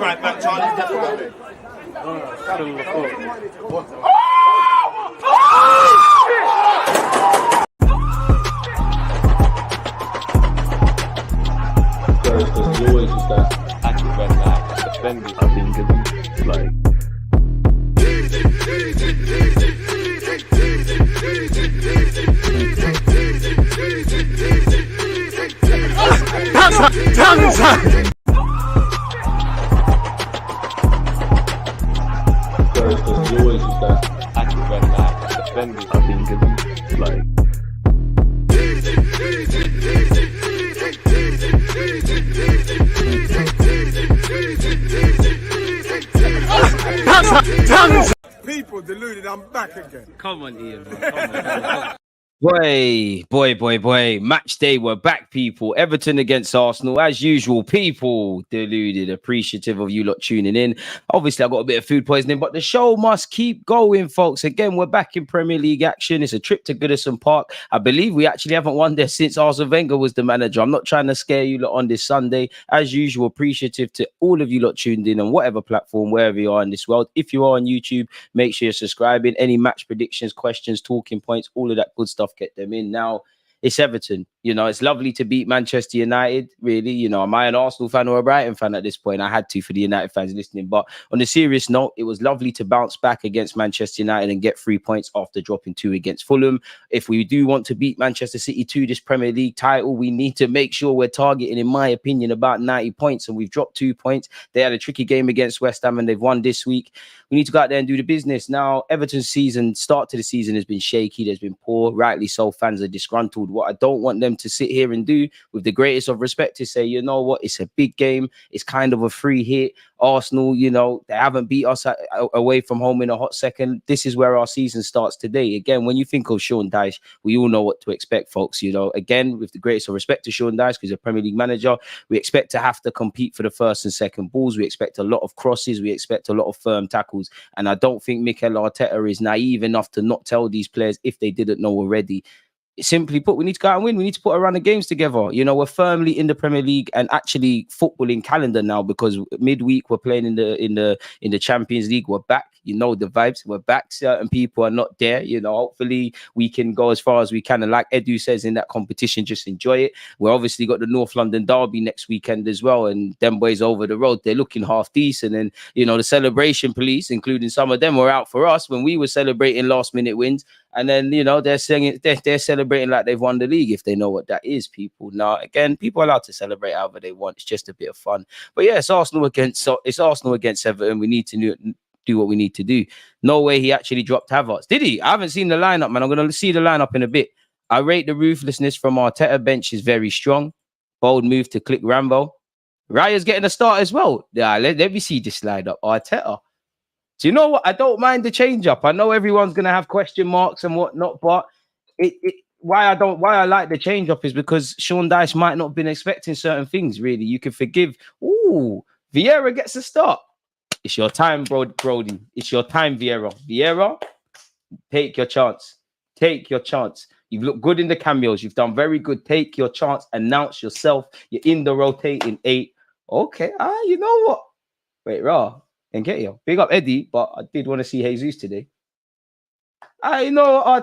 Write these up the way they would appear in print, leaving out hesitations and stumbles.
right back, Charlie. Definitely. There's always just that active red line defending. I think it's like. There's always just that active red line defending. I think it's like. People deluded, I'm back again. Come on, Ian. Come on. Boy. Match day, we're back, people. Everton against Arsenal. As usual, people deluded. Appreciative of you lot tuning in. Obviously, I got a bit of food poisoning, but the show must keep going, folks. Again, we're back in Premier League action. It's a trip to Goodison Park. I believe we actually haven't won there since Arsene Wenger was the manager. I'm not trying to scare you lot on this Sunday. As usual, appreciative to all of you lot tuned in on whatever platform, wherever you are in this world. If you are on YouTube, make sure you're subscribing. Any match predictions, questions, talking points, all of that good stuff, get them in. Now it's Everton. You know, it's lovely to beat Manchester United, really. You know, am I an Arsenal fan or a Brighton fan at this point? I had to for the United fans listening. But on a serious note, it was lovely to bounce back against Manchester United and get 3 points after dropping 2 against Fulham. If we do want to beat Manchester City to this Premier League title, we need to make sure we're targeting, in my opinion, about 90 points. And we've dropped 2 points. They had a tricky game against West Ham and they've won this week. We need to go out there and do the business. Now, Everton's start to the season has been shaky. There's been poor. Rightly so, fans are disgruntled. What I don't want them to sit here and do, with the greatest of respect, to say, you know what, it's a big game. It's kind of a free hit. Arsenal, you know, they haven't beat us away from home in a hot second. This is where our season starts today. Again, when you think of Sean Dyche, we all know what to expect, folks. You know, again, with the greatest of respect to Sean Dyche, because he's a Premier League manager, we expect to have to compete for the first and second balls. We expect a lot of crosses. We expect a lot of firm tackles. And I don't think Mikel Arteta is naive enough to not tell these players, if they didn't know already. Simply put, we need to go out and win. We need to put a run of games together. You know, we're firmly in the Premier League and actually footballing calendar now, because midweek we're playing in the Champions League. We're back. You know the vibes. We're back. Certain people are not there. You know, hopefully we can go as far as we can. And like Edu says, in that competition, just enjoy it. We're obviously got the North London derby next weekend as well. And them boys over the road, they're looking half decent. And, you know, the celebration police, including some of them, were out for us when we were celebrating last minute wins. And then, you know, they're saying they're celebrating like they've won the league, if they know what that is, people. Now, again, people are allowed to celebrate however they want. It's just a bit of fun. But yeah, it's Arsenal against Everton. We need to do what we need to do. No way he actually dropped Havertz. Did he? I haven't seen the lineup, man. I'm going to see the lineup in a bit. I rate the ruthlessness from Arteta bench is very strong. Bold move to click Rambo. Raya's getting a start as well. Yeah, let me see this lineup. Arteta. Do you know what? I don't mind the change up. I know everyone's gonna have question marks and whatnot, but why I like the change up is because Sean Dyche might not have been expecting certain things. Really, you can forgive. Ooh, Vieira gets a start. It's your time, Brody. It's your time, Vieira. Vieira, take your chance. Take your chance. You've looked good in the cameos. You've done very good. Take your chance. Announce yourself. You're in the rotating 8. Okay. You know what? Wait, raw. And get you. Big up Eddie, but I did want to see Jesus today. I know.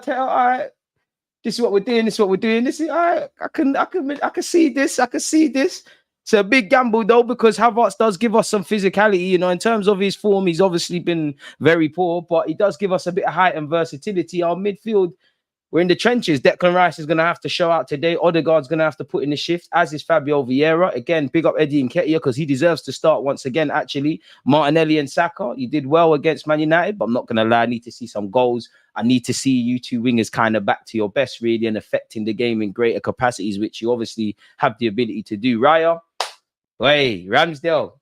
This is what we're doing. This is what we're doing. This is. I can see this. I can see this. It's a big gamble though, because Havertz does give us some physicality. You know, in terms of his form, he's obviously been very poor, but he does give us a bit of height and versatility. Our midfield, we're in the trenches. Declan Rice is going to have to show out today. Odegaard's going to have to put in the shift, as is Fabio Vieira. Again, big up Eddie Nketiah, because he deserves to start once again, actually. Martinelli and Saka, you did well against Man United, but I'm not going to lie, I need to see some goals. I need to see you two wingers kind of back to your best, really, and affecting the game in greater capacities, which you obviously have the ability to do. Raya, boy, Ramsdale.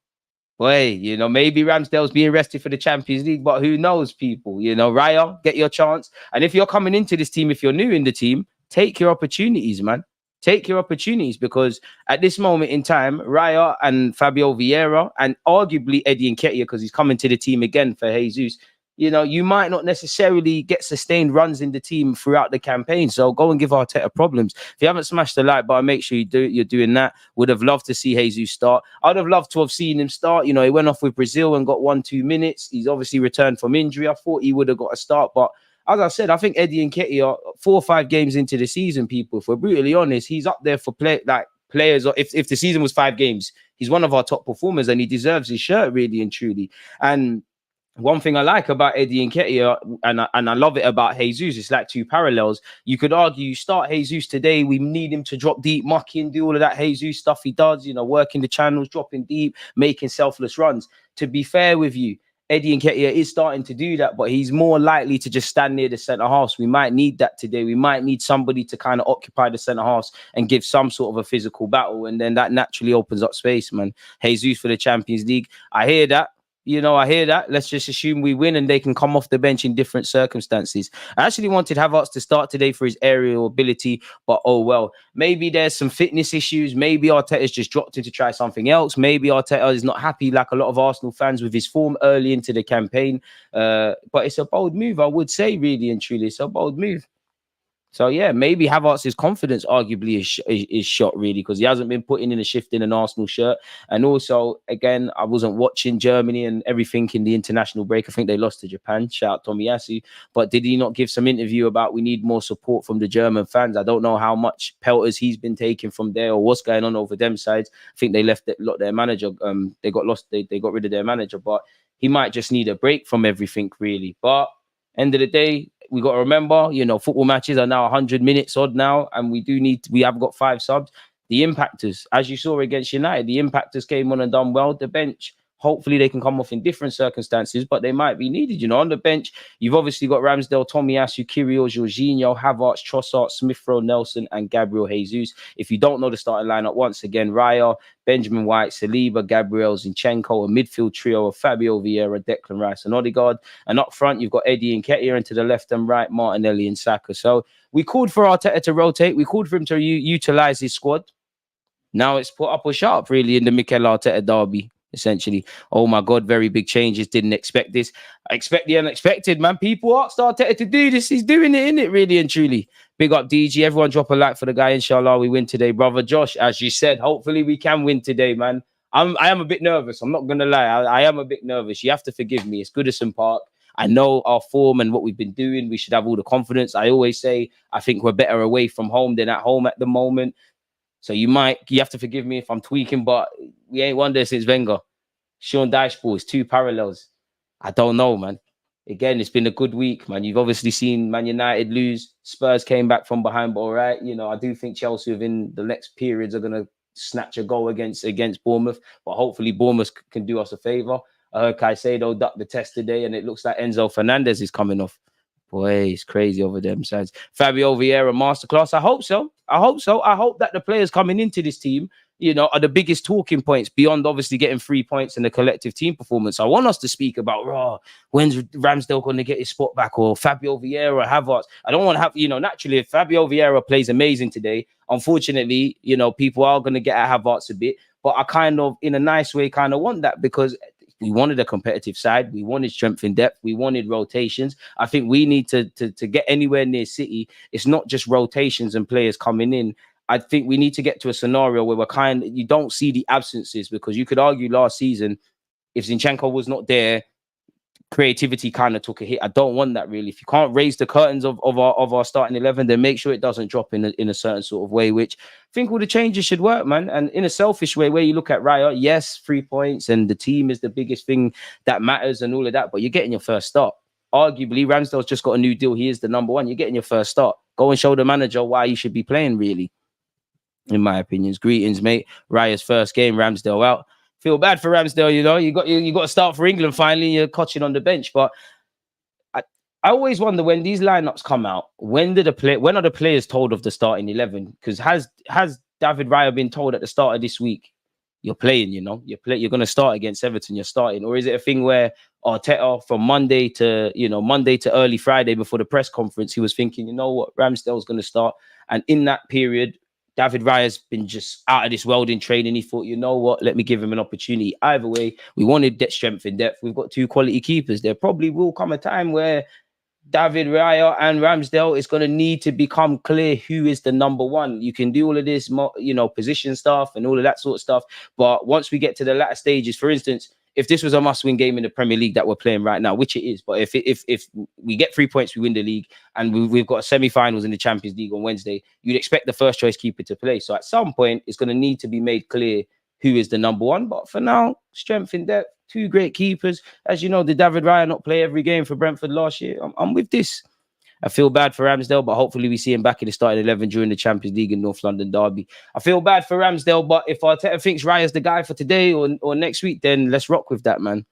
Boy, you know, maybe Ramsdale's being rested for the Champions League, but who knows, people? You know, Raya, get your chance. And if you're coming into this team, if you're new in the team, take your opportunities, man. Take your opportunities, because at this moment in time, Raya and Fabio Vieira, and arguably Eddie Nketiah, because he's coming to the team again for Jesus, you know, you might not necessarily get sustained runs in the team throughout the campaign. So go and give Arteta problems. If you haven't smashed the like button, make sure you're doing that. Would have loved to see Jesus start. I'd have loved to have seen him start. You know, he went off with Brazil and got 1-2 minutes. He's obviously returned from injury. I thought he would have got a start, but as I said, I think Eddie Nketiah are 4 or 5 games into the season, people. If we're brutally honest, he's up there for players. If the season was 5 games, he's one of our top performers, and he deserves his shirt, really and truly. And one thing I like about Eddie Nketiah, and I love it about Jesus, it's like 2 parallels. You could argue, you start Jesus today, we need him to drop deep, muck in, do all of that Jesus stuff he does, you know, working the channels, dropping deep, making selfless runs. To be fair with you, Eddie Nketiah is starting to do that, but he's more likely to just stand near the centre halves. We might need that today. We might need somebody to kind of occupy the centre halves and give some sort of a physical battle, and then that naturally opens up space, man. Jesus for the Champions League. I hear that. You know, I hear that. Let's just assume we win and they can come off the bench in different circumstances. I actually wanted Havertz to start today for his aerial ability, but oh well. Maybe there's some fitness issues. Maybe Arteta's just dropped him to try something else. Maybe Arteta is not happy, like a lot of Arsenal fans, with his form early into the campaign. But it's a bold move, I would say, really and truly. It's a bold move. So, yeah, maybe Havertz's confidence arguably is shot, really, because he hasn't been putting in a shift in an Arsenal shirt. And also, again, I wasn't watching Germany and everything in the international break. I think they lost to Japan. Shout out Tomiyasu. But did he not give some interview about we need more support from the German fans? I don't know how much pelters he's been taking from there or what's going on over them sides. I think they left their manager. They got lost. They got rid of their manager. But he might just need a break from everything, really. But end of the day, we got to remember, you know, football matches are now 100 minutes odd now, and we have got 5 subs. The impactors, as you saw against United, the impactors came on and done well. The bench, hopefully they can come off in different circumstances, but they might be needed. You know, on the bench, you've obviously got Ramsdale, Tomiyasu, Kyrgios, Jorginho, Havertz, Trossard, Smith-Rowe, Nelson, and Gabriel Jesus. If you don't know the starting lineup, once again, Raya, Benjamin White, Saliba, Gabriel, Zinchenko, a midfield trio of Fabio Vieira, Declan Rice, and Odegaard. And up front, you've got Eddie Nketiah, and to the left and right, Martinelli and Saka. So we called for Arteta to rotate. We called for him to utilize his squad. Now it's put up or shut up, really, in the Mikel Arteta derby, essentially. Oh my God, very big changes. Didn't expect this. I expect the unexpected, man. People asked Arteta to do this. He's doing it, innit, really and truly. Big up DG. Everyone drop a like for the guy. Inshallah, we win today. Brother Josh, as you said, hopefully we can win today, man. I am a bit nervous. I'm not going to lie. I am a bit nervous. You have to forgive me. It's Goodison Park. I know our form and what we've been doing. We should have all the confidence. I always say I think we're better away from home than at home at the moment. So you have to forgive me if I'm tweaking, but we ain't won there since Wenger. Sean Dyche ball is 2 parallels. I don't know, man. Again, it's been a good week, man. You've obviously seen Man United lose. Spurs came back from behind, but all right. You know, I do think Chelsea within the next periods are going to snatch a goal against Bournemouth, but hopefully Bournemouth can do us a favour. I heard Caicedo duck the test today, and it looks like Enzo Fernandez is coming off. Boy, it's crazy over them sides. Fabio Vieira masterclass. I hope so. I hope that the players coming into this team, you know, are the biggest talking points beyond obviously getting 3 points in the collective team performance. I want us to speak about, when's Ramsdale going to get his spot back, or Fabio Vieira, Havertz. I don't want to have, you know, naturally, if Fabio Vieira plays amazing today, unfortunately, you know, people are going to get at Havertz a bit. But I kind of, in a nice way, kind of want that, because we wanted a competitive side. We wanted strength in depth. We wanted rotations. I think we need to get anywhere near City. It's not just rotations and players coming in. I think we need to get to a scenario where you don't see the absences, because you could argue last season, if Zinchenko was not there, creativity kind of took a hit. I don't want that, really. If you can't raise the curtains of our starting 11, then make sure it doesn't drop in a certain sort of way, which I think all the changes should work, man. And in a selfish way, where you look at Raya, yes, 3 points and the team is the biggest thing that matters and all of that, but you're getting your first start. Arguably, Ramsdale's just got a new deal. He is the number 1. You're getting your first start. Go and show the manager why you should be playing, really, in my opinions. Greetings, mate. Raya's first game, Ramsdale out. Feel bad for Ramsdale, you know. You got to start for England finally. You're coaching on the bench, but I always wonder, when these lineups come out, when are the players told of the starting 11? Because has David Raya been told at the start of this week, you're playing, you know, you're going to start against Everton, you're starting? Or is it a thing where Arteta, from Monday to early Friday before the press conference, he was thinking, you know what, Ramsdale's going to start, and in that period, David Raya's been just out of this world in training. He thought, you know what, let me give him an opportunity. Either way, we wanted that strength in depth. We've got 2 quality keepers. There probably will come a time where David Raya and Ramsdale is going to need to become clear who is the number 1. You can do all of this, you know, position stuff and all of that sort of stuff. But once we get to the latter stages, for instance, if this was a must-win game in the Premier League that we're playing right now, which it is, but if we get 3 points, we win the league, and we've got semi-finals in the Champions League on Wednesday, you'd expect the first choice keeper to play. So at some point, it's going to need to be made clear who is the number 1. But for now, strength in depth, 2 great keepers. As you know, did David Raya not play every game for Brentford last year? I'm with this. I feel bad for Ramsdale, but hopefully we see him back in the starting 11 during the Champions League in North London derby. I feel bad for Ramsdale, but if Arteta thinks Raya's the guy for today or next week, then let's rock with that, man.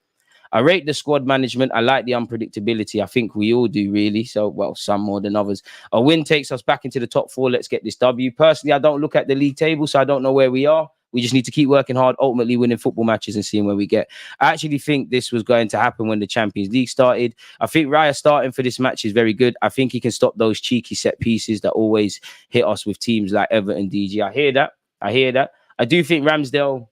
I rate the squad management. I like the unpredictability. I think we all do, really. So, well, some more than others. A win takes us back into the top 4. Let's get this W. Personally, I don't look at the league table, so I don't know where we are. We just need to keep working hard, ultimately winning football matches and seeing where we get. I actually think this was going to happen when the Champions League started. I think Raya starting for this match is very good. I think he can stop those cheeky set pieces that always hit us with teams like Everton, DG. I hear that. I do think Ramsdale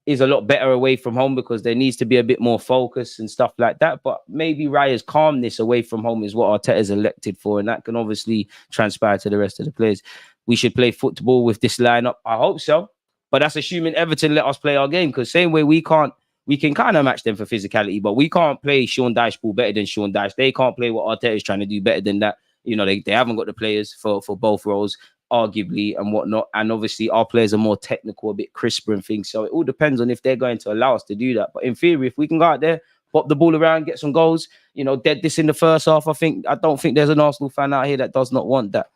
is a lot better away from home because there needs to be a bit more focus and stuff like that. But maybe Raya's calmness away from home is what Arteta's elected for, and that can obviously transpire to the rest of the players. We should play football with this lineup. I hope so. But that's assuming Everton let us play our game, because same way we can kind of match them for physicality, but we can't play Sean Dyche ball better than Sean Dyche. They can't play what Arteta is trying to do better than that. You know, they haven't got the players for both roles, arguably, and whatnot. And obviously our players are more technical, a bit crisper and things. So it all depends on if they're going to allow us to do that. But in theory, if we can go out there, pop the ball around, get some goals, you know, dead this in the first half, I don't think there's an Arsenal fan out here that does not want that.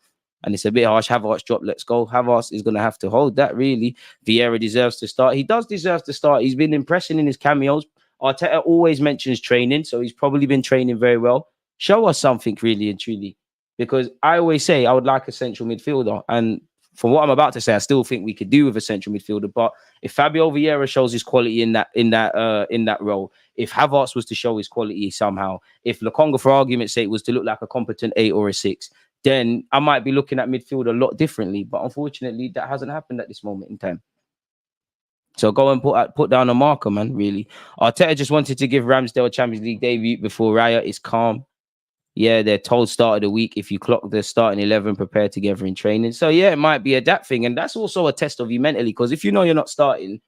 And it's a bit harsh. Havertz drop, let's go. Havertz is going to have to hold that, really. Vieira deserves to start. He does deserve to start. He's been impressing in his cameos. Arteta always mentions training, so he's probably been training very well. Show us something, really and truly. Because I always say I would like a central midfielder. And from what I'm about to say, I still think we could do with a central midfielder. But if Fabio Vieira shows his quality in that role, if Havertz was to show his quality somehow, if Lokonga, for argument's sake, was to look like a competent 8 or a 6, then I might be looking at midfield a lot differently. But unfortunately, that hasn't happened at this moment in time. So go and put down a marker, man, really. Arteta just wanted to give Ramsdale a Champions League debut before Raya is calm. Yeah, they're told start of the week. If you clock the starting 11, prepare together in training. So, yeah, it might be a that thing. And that's also a test of you mentally. Because if you know you're not starting,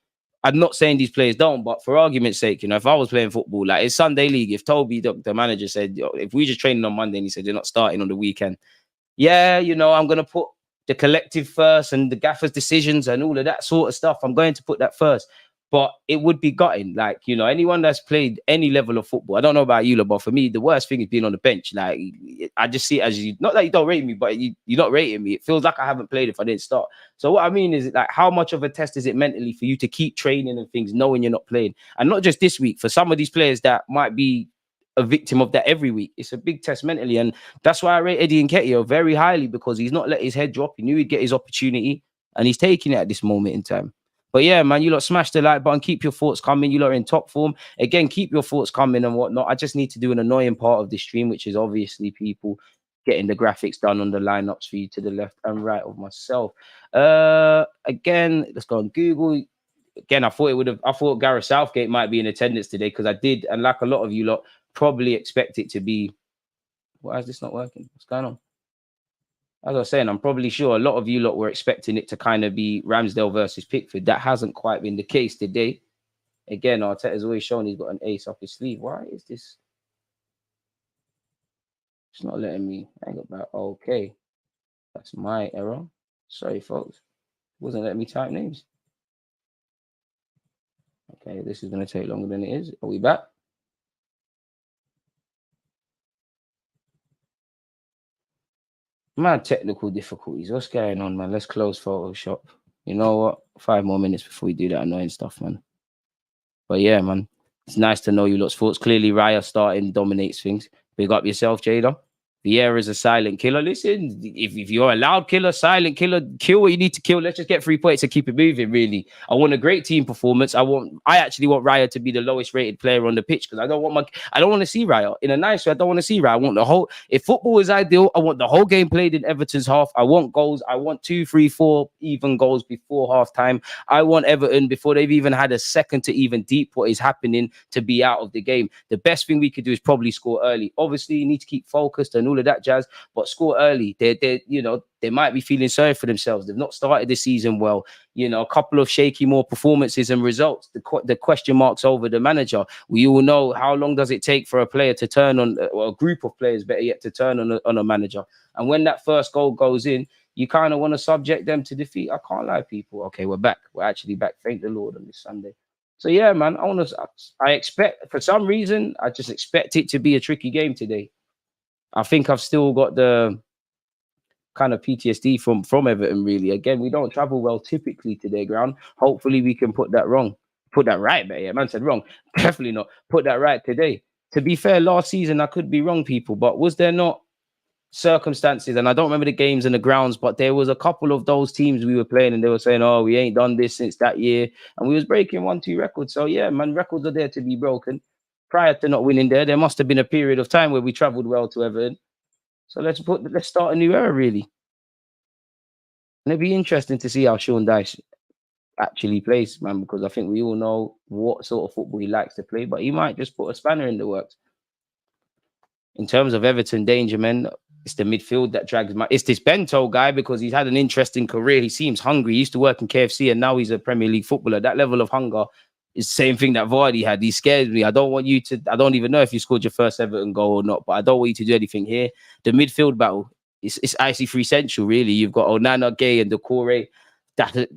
I'm not saying these players don't, but for argument's sake, you know, if I was playing football, like it's Sunday league, if Toby, the manager, said, if we just training on Monday and he said you're not starting on the weekend, yeah, you know, I'm going to put the collective first and the gaffer's decisions and all of that sort of stuff. I'm going to put that first. But it would be gutting. Like, you know, anyone that's played any level of football, I don't know about you, but for me, the worst thing is being on the bench. Like, I just see it as not that you don't rate me, but you're not rating me. It feels like I haven't played if I didn't start. So what I mean is, like, how much of a test is it mentally for you to keep training and things, knowing you're not playing? And not just this week, for some of these players that might be a victim of that every week. It's a big test mentally. And that's why I rate Eddie Nketiah very highly, because he's not let his head drop. He knew he'd get his opportunity and he's taking it at this moment in time. But yeah, man, you lot smash the like button. Keep your thoughts coming. You lot are in top form. Again, keep your thoughts coming and whatnot. I just need to do an annoying part of the stream, which is obviously people getting the graphics done on the lineups for you to the left and right of myself. Again, let's go on Google. Again, I thought Gareth Southgate might be in attendance today, because I did, and like a lot of you lot, probably expect it to be. Why is this not working? What's going on? As I was saying, I'm probably sure a lot of you lot were expecting it to kind of be Ramsdale versus Pickford. That hasn't quite been the case today. Again, Arteta's always shown he's got an ace up his sleeve. Why is this? It's not letting me hang about. Okay. That's my error. Sorry, folks. It wasn't letting me type names. Okay, this is going to take longer than it is. Are we back? Mad technical difficulties. What's going on, man? Let's close Photoshop. You know what? 5 more minutes before we do that annoying stuff, man. But yeah, man, it's nice to know you lot's thoughts. Clearly, Raya starting dominates things. Big up yourself, Jada. Vieira's a silent killer. Listen, if you're a loud killer, silent killer, kill what you need to kill. Let's just get 3 points and keep it moving, really. I want a great team performance. I actually want Raya to be the lowest rated player on the pitch because I don't want to see Raya. In a nice way, I don't want to see Raya. I want the whole, if football is ideal, I want the whole game played in Everton's half. I want goals. I want 2, 3, 4 even goals before half time. I want Everton, before they've even had a second to even deep what is happening, to be out of the game. The best thing we could do is probably score early. Obviously, you need to keep focused and all of that jazz, but score early. They might be feeling sorry for themselves. They've not started the season well. A couple of shaky more performances and results. The question marks over the manager. We all know how long does it take for a player to turn on, or a group of players, better yet, to turn on a manager. And when that first goal goes in, you kind of want to subject them to defeat. I can't lie, people. Okay, we're back. We're actually back. Thank the Lord on this Sunday. So yeah, man, I expect, for some reason, I just expect it to be a tricky game today. I think I've still got the kind of PTSD from Everton, really. Again, we don't travel well typically to their ground. Hopefully we can put that right. But yeah, man said wrong. Definitely not. Put that right today. To be fair, last season I could be wrong, people, but was there not circumstances, and I don't remember the games and the grounds, but there was a couple of those teams we were playing and they were saying, oh, we ain't done this since that year, and we was breaking 1-2 records. So yeah, man, records are there to be broken. Prior to not winning there must have been a period of time where we traveled well to Everton. So let's start a new era, really. And it'd be interesting to see how Sean Dyche actually plays, man, because I think we all know what sort of football he likes to play, but he might just put a spanner in the works. In terms of Everton danger, man, it's the midfield that drags it's this Bento guy, because he's had an interesting career. He seems hungry. He used to work in KFC and now he's a Premier League footballer. That level of hunger is the same thing that Vardy had. He scares me. I don't even know if you scored your first Everton goal or not, but I don't want you to do anything here. The midfield battle, it's actually free central, really. You've got Onana, Gay, and Doucouré. That,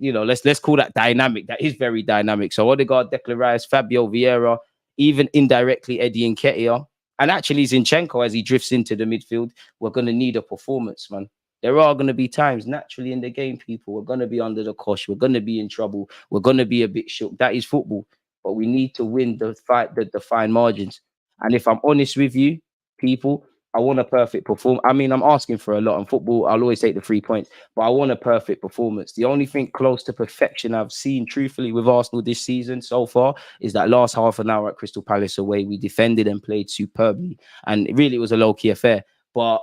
let's call that dynamic. That is very dynamic. So Odegaard, Declan Rice, Fabio Vieira, even indirectly Eddie Nketiah, and actually Zinchenko as he drifts into the midfield. We're going to need a performance, man. There are going to be times naturally in the game, people. We're going to be under the cosh. We're going to be in trouble. We're going to be a bit shook. That is football. But we need to win the fight, the fine margins. And if I'm honest with you, people, I want a perfect performance. I mean, I'm asking for a lot in football. I'll always take the 3 points, but I want a perfect performance. The only thing close to perfection I've seen, truthfully, with Arsenal this season so far is that last half an hour at Crystal Palace away. We defended and played superbly. And really, it was a low-key affair. But,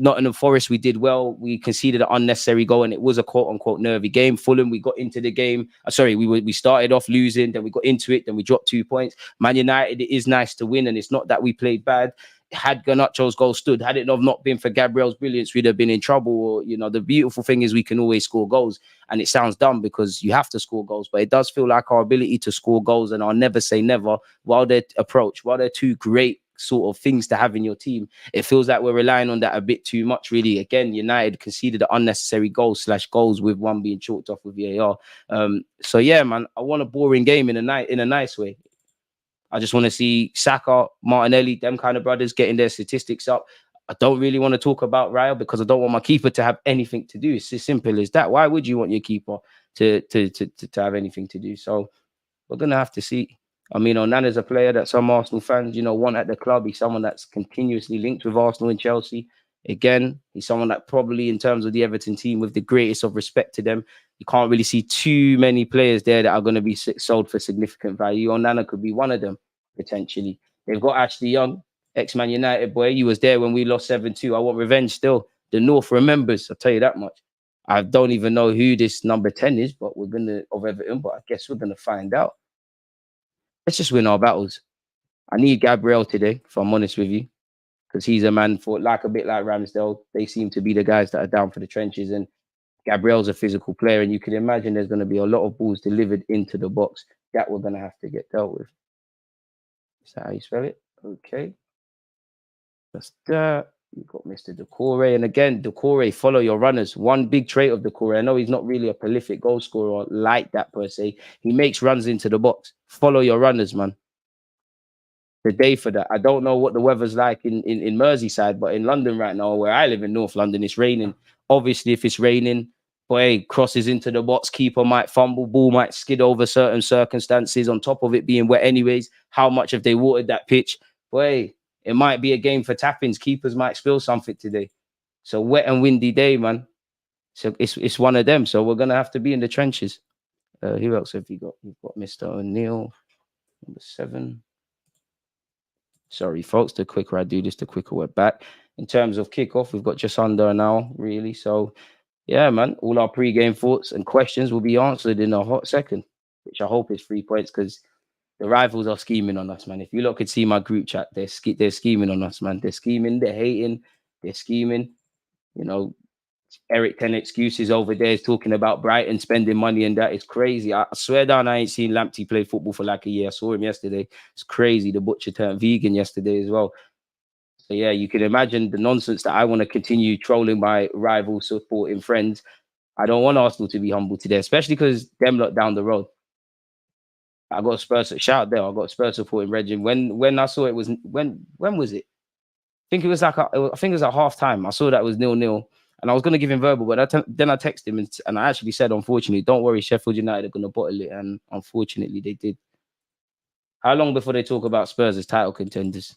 Nottingham Forest, we did well. We conceded an unnecessary goal, and it was a quote-unquote nervy game. Fulham, we got into the game. We started off losing, then we got into it, then we dropped 2 points. Man United, it is nice to win, and it's not that we played bad. Had Garnacho's goal stood, had it not been for Gabriel's brilliance, we'd have been in trouble. Or, the beautiful thing is we can always score goals, and it sounds dumb because you have to score goals, but it does feel like our ability to score goals, and I'll never say never, while they're two great sort of things to have in your team, it feels like we're relying on that a bit too much, really. Again, United conceded an unnecessary goals with one being chalked off with VAR. So yeah, man, I want a boring game in a nice way. I just want to see Saka, Martinelli, them kind of brothers getting their statistics up. I don't really want to talk about Raya because I don't want my keeper to have anything to do. It's as simple as that. Why would you want your keeper to have anything to do? So we're going to have to see. I mean, Onana's a player that some Arsenal fans, want at the club. He's someone that's continuously linked with Arsenal and Chelsea. Again, he's someone that probably, in terms of the Everton team, with the greatest of respect to them, you can't really see too many players there that are going to be sold for significant value. Onana could be one of them, potentially. They've got Ashley Young, ex-Man United boy. He was there when we lost 7-2. I want revenge still. The North remembers, I'll tell you that much. I don't even know who this number 10 is, but of Everton, but I guess we're going to find out. Let's just win our battles. I need Gabriel today, if I'm honest with you, because he's a man for, a bit like Ramsdale. They seem to be the guys that are down for the trenches, and Gabriel's a physical player, and you can imagine there's going to be a lot of balls delivered into the box that we're going to have to get dealt with. Is that how you spell it? Okay. That's that. You've got Mr. Doucouré. And again, Doucouré, follow your runners. One big trait of Doucouré, I know he's not really a prolific goal scorer like that per se. He makes runs into the box. Follow your runners, man. The day for that. I don't know what the weather's like in Merseyside, but in London right now, where I live in North London, it's raining. Obviously, if it's raining, boy, crosses into the box, keeper might fumble, ball might skid over certain circumstances, on top of it being wet anyways. How much have they watered that pitch? Boy, It might be a game for tappings. Keepers might spill something today. So wet and windy day, man. So it's one of them. So we're gonna have to be in the trenches. Who else have you got? You've got Mr. O'Neill, number 7. Sorry, folks. The quicker I do this, the quicker we're back. In terms of kickoff, we've got just under an hour, really. So, yeah, man, all our pre-game thoughts and questions will be answered in a hot second, which I hope is 3 points because the rivals are scheming on us, man. If you lot could see my group chat, they're scheming on us, man. They're scheming, they're hating, they're scheming. You know, Eric 10 excuses over there is talking about Brighton spending money, and that is crazy. I swear down, I ain't seen Lamptey play football for like a year. I saw him yesterday. It's crazy. The butcher turned vegan yesterday as well. So yeah, you can imagine the nonsense that I want to continue trolling my rival supporting friends. I don't want Arsenal to be humble today, especially because them lot down the road. I got Spurs shout out there. I got Spurs supporting Regin. When I saw it was when was it? I think it was like I think it was at half time. I saw that it was 0-0. And I was going to give him verbal, but then I texted him and I actually said, unfortunately, don't worry, Sheffield United are going to bottle it. And unfortunately, they did. How long before they talk about Spurs as title contenders?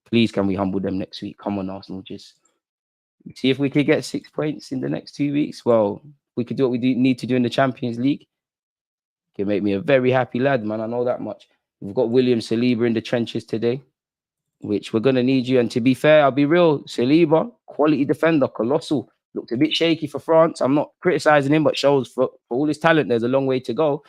Please, can we humble them next week? Come on, Arsenal. Just see if we could get 6 points in the next 2 weeks. Well, we could do what we need to do in the Champions League. It can make me a very happy lad, man. I know that much. We've got William Saliba in the trenches today, which we're going to need you. And to be fair, I'll be real. Saliba, quality defender, colossal. Looked a bit shaky for France. I'm not criticizing him, but shows for all his talent, there's a long way to go.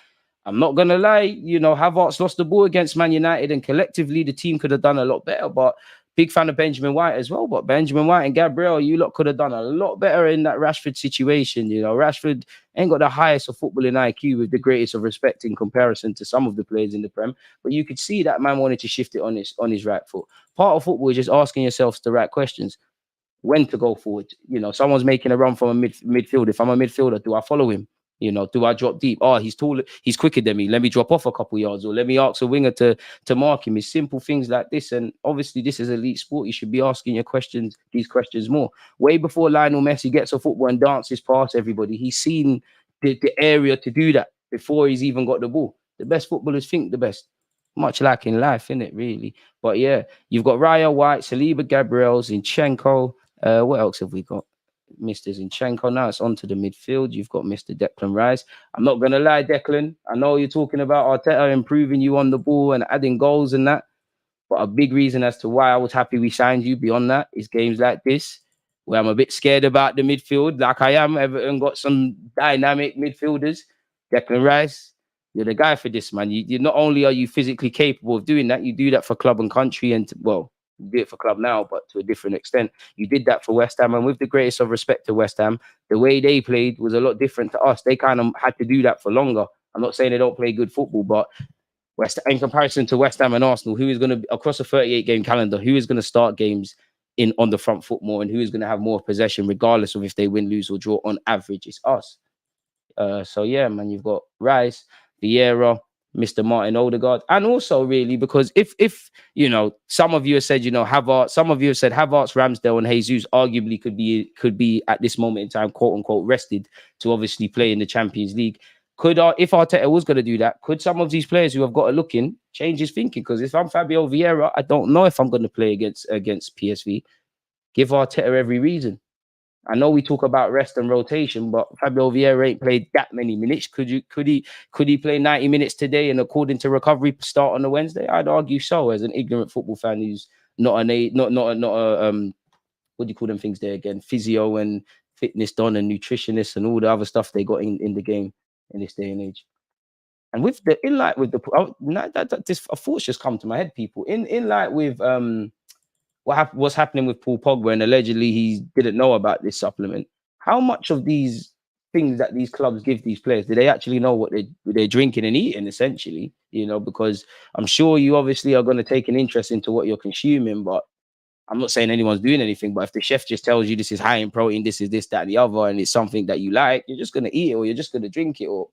I'm not going to lie. You know, Havertz lost the ball against Man United and collectively the team could have done a lot better. But big fan of Benjamin White as well. But Benjamin White and Gabriel, you lot could have done a lot better in that Rashford situation. You know, Rashford ain't got the highest of footballing IQ with the greatest of respect in comparison to some of the players in the Prem. But you could see that man wanted to shift it on his right foot. Part of football is just asking yourselves the right questions. When to go forward. You know, someone's making a run from a midfield. If I'm a midfielder, do I follow him? You know, do I drop deep? Oh, he's taller, he's quicker than me. Let me drop off a couple yards, or let me ask a winger to mark him. It's simple things like this. And obviously, this is elite sport. You should be asking these questions more. Way before Lionel Messi gets a football and dances past everybody, he's seen the area to do that before he's even got the ball. The best footballers think the best. Much like in life, innit, really? But yeah, you've got Raya, White, Saliba, Gabriel, Zinchenko. What else have we got? Mr. Zinchenko. Now it's onto the midfield. You've got Mr. Declan Rice. I'm not going to lie, Declan. I know you're talking about Arteta improving you on the ball and adding goals and that. But a big reason as to why I was happy we signed you beyond that is games like this, where I'm a bit scared about the midfield. Like I am. Everton got some dynamic midfielders. Declan Rice, you're the guy for this, man. You not only are you physically capable of doing that, you do that for club and country and, well, you do it for club now, but to a different extent. You did that for West Ham, and with the greatest of respect to West Ham, the way they played was a lot different to us. They kind of had to do that for longer. I'm not saying they don't play good football, but in comparison to West Ham and Arsenal, who is going to, across a 38-game calendar, who is going to start games on the front foot more, and who is going to have more possession, regardless of if they win, lose, or draw? On average, it's us. So yeah, man, you've got Rice, Vieira, Mr. Martin Odegaard, and also really because if you know, some of you have said, you know, Havertz, some of you have said Havertz, Ramsdale, and Jesus arguably could be at this moment in time, quote unquote, rested to obviously play in the Champions League. If Arteta was going to do that, could some of these players who have got a look in change his thinking? Because if I'm Fabio Vieira, I don't know if I'm going to play against PSV. Give Arteta every reason. I know we talk about rest and rotation, but Fabio Vieira ain't played that many minutes. Could he play 90 minutes today and according to recovery start on the Wednesday? I'd argue so, as an ignorant football fan who's not a what do you call them things there again? Physio and fitness done and nutritionist and all the other stuff they got in the game in this day and age. And with the this a thought's just come to my head, people. In light with what's happening with Paul Pogba, and allegedly he didn't know about this supplement. How much of these things that these clubs give these players, do they actually know what they're drinking and eating, essentially? You know, because I'm sure you obviously are going to take an interest into what you're consuming, but I'm not saying anyone's doing anything. But if the chef just tells you this is high in protein, this is this, that, and the other, and it's something that you like, you're just going to eat it, or you're just going to drink it, or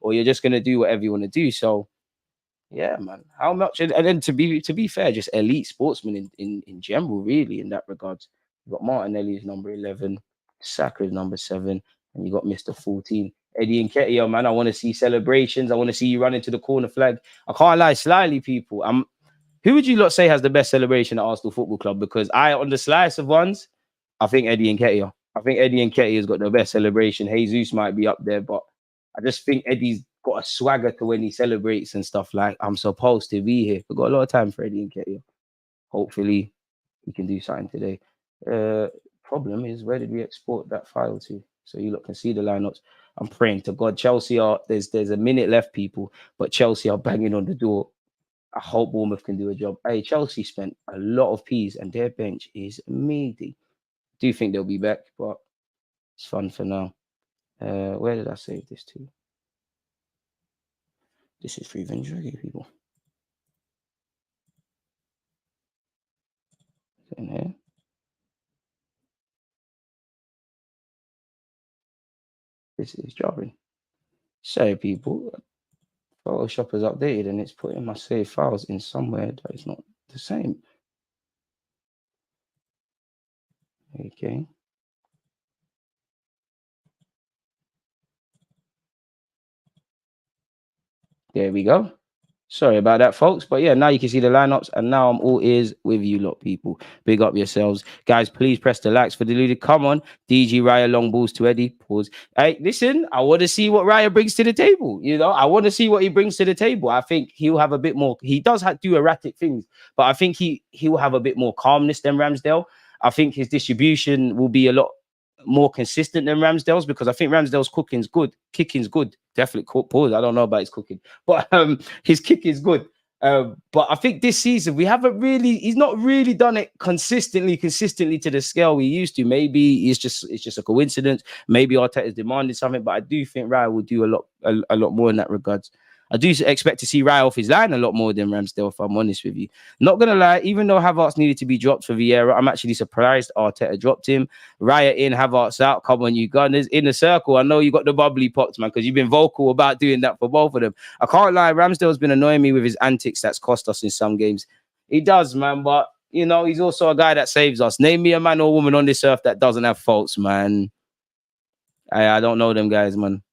or you're just going to do whatever you want to do. So yeah, man. How much? And then to be fair, just elite sportsmen in general, really, in that regard. You got Martinelli is number 11, Saka is number 7, and you got Mr. 14. Eddie Nketiah, man. I want to see celebrations. I want to see you run into the corner flag. I can't lie, slyly, people. Who would you lot say has the best celebration at Arsenal Football Club? Because on the slice of ones, I think Eddie Nketiah. I think Eddie Nketiah has got the best celebration. Jesus might be up there, but I just think Eddie's got a swagger to when he celebrates and stuff. Like, I'm supposed to be here. We've got a lot of time for Eddie Nketiah. Hopefully, we can do something today. Problem is, where did we export that file to? So you lot can see the lineups. I'm praying to God. Chelsea there's a minute left, people, but Chelsea are banging on the door. I hope Bournemouth can do a job. Hey, Chelsea spent a lot of P's and their bench is meaty. Do think they'll be back, but it's fun for now. Where did I save this to? This is free fringe, people. In here. This is jarring. Sorry, people. Photoshop is updated and it's putting my save files in somewhere that is not the same. Okay. There we go. Sorry about that, folks. But yeah, now you can see the lineups, and now I'm all ears with you lot, people. Big up yourselves. Guys, please press the likes for Deluded. Come on. DG Raya, long balls to Eddie. Pause. Hey, listen, I want to see what Raya brings to the table. You know, I want to see what he brings to the table. I think he'll have a bit more. He does do erratic things, but I think he'll have a bit more calmness than Ramsdale. I think his distribution will be a lot more consistent than Ramsdale's, because I think Ramsdale's kicking's good. Definitely pause. I don't know about his cooking, but his kick is good. But I think this season he's not really done it consistently to the scale we used to. Maybe it's just a coincidence. Maybe Arteta's demanded something, but I do think Raya will do a lot more in that regards. I do expect to see Raya off his line a lot more than Ramsdale, if I'm honest with you. Not going to lie, even though Havertz needed to be dropped for Vieira, I'm actually surprised Arteta dropped him. Raya in, Havertz out. Come on, you Gunners. In the circle, I know you got the bubbly pots, man, because you've been vocal about doing that for both of them. I can't lie, Ramsdale's been annoying me with his antics that's cost us in some games. He does, man, but, you know, he's also a guy that saves us. Name me a man or woman on this earth that doesn't have faults, man. I don't know them guys, man.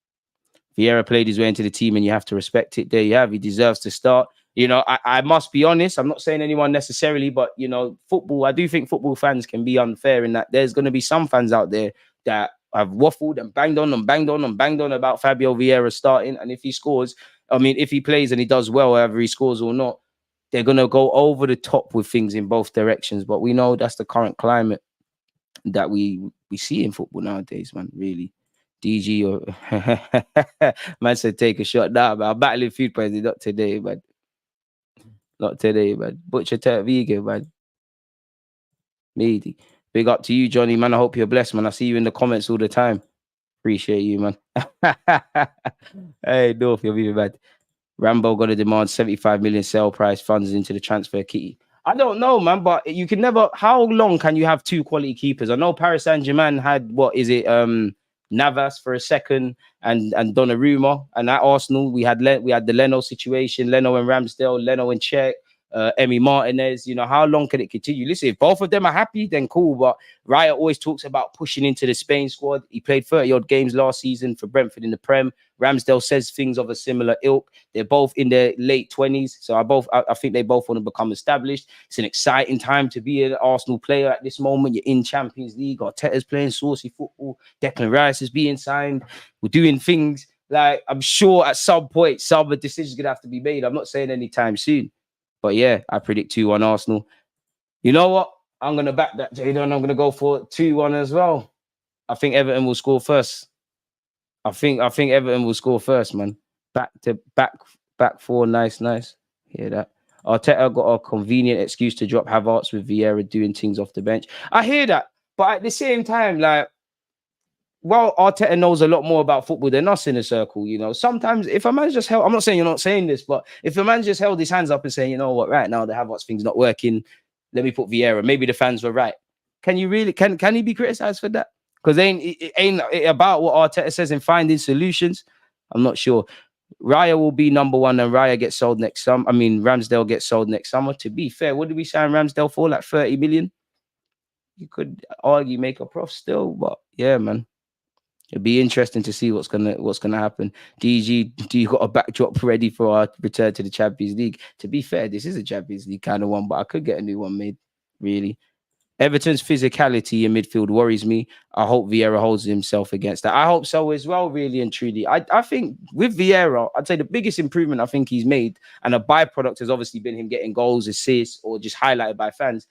Vieira played his way into the team and you have to respect it. There you have. He deserves to start. You know, I must be honest. I'm not saying anyone necessarily, but, you know, football, I do think football fans can be unfair in that there's going to be some fans out there that have waffled and banged on about Fabio Vieira starting. And if he scores, I mean, if he plays and he does well, whether he scores or not, they're going to go over the top with things in both directions. But we know that's the current climate that we see in football nowadays, man, really. DG or man said take a shot. Nah, man, I'm battling food poisoning. Not today, man. Not today, man. Butcher Turk vegan, man. Maybe. Big up to you, Johnny, man. I hope you're blessed, man. I see you in the comments all the time. Appreciate you, man. Hey, North, you're really bad. Rambo got to demand 75 million sale price funds into the transfer kitty. I don't know, man, but you can never. How long can you have two quality keepers? I know Paris Saint-Germain had, what is it? Navas for a second and Donnarumma, and at Arsenal we had the Leno situation, Leno and Ramsdale, Leno and Czech, Emi Martinez. You know, how long can it continue? Listen, if both of them are happy, then cool. But Raya always talks about pushing into the Spain squad. He played 30-odd games last season for Brentford in the Prem. Ramsdale says things of a similar ilk. They're both in their late 20s. So I think they both want to become established. It's an exciting time to be an Arsenal player at this moment. You're in Champions League. Arteta's playing saucy football. Declan Rice is being signed. We're doing things. Like, I'm sure at some point, some decisions going to have to be made. I'm not saying anytime soon. But yeah, I predict 2-1 Arsenal. You know what? I'm going to back that, Jadon. I'm going to go for 2-1 as well. I think Everton will score first. I think Everton will score first, man. Back four, nice. Hear that? Arteta got a convenient excuse to drop Havertz with Vieira doing things off the bench. I hear that, but at the same time, like, well, Arteta knows a lot more about football than us in a circle. You know, sometimes if a man's just held, I'm not saying you're not saying this, but if a man's just held his hands up and saying, you know what, right now the Havertz thing's not working, let me put Vieira. Maybe the fans were right. Can you really? Can he be criticized for that? Because it ain't about what Arteta says in finding solutions. I'm not sure. Raya will be number one and Raya gets sold next summer. I mean, Ramsdale gets sold next summer. To be fair, what did we sign Ramsdale for? Like 30 million? You could argue make a prof still, but yeah, man. It'd be interesting to see what's gonna happen. DG, do you got a backdrop ready for our return to the Champions League? To be fair, this is a Champions League kind of one, but I could get a new one made. Really, Everton's physicality in midfield worries me. I hope Vieira holds himself against that. I hope so as well, really and truly. I think with Vieira, I'd say the biggest improvement I think he's made, and a byproduct has obviously been him getting goals, assists, or just highlighted by fans.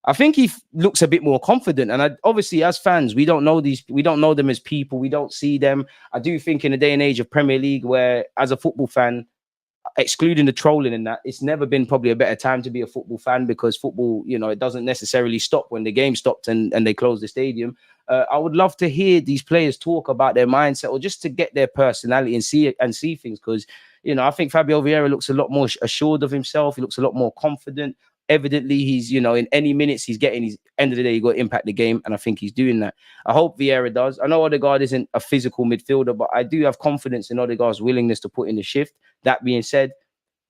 I think he looks a bit more confident. And obviously, as fans, we don't know them as people. We don't see them. I do think in a day and age of Premier League, where as a football fan, excluding the trolling and that, it's never been probably a better time to be a football fan, because football, it doesn't necessarily stop when the game stopped and they close the stadium. I would love to hear these players talk about their mindset, or just to get their personality and see things, because I think Fabio Vieira looks a lot more assured of himself. He looks a lot more confident. Evidently, he's, in any minutes he's getting, he's end of the day, you got to impact the game. And I think he's doing that. I hope Vieira does. I know Odegaard isn't a physical midfielder, but I do have confidence in Odegaard's willingness to put in the shift. That being said,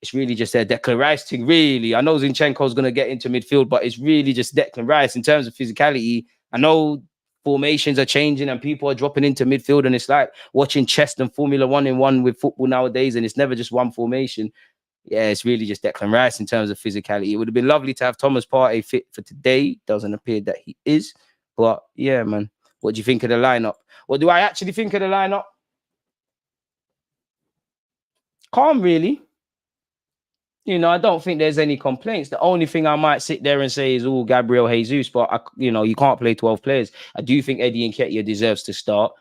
it's really just a Declan Rice thing, really. I know Zinchenko's going to get into midfield, but it's really just Declan Rice in terms of physicality. I know formations are changing and people are dropping into midfield, and it's like watching chess and Formula 1 in one with football nowadays, and it's never just one formation. Yeah, it's really just Declan Rice in terms of physicality. It would have been lovely to have Thomas Partey fit for today. Doesn't appear that he is. But yeah, man. What do you think of the lineup? What do I actually think of the lineup? Calm, really. I don't think there's any complaints. The only thing I might sit there and say is, Gabriel Jesus. But, you can't play 12 players. I do think Eddie Nketiah deserves to start.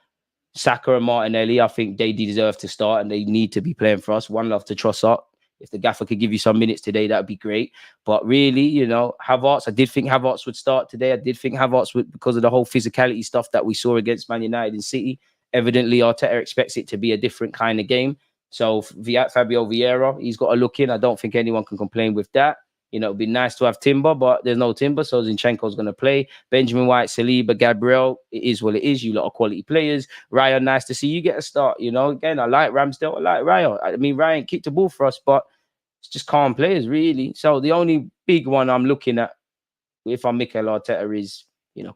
Saka and Martinelli, I think they deserve to start and they need to be playing for us. One love to Trossard. If the gaffer could give you some minutes today, that would be great. But really, Havertz, I did think Havertz would start today. I did think Havertz would, because of the whole physicality stuff that we saw against Man United and City. Evidently, Arteta expects it to be a different kind of game. So Fabio Vieira, he's got to look in. I don't think anyone can complain with that. It'd be nice to have Timber, but there's no Timber, so Zinchenko's going to play. Benjamin White, Saliba, Gabriel, it is what it is. You lot are quality players. Ryan, nice to see you get a start. Again, I like Ramsdale, I like Ryan. I mean, Ryan kicked the ball for us, but it's just calm players, really. So the only big one I'm looking at, if I'm Mikel Arteta, is,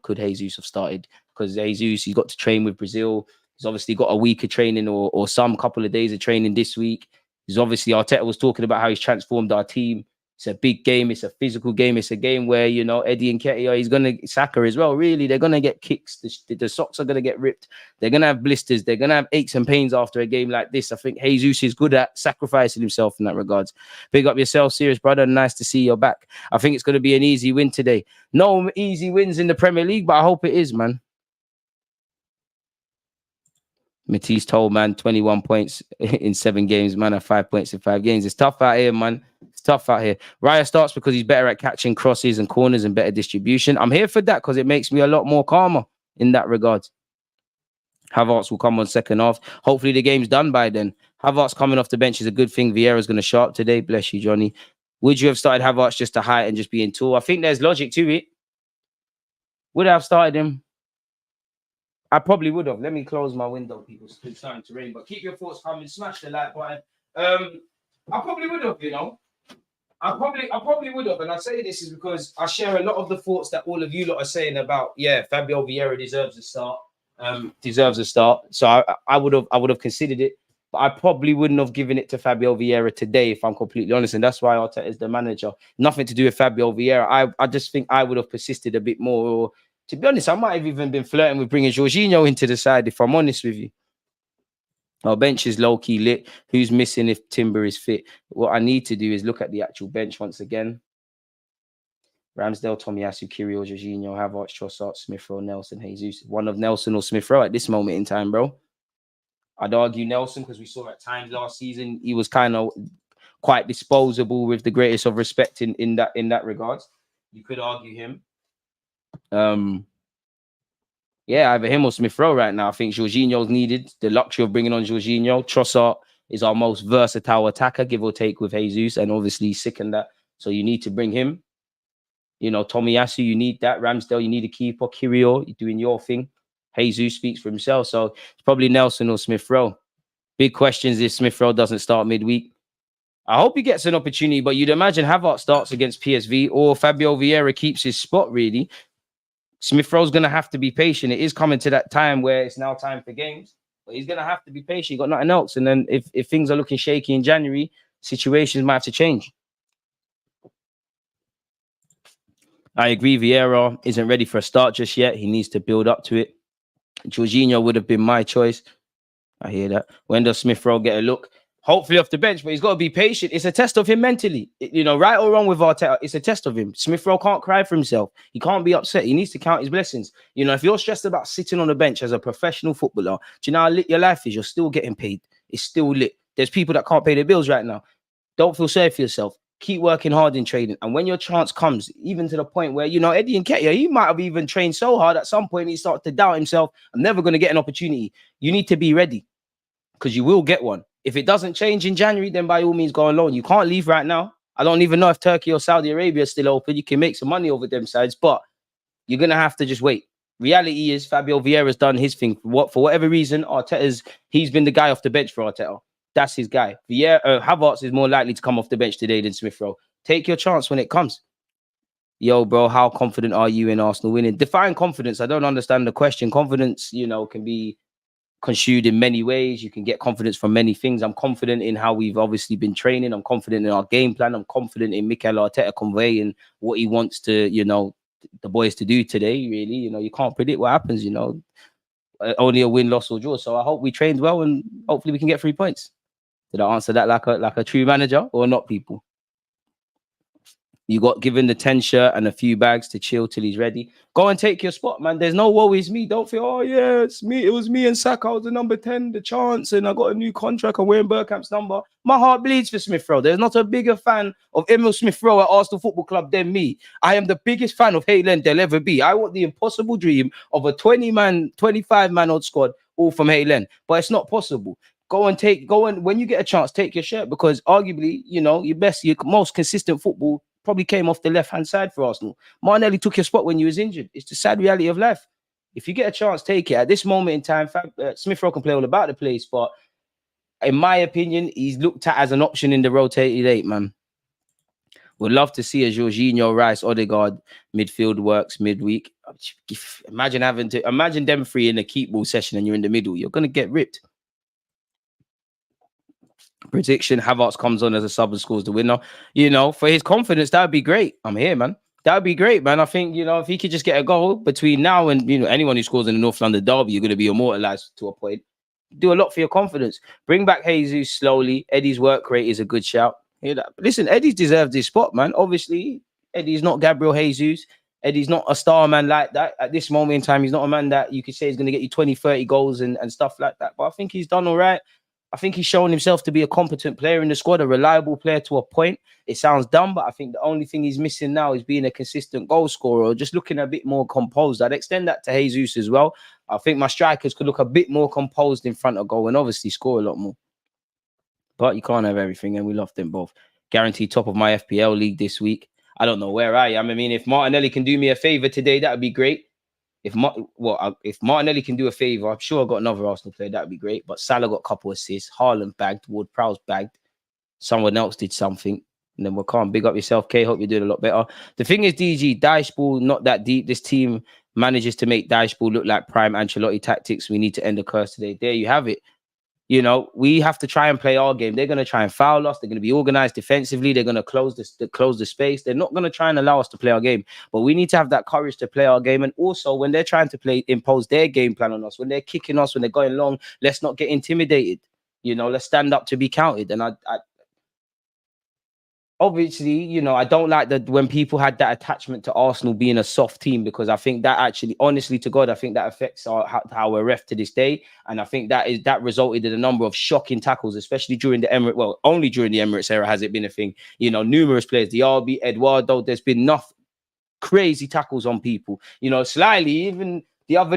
could Jesus have started? Because Jesus, he's got to train with Brazil. He's obviously got a week of training or some couple of days of training this week. He's obviously, Arteta was talking about how he's transformed our team. It's a big game. It's a physical game. It's a game where, Eddie Nketiah, he's going to Saka as well. Really, they're going to get kicks. The socks are going to get ripped. They're going to have blisters. They're going to have aches and pains after a game like this. I think Jesus is good at sacrificing himself in that regards. Big up yourself, serious brother. Nice to see you back. I think it's going to be an easy win today. No easy wins in the Premier League, but I hope it is, man. Matisse told, man, 21 points in 7 games. Man, have 5 points in 5 games. It's tough out here, man. It's tough out here. Raya starts because he's better at catching crosses and corners and better distribution. I'm here for that because it makes me a lot more calmer in that regard. Havertz will come on second half. Hopefully the game's done by then. Havertz coming off the bench is a good thing. Vieira's going to show up today. Bless you, Johnny. Would you have started Havertz just to height and just being tall? I think there's logic to it. Would I have started him? I probably would have. Let me close my window, people. It's starting to rain, but keep your thoughts coming. Smash the like button. I probably would have, I probably would have. And I say this is because I share a lot of the thoughts that all of you lot are saying about, Fabio Vieira deserves a start. So I would have considered it, but I probably wouldn't have given it to Fabio Vieira today, if I'm completely honest. And that's why Arteta is the manager. Nothing to do with Fabio Vieira. I just think I would have persisted a bit more. Or, to be honest, I might have even been flirting with bringing Jorginho into the side, if I'm honest with you. Our bench is low-key lit. Who's missing if Timber is fit? What I need to do is look at the actual bench once again. Ramsdale, Tomiyasu, Kirill, Jorginho, Havertz, Trossard, Smith Rowe, Nelson, Jesus. One of Nelson or Smith Rowe at this moment in time, bro. I'd argue Nelson because we saw at times last season he was kind of quite disposable, with the greatest of respect in that regard. You could argue him. Either him or Smith Rowe right now. I think Jorginho's needed. The luxury of bringing on Jorginho. Trossard is our most versatile attacker, give or take, with Jesus, and obviously sick in that. So you need to bring him. Tomiyasu, you need that. Ramsdale, you need a keeper. Kirill, you're doing your thing. Jesus speaks for himself. So it's probably Nelson or Smith Rowe. Big questions if Smith Rowe doesn't start midweek. I hope he gets an opportunity, but you'd imagine Havertz starts against PSV or Fabio Vieira keeps his spot, really. Smith Rowe's going to have to be patient. It is coming to that time where it's now time for games. But he's going to have to be patient. He got nothing else. And then if things are looking shaky in January, situations might have to change. I agree. Vieira isn't ready for a start just yet. He needs to build up to it. Jorginho would have been my choice. I hear that. When does Smith Rowe get a look? Hopefully off the bench, but he's got to be patient. It's a test of him mentally. You know, right or wrong with Arteta, it's a test of him. Smith Rowe can't cry for himself. He can't be upset. He needs to count his blessings. You know, if you're stressed about sitting on the bench as a professional footballer, do you know how lit your life is? You're still getting paid. It's still lit. There's people that can't pay their bills right now. Don't feel sorry for yourself. Keep working hard in training. And when your chance comes, even to the point where, you know, Eddie Nketiah, he might have even trained so hard at some point he starts to doubt himself. I'm never going to get an opportunity. You need to be ready because you will get one. If it doesn't change in January, then by all means go on loan. You can't leave right now. I don't even know if Turkey or Saudi Arabia is still open. You can make some money over them sides, but you're going to have to just wait. Reality is Fabio Vieira's done his thing. For whatever reason, he's been the guy off the bench for Arteta. That's his guy. Havertz is more likely to come off the bench today than Smith Rowe. Take your chance when it comes. Yo, bro, how confident are you in Arsenal winning? Define confidence. I don't understand the question. Confidence, you know, can be construed in many ways. You can get confidence from many things. I'm confident in how we've obviously been training. I'm confident in our game plan. I'm confident in Mikel Arteta conveying what he wants to, you know, the boys to do today, really. You know, you can't predict what happens, you know. Only a win, loss or draw. So I hope we trained well and hopefully we can get 3 points. Did I answer that like a true manager or not, people? You got given the 10 shirt and a few bags to chill till he's ready. Go and take your spot, man. There's no woe is me. Don't feel, oh yeah, it's me. It was me and Saka. I was the number 10, the chance, and I got a new contract. I'm wearing Bergkamp's number. My heart bleeds for Smith Rowe. There's not a bigger fan of Emil Smith Rowe at Arsenal Football Club than me. I am the biggest fan of Hayland there'll ever be. I want the impossible dream of a 20-man, 25-man old squad, all from Hayland. But it's not possible. Go and when you get a chance, take your shirt because arguably, you know, your most consistent football probably came off the left-hand side for Arsenal. Martinelli took your spot when you was injured. It's the sad reality of life. If you get a chance, take it. At this moment in time, Smith Rowe can play all about the place, but in my opinion, he's looked at as an option in the rotated 8, man. Would love to see a Jorginho, Rice, Odegaard midfield works midweek. Imagine them three in a keep ball session and you're in the middle. You're going to get ripped. Prediction, Havertz comes on as a sub and scores the winner. You know, for his confidence, that would be great. I'm here, man. That would be great, man. I think, you know, if he could just get a goal between now and, you know, anyone who scores in the North London derby, you're going to be immortalized to a point. Do a lot for your confidence. Bring back Jesus slowly. Eddie's work rate is a good shout. Hear that? Listen, Eddie's deserved this spot, man. Obviously, Eddie's not Gabriel Jesus. Eddie's not a star man like that. At this moment in time, he's not a man that you could say is going to get you 20, 30 goals and stuff like that. But I think he's done all right. I think he's shown himself to be a competent player in the squad, a reliable player to a point. It sounds dumb, but I think the only thing he's missing now is being a consistent goal scorer or just looking a bit more composed. I'd extend that to Jesus as well. I think my strikers could look a bit more composed in front of goal and obviously score a lot more. But you can't have everything, and we love them both. Guaranteed top of my FPL league this week. I don't know where I am. I mean, if Martinelli can do me a favour today, that would be great. If Martinelli can do a favour, I'm sure I've got another Arsenal player, that would be great. But Salah got a couple assists. Haaland bagged. Ward-Prowse bagged. Someone else did something. And then we can't big up yourself, K. Hope you're doing a lot better. The thing is, DG, Dyche ball, not that deep. This team manages to make Dyche ball look like prime Ancelotti tactics. We need to end the curse today. There you have it. You know, we have to try and play our game. They're going to try and foul us. They're going to be organized defensively. They're going to close the space. They're not going to try and allow us to play our game. But we need to have that courage to play our game. And also, when they're trying to impose their game plan on us, when they're kicking us, when they're going long, let's not get intimidated. You know, let's stand up to be counted. And I obviously, you know, I don't like that when people had that attachment to Arsenal being a soft team, because I think that actually, honestly to God, I think that affects how we're ref to this day. And I think that resulted in a number of shocking tackles, especially during the Emirates. Well, only during the Emirates era has it been a thing. You know, numerous players, Diaby, Eduardo, there's been enough crazy tackles on people. You know, slightly, even the other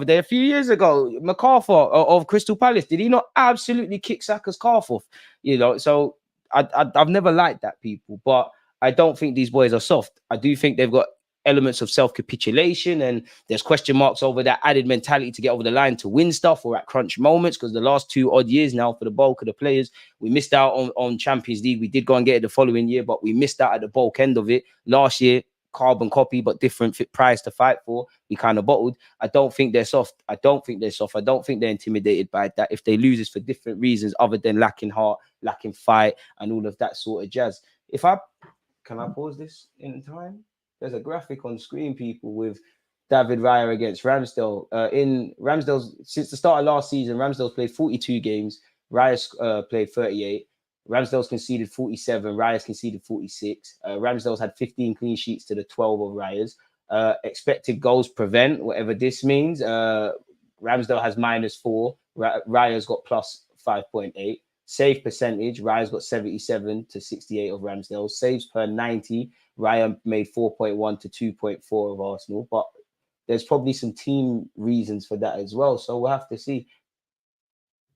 day, a few years ago, MacArthur of Crystal Palace, did he not absolutely kick Saka's calf off? You know, so I've never liked that, people, but I don't think these boys are soft. I do think they've got elements of self-capitulation, and there's question marks over that added mentality to get over the line to win stuff or at crunch moments, because the last 2 odd years now for the bulk of the players, we missed out on Champions League. We did go and get it the following year, but we missed out at the bulk end of it. Last year, carbon copy, but different price to fight for. We kind of bottled. I don't think they're soft. I don't think they're intimidated by that. If they lose, it's for different reasons other than lacking heart, lacking fight, and all of that sort of jazz. Can I pause this in time? There's a graphic on screen, people, with David Raya against Ramsdale. In Ramsdale's, since the start of last season, Ramsdale's played 42 games. Raya's played 38. Ramsdale's conceded 47. Raya's conceded 46. Ramsdale's had 15 clean sheets to the 12 of Raya's. Expected goals prevent, whatever this means. Ramsdale has -4. Raya's got plus 5.8. Save percentage, Raya's got 77 to 68 of Ramsdale. Saves per 90, Raya made 4.1 to 2.4 of Arsenal. But there's probably some team reasons for that as well. So we'll have to see.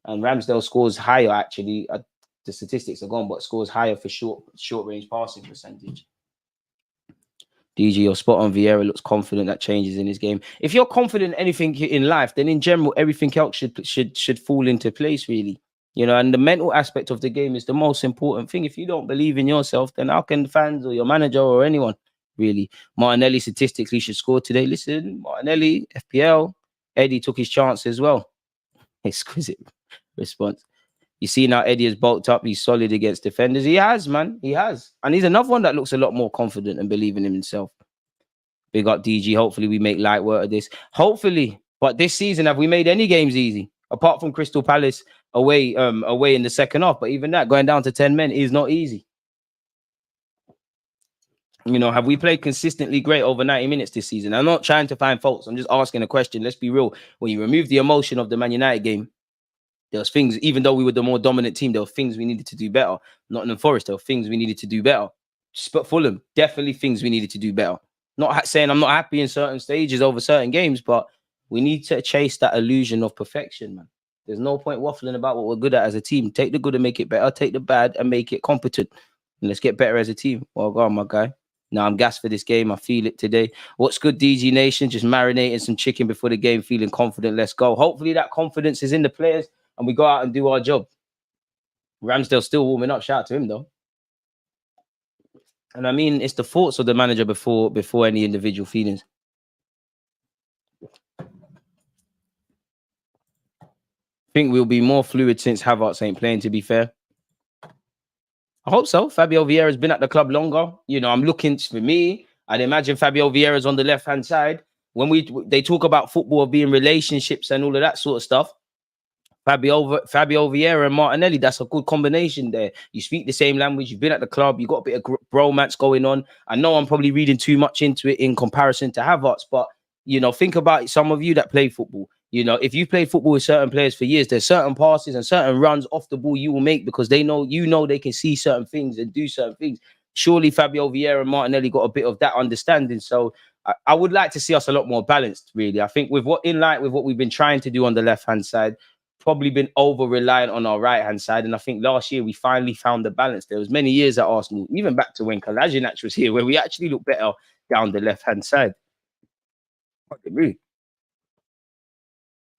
And Ramsdale scores higher, actually. The statistics are gone, but scores higher for short range passing percentage. DG, you're spot on. Vieira looks confident. That changes in his game. If you're confident in anything in life, then in general, everything else should fall into place, really. You know, and the mental aspect of the game is the most important thing. If you don't believe in yourself, then how can fans or your manager or anyone, really? Martinelli statistically should score today. Listen, Martinelli, FPL, Eddie took his chance as well. Exquisite response. You see now Eddie has bulked up. He's solid against defenders. He has, man. He has. And he's another one that looks a lot more confident and believing in himself. Big up DG. Hopefully we make light work of this. Hopefully. But this season, have we made any games easy? Apart from Crystal Palace away in the second half. But even that, going down to 10 men is not easy. You know, have we played consistently great over 90 minutes this season? I'm not trying to find faults. I'm just asking a question. Let's be real. When you remove the emotion of the Man United game, there was things, even though we were the more dominant team, there were things we needed to do better. Nottingham Forest, there were things we needed to do better. But Fulham, definitely things we needed to do better. Not saying I'm not happy in certain stages over certain games, but we need to chase that illusion of perfection, man. There's no point waffling about what we're good at as a team. Take the good and make it better. Take the bad and make it competent. And let's get better as a team. Well, go on, my guy. Now I'm gassed for this game. I feel it today. What's good, DG Nation? Just marinating some chicken before the game, feeling confident. Let's go. Hopefully that confidence is in the players and we go out and do our job. Ramsdale's still warming up. Shout out to him, though. And I mean, it's the thoughts of the manager before any individual feelings. I think we'll be more fluid since Havertz ain't playing, to be fair. I hope so. Fabio Vieira's been at the club longer. You know, I'm looking, for me, I'd imagine Fabio Vieira's on the left-hand side. When they talk about football being relationships and all of that sort of stuff, Fabio Vieira and Martinelli, that's a good combination there. You speak the same language. You've been at the club. You've got a bit of bromance going on. I know I'm probably reading too much into it in comparison to Havertz, but, you know, think about some of you that play football. You know, if you played football with certain players for years, there's certain passes and certain runs off the ball you will make because they know, they can see certain things and do certain things. Surely Fabio Vieira and Martinelli got a bit of that understanding. So I would like to see us a lot more balanced, really. I think with what we've been trying to do on the left-hand side, probably been over-reliant on our right-hand side. And I think last year we finally found the balance. There was many years at Arsenal, even back to when Kolasinac was here, where we actually looked better down the left-hand side. I agree.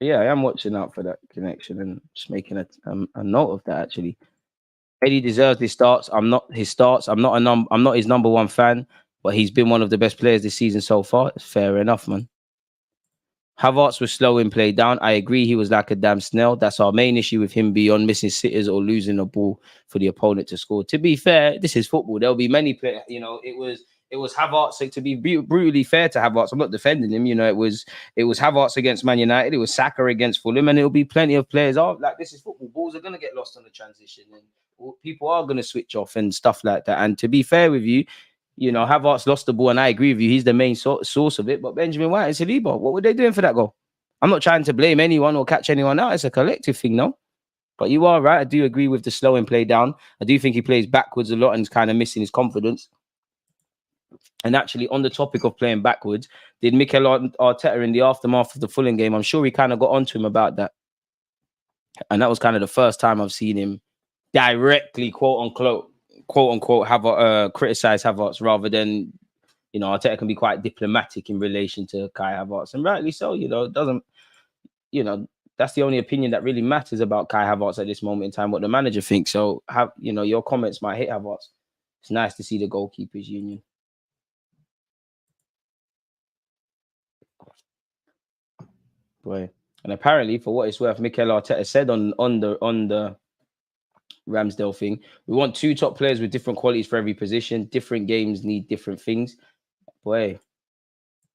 Yeah, I am watching out for that connection and just making a note of that, actually. Eddie deserves his starts. I'm not his number one fan, but he's been one of the best players this season so far. It's fair enough, man. Havertz was slow in play down. I agree, he was like a damn snail. That's our main issue with him, beyond missing sitters or losing a ball for the opponent to score. To be fair, this is football. There'll be many players. You know, it was Havertz. So to be brutally fair to Havertz, I'm not defending him. You know, it was Havertz against Man United. It was Saka against Fulham, and it'll be plenty of players. Like, this is football. Balls are gonna get lost on the transition, and people are gonna switch off and stuff like that. And to be fair with you, you know, Havertz lost the ball, and I agree with you. He's the main source of it. But Benjamin White and Saliba, what were they doing for that goal? I'm not trying to blame anyone or catch anyone out. It's a collective thing, no? But you are right. I do agree with the slow and play down. I do think he plays backwards a lot and is kind of missing his confidence. And actually, on the topic of playing backwards, did Mikel Arteta in the aftermath of the Fulham game, I'm sure he kind of got onto him about that. And that was kind of the first time I've seen him directly, quote unquote, have criticize Havertz, rather than, you know, Arteta can be quite diplomatic in relation to Kai Havertz, and rightly so. You know, it doesn't, you know, that's the only opinion that really matters about Kai Havertz at this moment in time, what the manager thinks. So, you know, your comments might hit Havertz. It's nice to see the goalkeepers union. Boy. And apparently, for what it's worth, Mikel Arteta said on the Ramsdale thing, we want 2 top players with different qualities for every position. Different games need different things. Boy.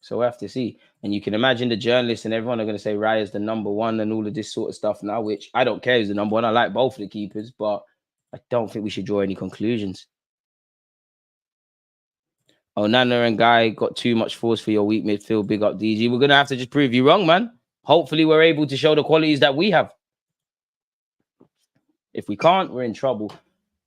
So we'll have to see. And you can imagine the journalists and everyone are going to say Raya's the number 1 and all of this sort of stuff now, which I don't care who's the number 1. I like both of the keepers, but I don't think we should draw any conclusions. Onana and Guy got too much force for your weak midfield. Big up, DG. We're going to have to just prove you wrong, man. Hopefully we're able to show the qualities that we have. If we can't, we're in trouble.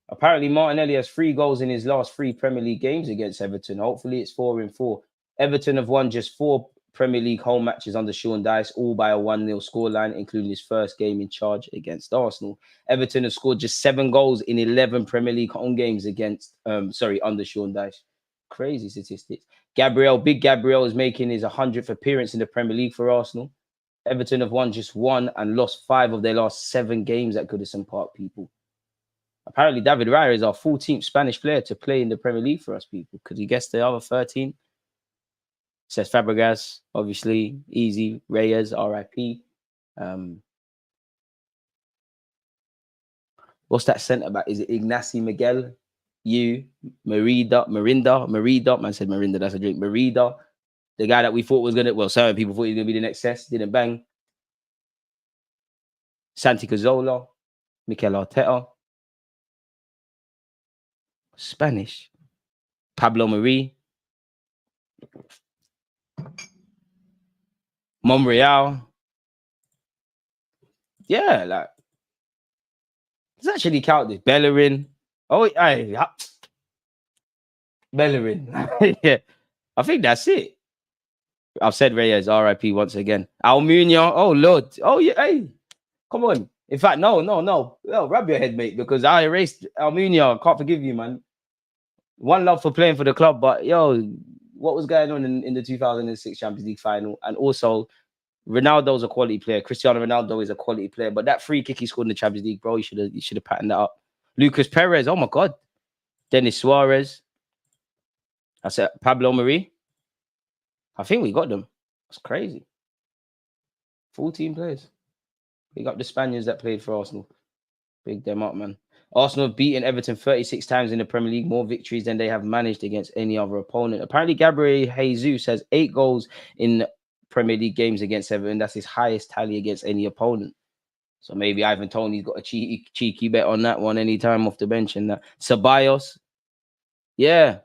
Apparently Martinelli has 3 goals in his last 3 Premier League games against Everton. Hopefully it's 4-4. Everton have won just 4 Premier League home matches under Sean Dyche, all by a 1-0 scoreline, including his first game in charge against Arsenal. Everton have scored just 7 goals in 11 Premier League home games against, under Sean Dyche. Crazy statistics. Big Gabriel is making his 100th appearance in the Premier League for Arsenal. Everton have won just 1 and lost 5 of their last 7 games at Goodison Park, people. Apparently David Raya is our 14th Spanish player to play in the Premier League for us, people. Could you guess the other 13? Says Fabregas, obviously, easy. Reyes, RIP. What's that centre back? Is it Ignacy Miguel? Merida. Man said Marinda, that's a drink. Merida, the guy that we thought was gonna, well, certain people thought he was gonna be the next Cesc, didn't bang. Santi Cazorla, Mikel Arteta. Spanish. Pablo Mari. Monreal. Yeah, like, let's actually count this. Bellerin. Oh, Bellerin. Yeah, I think that's it. I've said Reyes, RIP once again. Almunia. Oh, Lord. Oh, yeah. Hey, come on. In fact, no. Rub your head, mate, because I erased Almunia. I can't forgive you, man. One love for playing for the club, but yo, what was going on in the 2006 Champions League final? And also, Ronaldo's a quality player. Cristiano Ronaldo is a quality player, but that free kick he scored in the Champions League, bro, you should have patterned that up. Lucas Perez, oh my God. Dennis Suarez. I said Pablo Mari. I think we got them. That's crazy. 14 players. We got the Spaniards that played for Arsenal. Big them up, man. Arsenal have beaten Everton 36 times in the Premier League, more victories than they have managed against any other opponent. Apparently, Gabriel Jesus has 8 goals in Premier League games against Everton. That's his highest tally against any opponent. So maybe Ivan Toney's got a cheeky bet on that one anytime off the bench. And that Ceballos, yeah,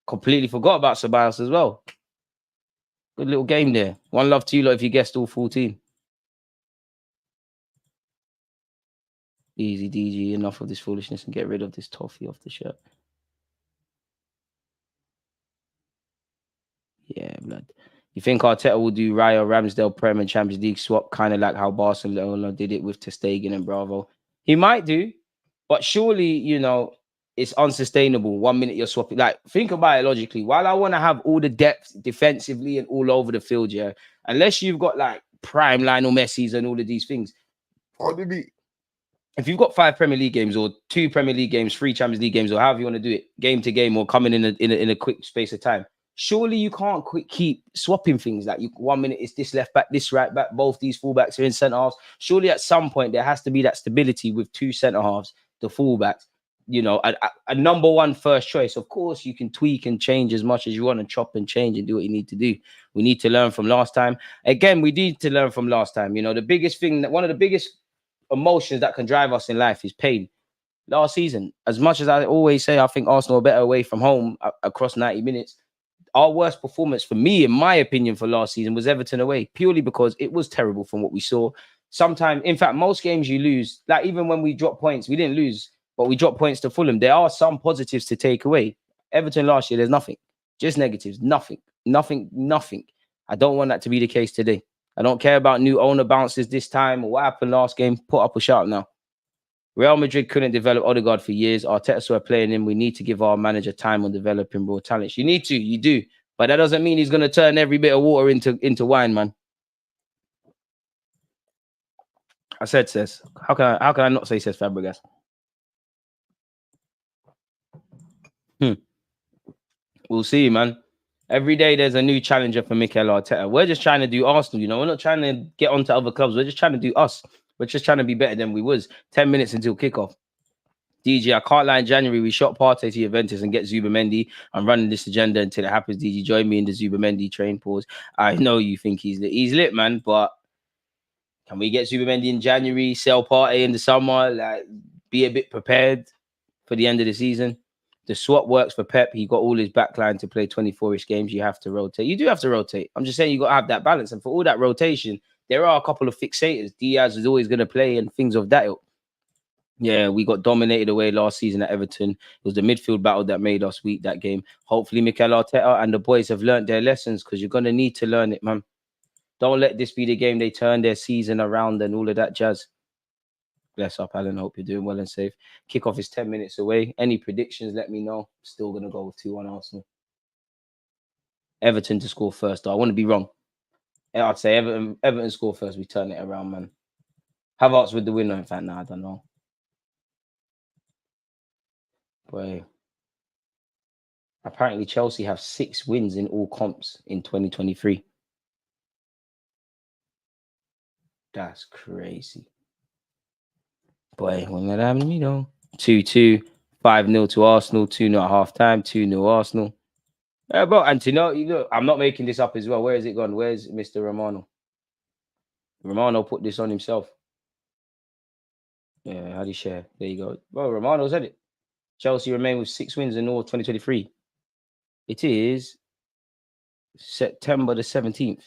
completely forgot about Ceballos as well. Good little game there. One love to you lot if you guessed all 14. Easy, DG. Enough of this foolishness and get rid of this toffee off the shirt. Yeah, blood. You think Arteta will do Raya, Ramsdale, Prem and Champions League swap, kind of like how Barcelona did it with Ter Stegen and Bravo? He might do, but surely, you know, it's unsustainable. 1 minute you're swapping. Like, think about it logically. While I want to have all the depth defensively and all over the field, yeah, unless you've got like prime Lionel Messi's and all of these things, if you've got 5 Premier League games or 2 Premier League games, 3 Champions League games, or however you want to do it, game to game or coming in a quick space of time, surely you can't keep swapping things. Like 1 minute it's this left back, this right back, both these fullbacks are in centre halves. Surely at some point there has to be that stability with 2 centre halves, the fullbacks. You know, a number 1 first choice. Of course, you can tweak and change as much as you want and chop and change and do what you need to do. We need to learn from last time. Again, we need to learn from last time. You know, the biggest thing, one of the biggest emotions that can drive us in life is pain. Last season, as much as I always say, I think Arsenal are better away from home across 90 minutes. Our worst performance for me, in my opinion, for last season was Everton away, purely because it was terrible from what we saw. Sometimes, in fact, most games you lose, like even when we dropped points, we didn't lose, but we dropped points to Fulham. There are some positives to take away. Everton last year, there's nothing. Just negatives. Nothing. I don't want that to be the case today. I don't care about new owner bounces this time or what happened last game. Put up a shout now. Real Madrid couldn't develop Odegaard for years. Arteta were playing him. We need to give our manager time on developing raw talents. You need to, you do. But that doesn't mean he's going to turn every bit of water into wine, man. I said, says. How can I not say says Fabregas? We'll see, man. Every day there's a new challenger for Mikel Arteta. We're just trying to do Arsenal, you know. We're not trying to get onto other clubs. We're just trying to do us. We're just trying to be better than we was 10 minutes until kickoff. DG, I can't lie. In January, we shot Partey to Juventus and get Zubamendi. I'm running this agenda until it happens. DG, join me in the Zubamendi train. Pause. I know you think he's lit. He's lit, man. But can we get Zubamendi in January? Sell Partey in the summer? Like, be a bit prepared for the end of the season. The swap works for Pep. He got all his backline to play 24-ish games. You have to rotate. You do have to rotate. I'm just saying you got to have that balance. And for all that rotation, there are a couple of fixators. Diaz is always going to play and things of that ilk. Yeah, we got dominated away last season at Everton. It was the midfield battle that made us weak that game. Hopefully, Mikel Arteta and the boys have learned their lessons because you're going to need to learn it, man. Don't let this be the game they turn their season around and all of that jazz. Bless up, Alan. Hope you're doing well and safe. Kickoff is 10 minutes away. Any predictions, let me know. Still going to go with 2-1 Arsenal. Everton to score first, though. I want to be wrong. I'd say Everton score first. We turn it around, man. Havertz with the winner. In fact, nah, I don't know. Boy. Apparently, Chelsea have 6 wins in all comps in 2023. That's crazy. Boy, when that happened to me, though. 2-2, 5-0 to Arsenal, 2-0 at half-time, 2-0 Arsenal. But Antonio, look, I'm not making this up as well. Where is it gone? Where's Mr. Romano? Romano put this on himself. Yeah, how do you share? There you go. Well, Romano said it. Chelsea remain with 6 wins in all 2023. It is September the 17th.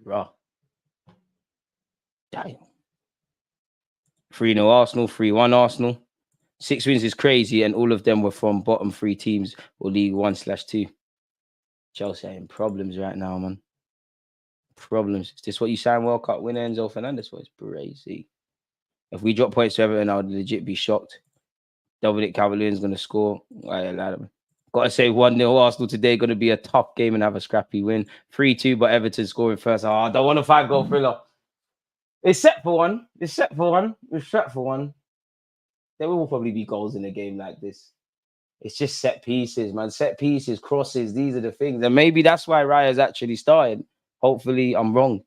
Raw. Damn. 3-0 Arsenal, 3-1 Arsenal. 6 wins is crazy, and all of them were from bottom 3 teams or League 1/2. Chelsea are in problems right now, man. Problems. Is this what you signed World Cup winner Enzo Fernandez for? It's crazy. If we drop points to Everton, I would legit be shocked. Dominic Calvert-Lewin's going to score. Got to say 1-0 Arsenal today. Going to be a tough game and have a scrappy win. 3-2, but Everton scoring first. Oh, I don't want a 5-goal thriller. It's set for one. It's set for one. It's set for one. There will probably be goals in a game like this. It's just set pieces, man. Set pieces, crosses. These are the things. And maybe that's why Raya's actually started. Hopefully, I'm wrong.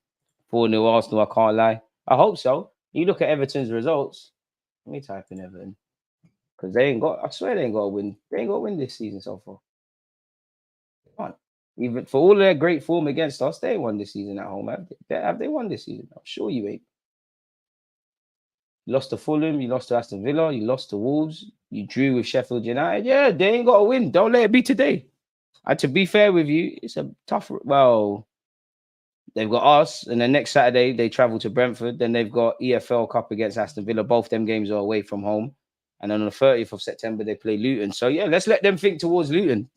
4-0 Arsenal, I can't lie. I hope so. You look at Everton's results. Let me type in Everton. Because they ain't got, I swear they ain't got to win. They ain't got to win this season so far. Come on. Even for all their great form against us, they ain't won this season at home. Have they won this season? I'm sure you ain't. You lost to Fulham, you lost to Aston Villa, you lost to Wolves, you drew with Sheffield United. Yeah, they ain't got to win. Don't let it be today. And to be fair with you, it's a tough, well, they've got us, and then next Saturday they travel to Brentford. Then they've got EFL Cup against Aston Villa. Both them games are away from home. And then on the 30th of September, they play Luton. So, yeah, let's let them think towards Luton.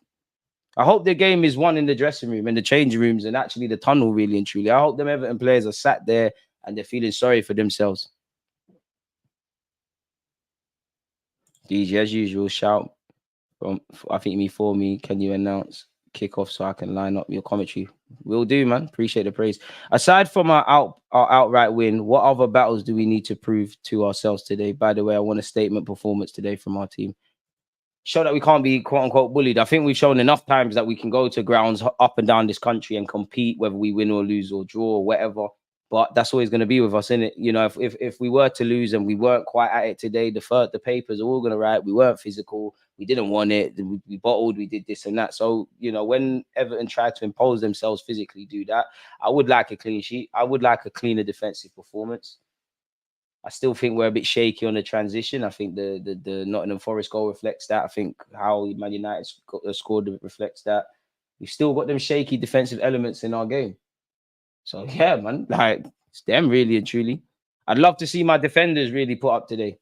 I hope the game is won in the dressing room and the changing rooms and actually the tunnel, really and truly. I hope them Everton players are sat there and they're feeling sorry for themselves. DJ, as usual, shout from, I think me for me. Can you announce kickoff so I can line up your commentary? Will do, man. Appreciate the praise. Aside from our outright win, what other battles do we need to prove to ourselves today? By the way, I want a statement performance today from our team. Show that we can't be quote unquote bullied. I think we've shown enough times that we can go to grounds up and down this country and compete, whether we win or lose or draw or whatever. But that's always going to be with us, isn't it? You know, if we were to lose and we weren't quite at it today, the papers are all going to write. We weren't physical. We didn't want it. We bottled. We did this and that. So, you know, when Everton tried to impose themselves physically, do that, I would like a clean sheet. I would like a cleaner defensive performance. I still think we're a bit shaky on the transition. I think the Nottingham Forest goal reflects that. I think how Man United scored reflects that. We've still got them shaky defensive elements in our game. So, yeah, man, like, it's them really and truly. I'd love to see my defenders really put up today.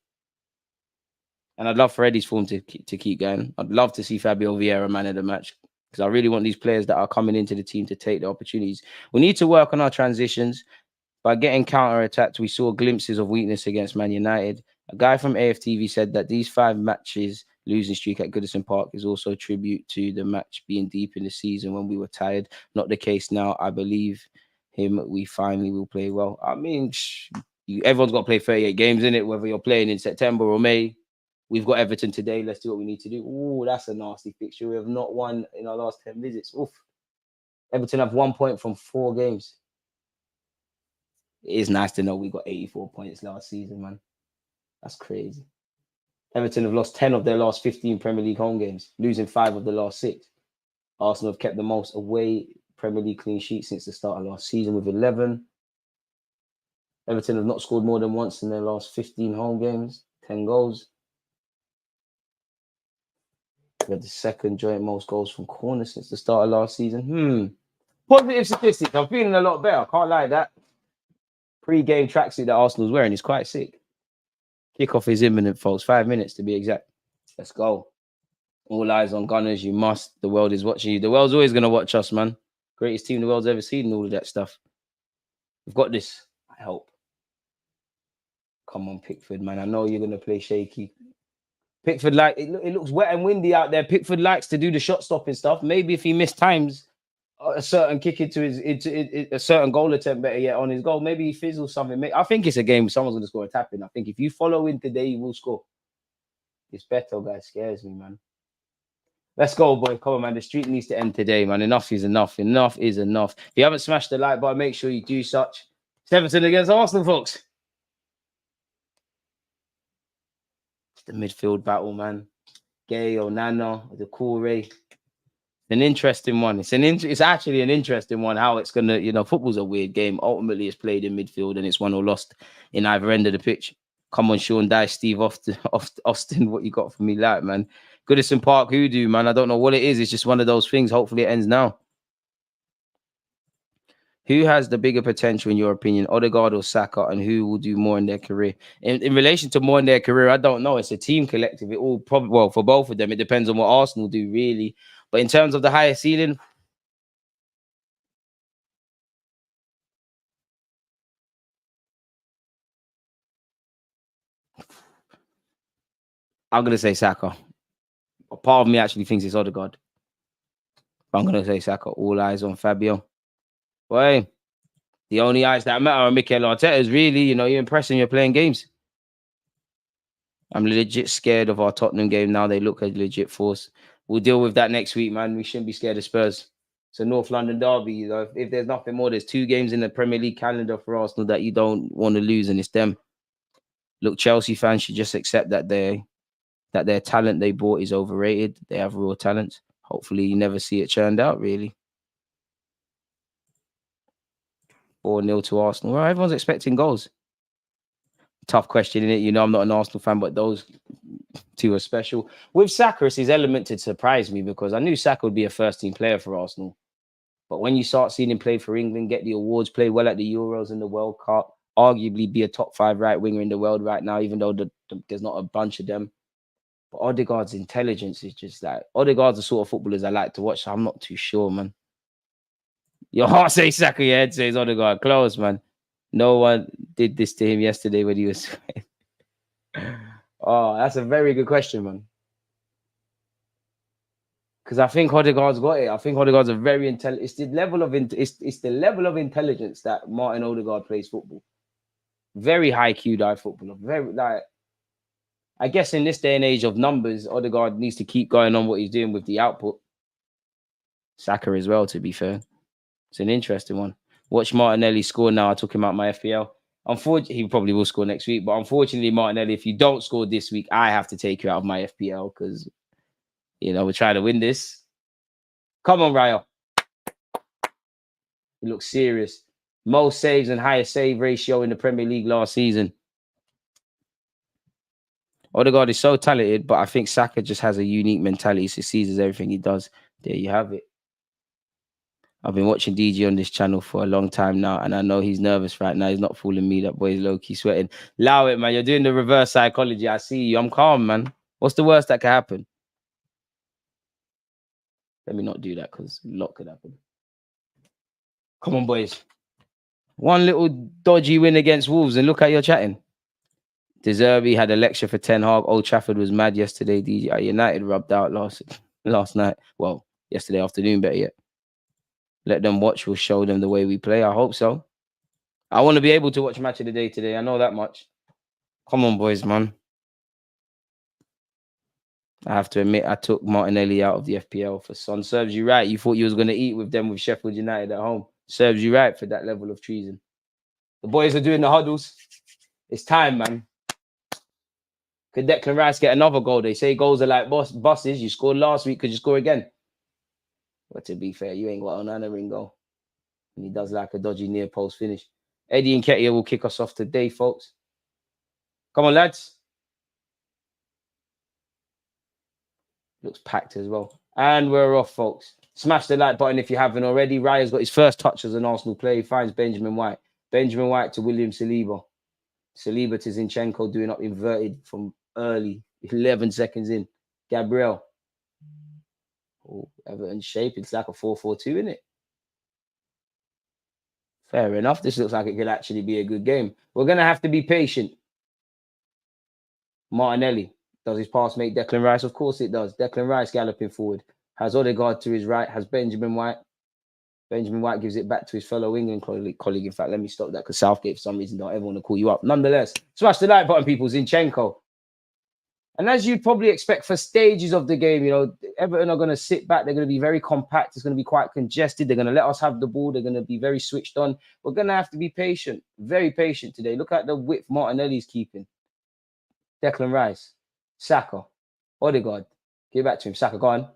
And I'd love for Eddie's form to keep going. I'd love to see Fabio Vieira man of the match because I really want these players that are coming into the team to take the opportunities. We need to work on our transitions. By getting counter-attacked, we saw glimpses of weakness against Man United. A guy from AFTV said that these 5 matches losing streak at Goodison Park is also a tribute to the match being deep in the season when we were tired. Not the case now. I believe him. We finally will play well. I mean, everyone's got to play 38 games, innit? Whether you're playing in September or May. We've got Everton today. Let's do what we need to do. Oh, that's a nasty fixture. We have not won in our last 10 visits. Oof. Everton have 1 point from 4 games. It is nice to know we got 84 points last season, man. That's crazy. Everton have lost 10 of their last 15 Premier League home games, losing 5 of the last 6. Arsenal have kept the most away Premier League clean sheets since the start of last season with 11. Everton have not scored more than once in their last 15 home games, 10 goals. We had the second joint most goals from corners since the start of last season. Positive statistics. I'm feeling a lot better. I can't lie, that pre-game tracksuit that Arsenal's wearing is quite sick. Kickoff is imminent, folks. 5 minutes to be exact. Let's go. All eyes on Gunners. You must. The world is watching you. The world's always going to watch us, man. Greatest team the world's ever seen and all of that stuff. We've got this. I hope. Come on, Pickford, man. I know you're going to play shaky. Pickford, like, it looks wet and windy out there. Pickford likes to do the shot stopping stuff. Maybe if he missed times, a certain kick into a certain goal attempt, better yet, on his goal, maybe he fizzles something. I think it's a game someone's going to score a tap in. I think if you follow in today, you will score. This Beto guy scares me, man. Let's go, boy. Come on, man. The street needs to end today, man. Enough is enough. Enough is enough. If you haven't smashed the like button, make sure you do such. It's Everton against Arsenal, folks. It's the midfield battle, man. Gay, Onana, the Corey. An interesting one. It's actually an interesting one. How it's gonna, football's a weird game. Ultimately, it's played in midfield and it's won or lost in either end of the pitch. Come on, Sean Dyche, Steve Austin, what you got for me, like, man? Goodison Park hoodoo, man. I don't know what it is. It's just one of those things. Hopefully, it ends now. Who has the bigger potential, in your opinion, Odegaard or Saka, and who will do more in their career? In relation to more in their career, I don't know. It's a team collective. It all probably, well, for both of them, it depends on what Arsenal do, really. But in terms of the higher ceiling, I'm going to say Saka. A part of me actually thinks it's Odegaard. But I'm going to say Saka. All eyes on Fabio. Boy, the only eyes that matter are Mikel Arteta's, really. You're impressing, you're playing games. I'm legit scared of our Tottenham game now. They look a legit force. We'll deal with that next week, man. We shouldn't be scared of Spurs. It's a North London derby. If there's nothing more, there's 2 games in the Premier League calendar for Arsenal that you don't want to lose, and it's them. Look, Chelsea fans should just accept that their talent they bought is overrated. They have raw talent. Hopefully, you never see it churned out, really. 4-0 to Arsenal. Well, everyone's expecting goals. Tough question, innit? I'm not an Arsenal fan, but those 2 are special. With Saka, it's his element to surprise me because I knew Saka would be a first-team player for Arsenal. But when you start seeing him play for England, get the awards, play well at the Euros and the World Cup, arguably be a top 5 right winger in the world right now, even though there's not a bunch of them. But Odegaard's intelligence is just like, Odegaard's the sort of footballers I like to watch, so I'm not too sure, man. Your heart says Saka, your head says Odegaard. Close, man. No one did this to him yesterday when he was... Oh, that's a very good question, man. Because I think Odegaard's got it. I think Odegaard's a very intelligent... It's the level of intelligence that Martin Odegaard plays football. Very high QI footballer. Very, like... I guess in this day and age of numbers, Odegaard needs to keep going on what he's doing with the output. Saka as well, to be fair. It's an interesting one. Watch Martinelli score now. I took him out my FPL. Unfortunately, he probably will score next week. But unfortunately, Martinelli, if you don't score this week, I have to take you out of my FPL because, we're trying to win this. Come on, Ryo. He looks serious. Most saves and highest save ratio in the Premier League last season. Odegaard is so talented, but I think Saka just has a unique mentality. He seizes everything he does. There you have it. I've been watching DG on this channel for a long time now, and I know he's nervous right now. He's not fooling me. That boy's low-key sweating. Allow it, man. You're doing the reverse psychology. I see you. I'm calm, man. What's the worst that could happen? Let me not do that because a lot could happen. Come on, boys. One little dodgy win against Wolves, and look how you're chatting. De Zerbi had a lecture for Ten Hag. Old Trafford was mad yesterday. DG United rubbed out last night. Well, yesterday afternoon, better yet. Let them watch. We'll show them the way we play. I hope so. I want to be able to watch Match of the Day today. I know that much. Come on, boys, man. I have to admit, I took Martinelli out of the FPL for Son. Serves you right. You thought you was going to eat with them with Sheffield United at home. Serves you right for that level of treason. The boys are doing the huddles. It's time, man. Could Declan Rice get another goal? They say goals are like buses. You scored last week. Could you score again? But to be fair, you ain't got an ring goal. And he does like a dodgy near post finish. Eddie and Nketiah will kick us off today, folks. Come on, lads. Looks packed as well. And we're off, folks. Smash the like button if you haven't already. Raya's got his first touch as an Arsenal player. He finds Benjamin White. Benjamin White to William Saliba. Saliba to Zinchenko doing up inverted from early. 11 seconds in. Gabriel. Oh, Everton shape. It's like a 4-4-2, isn't it? Fair enough. This looks like it could actually be a good game. We're going to have to be patient. Martinelli. Does his pass make Declan Rice? Of course it does. Declan Rice galloping forward. Has Odegaard to his right. Has Benjamin White. Benjamin White gives it back to his fellow England colleague. In fact, let me stop that because Southgate, for some reason, don't ever want to call you up. Nonetheless, smash the like button, people. Zinchenko. And as you'd probably expect for stages of the game, you know, Everton are going to sit back. They're going to be very compact. It's going to be quite congested. They're going to let us have the ball. They're going to be very switched on. We're going to have to be patient. Very patient today. Look at the width Martinelli's keeping. Declan Rice. Saka. Odegaard. Give it back to him. Saka, go on.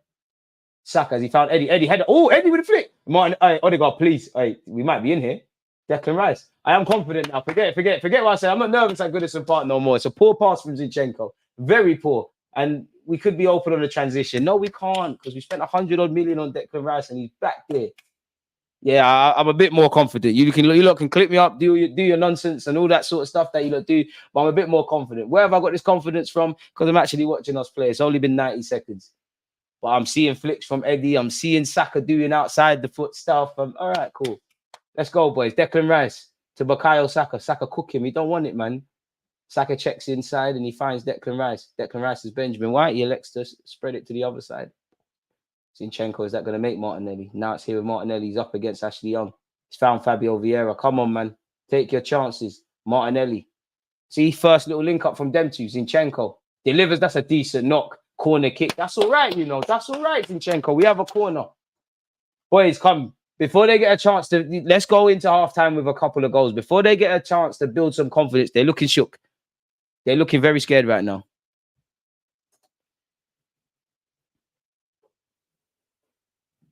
Saka, has he found Eddie? Eddie, header. Oh, Eddie with a flick. Martin, Odegaard, please. We might be in here. Declan Rice. I am confident now. Forget what I said. I'm not nervous at Goodison Park no more. It's a poor pass from Zinchenko. Very poor. And we could be open on the transition. No, we can't because we spent 100-odd million on Declan Rice and he's back there. Yeah, I'm a bit more confident. You lot can clip me up, do your nonsense and all that sort of stuff that you lot do, but I'm a bit more confident. Where have I got this confidence from? Because I'm actually watching us play. It's only been 90 seconds. But I'm seeing flicks from Eddie. I'm seeing Saka doing outside the foot stuff. All right, cool. Let's go, boys. Declan Rice to Bukayo Saka. Saka cook him. He don't want it, man. Saka checks inside and he finds Declan Rice. Declan Rice is Benjamin White. He elects to spread it to the other side. Zinchenko, is that going to make Martinelli? Now it's here with Martinelli. He's up against Ashley Young. He's found Fabio Vieira. Come on, man. Take your chances. Martinelli. See, first little link up from them two. Zinchenko delivers. That's a decent knock. Corner kick. That's all right, you know. That's all right, Zinchenko. We have a corner. Boys, come. Before they get a chance to... Let's go into halftime with a couple of goals. Before they get a chance to build some confidence, they're looking shook. They're looking very scared right now.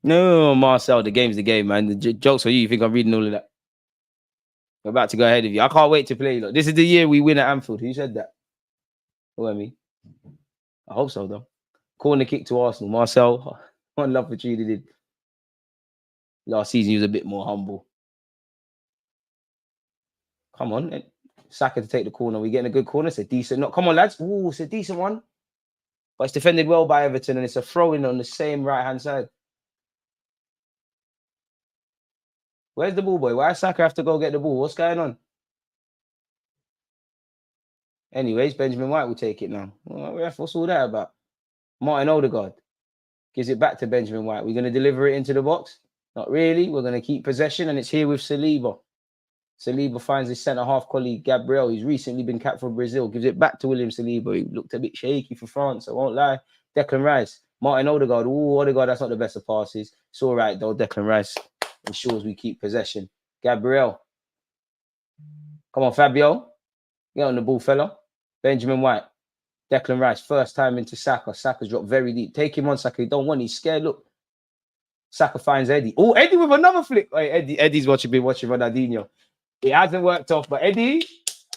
No, Marcel, the game's the game, man. The joke's for you. You think I'm reading all of that? I'm about to go ahead of you. I can't wait to play. Look, this is the year we win at Anfield. Who said that? Who I mean? I hope so, though. Corner kick to Arsenal. Marcel, one love for you did. Last season, he was a bit more humble. Come on. Saka to take the corner. We're getting a good corner. It's a decent knock. Come on, lads. Ooh, it's a decent one. But it's defended well by Everton, and it's a throw-in on the same right-hand side. Where's the ball, boy? Why does Saka have to go get the ball? What's going on? Anyways, Benjamin White will take it now. What's all that about? Martin Odegaard gives it back to Benjamin White. We're going to deliver it into the box? Not really. We're going to keep possession, and it's here with Saliba. Saliba finds his centre-half colleague, Gabriel. He's recently been capped for Brazil. Gives it back to William Saliba. He looked a bit shaky for France, I won't lie. Declan Rice. Martin Odegaard. Ooh, Odegaard, that's not the best of passes. It's all right, though. Declan Rice ensures we keep possession. Gabriel. Come on, Fabio. Get on the ball, fella. Benjamin White. Declan Rice. First time into Saka. Saka's dropped very deep. Take him on, Saka. He don't want it. He's scared. Look. Saka finds Eddie. Oh, Eddie with another flick. Hey, Eddie's been watching Ronaldinho. It hasn't worked off, but Eddie,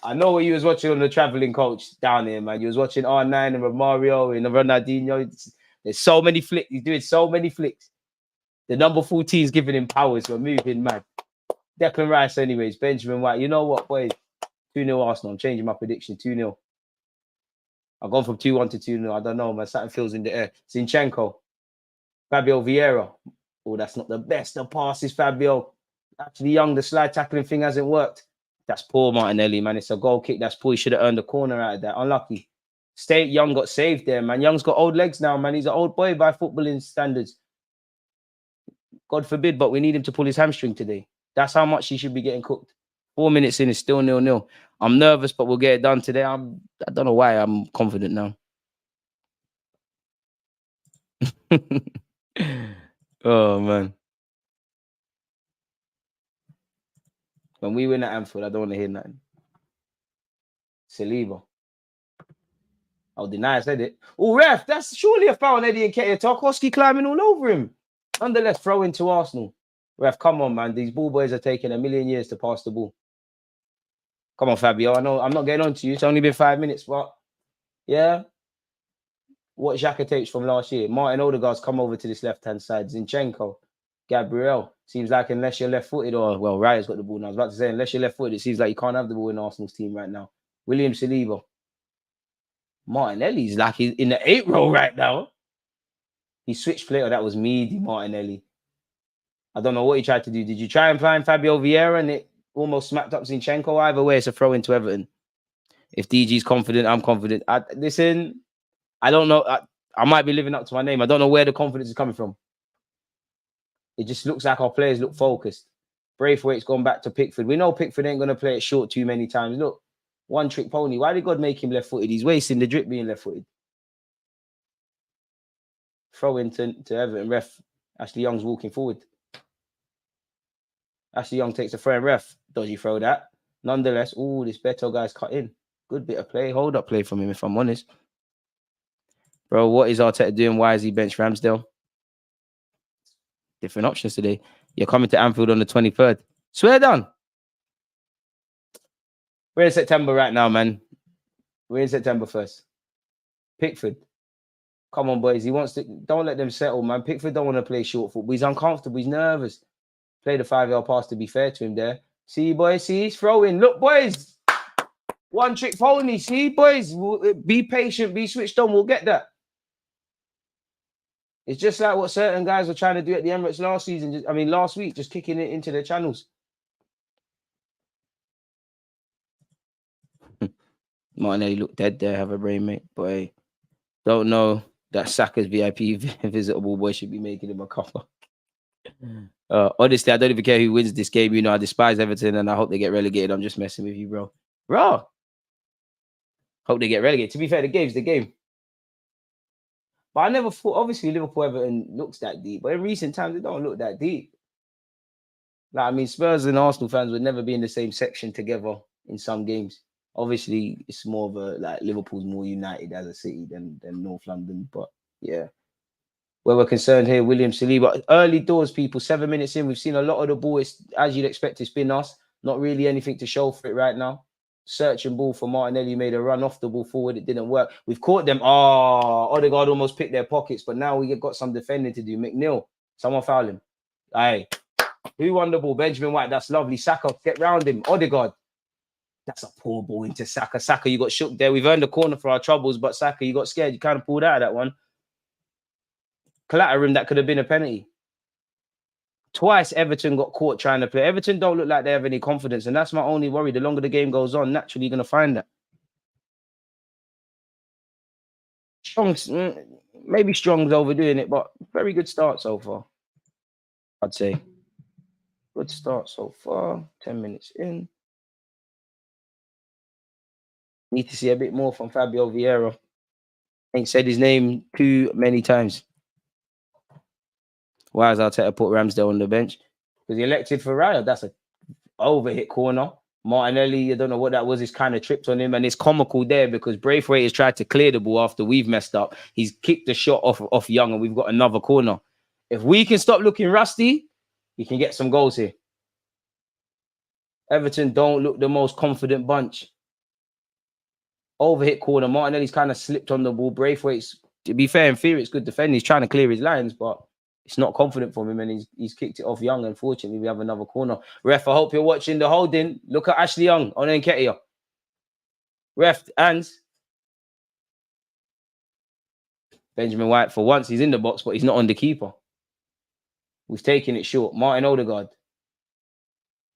I know what you was watching on the traveling coach down here, man. You was watching R9 and Romario and Ronaldinho. There's so many flicks. He's doing so many flicks. The number 14 is giving him powers. We're moving, man. Declan Rice, anyways. Benjamin White. You know what, boys? 2-0 Arsenal. I'm changing my prediction. 2-0. I've gone from 2-1 to 2-0. I don't know, man. Something feels in the air. Zinchenko. Fabio Vieira. Oh, that's not the best of passes, Fabio. Actually, Young, the slide tackling thing hasn't worked. That's poor, Martinelli, man. It's a goal kick. That's poor. He should have earned the corner out of that. Unlucky. Young got saved there, man. Young's got old legs now, man. He's an old boy by footballing standards. God forbid, but we need him to pull his hamstring today. That's how much he should be getting cooked. 4 minutes in, it's still 0-0. I'm nervous, but we'll get it done today. I don't know why I'm confident now. Oh man. When we win at Anfield, I don't want to hear nothing. Saliba. I'll deny I said it. Oh, ref, that's surely a foul on Eddie Nketiah. Tarkowski climbing all over him. Nonetheless, throw into Arsenal. Ref, come on, man. These ball boys are taking a million years to pass the ball. Come on, Fabio. I know I'm not getting on to you. It's only been 5 minutes, but yeah. What Xhaka takes from last year. Martin Odegaard's come over to this left-hand side. Zinchenko, Gabriel. Seems like unless you're left-footed or, well, Raya's got the ball now. I was about to say, unless you're left-footed, it seems like you can't have the ball in Arsenal's team right now. William Saliba. Martinelli's like he's in the 8 role right now. He switched player. That was meaty, Martinelli. I don't know what he tried to do. Did you try and find Fabio Vieira and it almost smacked up Zinchenko? Either way, it's a throw into Everton. If DG's confident, I'm confident. Listen, I don't know. I might be living up to my name. I don't know where the confidence is coming from. It just looks like our players look focused. Braithwaite's gone back to Pickford. We know Pickford ain't going to play it short too many times. Look, one trick pony. Why did God make him left-footed? He's wasting the drip being left-footed. Throw into Everton. Ref. Ashley Young's walking forward. Ashley Young takes a throw and ref. Dodgy throw that. Nonetheless, this Beto guy's cut in. Good bit of play. Hold up play from him, if I'm honest. Bro, what is Arteta doing? Why is he bench Ramsdale? Different options today. You're coming to Anfield on the 23rd. Swear down. We're in September right now, man. We're in September 1st. Pickford. Come on, boys. He wants to... Don't let them settle, man. Pickford don't want to play short football. He's uncomfortable. He's nervous. Play the 5-yard pass to be fair to him there. See, boys. See, he's throwing. Look, boys. One trick pony. See, boys. Be patient. Be switched on. We'll get that. It's just like what certain guys were trying to do at the Emirates last season. Last week, just kicking it into their channels. Martinelli looked dead there. Have a brain, mate. But hey, don't know that Saka's VIP visitable boy should be making him a cover. Honestly, I don't even care who wins this game. You know, I despise Everton and I hope they get relegated. I'm just messing with you, bro. Hope they get relegated. To be fair, the game's the game. But I never thought, obviously, Liverpool-Everton looks that deep. But in recent times, it don't look that deep. Spurs and Arsenal fans would never be in the same section together in some games. Obviously, it's more of a, Liverpool's more united as a city than North London. But, yeah. Where we're concerned here, William Saliba. Early doors, people, 7 minutes in. We've seen a lot of the ball. It's, as you'd expect, it's been us. Not really anything to show for it right now. Searching ball for Martinelli, made a run off the ball forward. It didn't work. We've caught them. Odegaard almost picked their pockets, but now we got some defending to do. McNeil, someone foul him. Aye. Who won the ball? Benjamin White. That's lovely. Saka, get round him. Odegaard. That's a poor ball into Saka. Saka, you got shook there. We've earned the corner for our troubles, but Saka, you got scared. You kind of pulled out of that one. Collateral, that could have been a penalty. Twice Everton got caught trying to play. Everton don't look like they have any confidence, and that's my only worry. The longer the game goes on, naturally you're going to find that. Maybe Strong's overdoing it, but very good start so far, I'd say. Good start so far. 10 minutes in. Need to see a bit more from Fabio Vieira. Ain't said his name too many times. Why has Arteta put Ramsdale on the bench? Because he elected for Raya. That's an overhit corner. Martinelli, I don't know what that was. He's kind of tripped on him. And it's comical there because Braithwaite has tried to clear the ball after we've messed up. He's kicked the shot off Young and we've got another corner. If we can stop looking rusty, we can get some goals here. Everton don't look the most confident bunch. Overhit corner. Martinelli's kind of slipped on the ball. Braithwaite's, to be fair, in theory, it's good defending. He's trying to clear his lines, but it's not confident from him, and he's kicked it off Young. Unfortunately, we have another corner. Ref, I hope you're watching the holding. Look at Ashley Young on Nketiah. Ref, hands. Benjamin White, for once, he's in the box, but he's not on the keeper. We've taken it short. Martin Odegaard.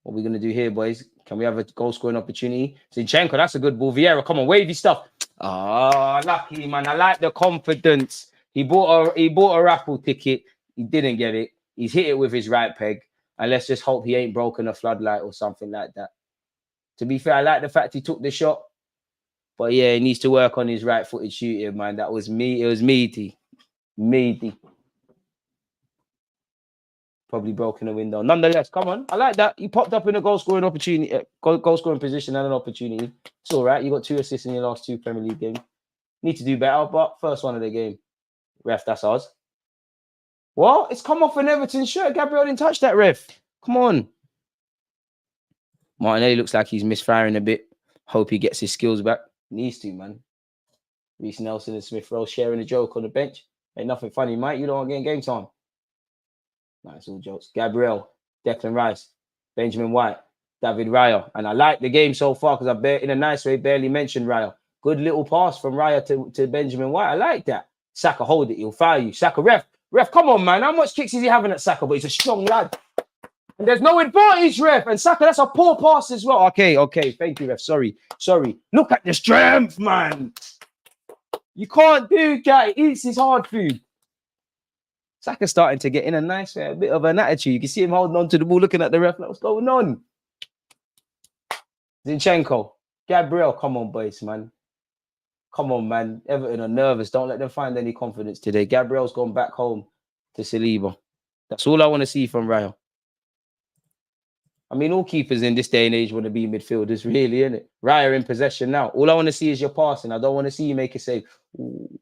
What are we going to do here, boys? Can we have a goal-scoring opportunity? Zinchenko, that's a good ball. Vieira, come on, wavy stuff. Lucky, man. I like the confidence. He bought a raffle ticket. He didn't get it. He's hit it with his right peg. And let's just hope he ain't broken a floodlight or something like that. To be fair, I like the fact he took the shot. But yeah, he needs to work on his right-footed shooting, man. That was me. It was meaty. Maybe. Probably broken the window. Nonetheless, come on. I like that. You popped up in a goal scoring opportunity, goal scoring position and an opportunity. It's all right. You got 2 assists in your last 2 Premier League games. Need to do better, but first one of the game. Ref, that's ours. What? It's come off an Everton shirt. Gabriel didn't touch that, ref. Come on. Martinelli looks like he's misfiring a bit. Hope he gets his skills back. Needs to, man. Reece Nelson and Smith Rowe sharing a joke on the bench. Ain't nothing funny, mate. You don't want to get in game time. Nah, it's all jokes. Gabriel, Declan Rice, Benjamin White, David Raya. And I like the game so far because in a nice way, barely mentioned Raya. Good little pass from Raya to Benjamin White. I like that. Saka, hold it. He'll foul you. Saka, ref, come on, man. How much kicks is he having at Saka? But he's a strong lad. And there's no advantage, ref. And Saka, that's a poor pass as well. Okay. Thank you, ref. Sorry. Look at the strength, man. You can't do that. He eats his hard food. Saka's starting to get in a nice way, a bit of an attitude. You can see him holding on to the ball, looking at the ref. Like, what's going on? Zinchenko. Gabriel, come on, boys, man. Come on, man. Everton are nervous. Don't let them find any confidence today. Gabriel's gone back home to Saliba. That's all I want to see from Raya. I mean, all keepers in this day and age want to be midfielders, really, innit? Raya in possession now. All I want to see is your passing. I don't want to see you make a save. Ooh.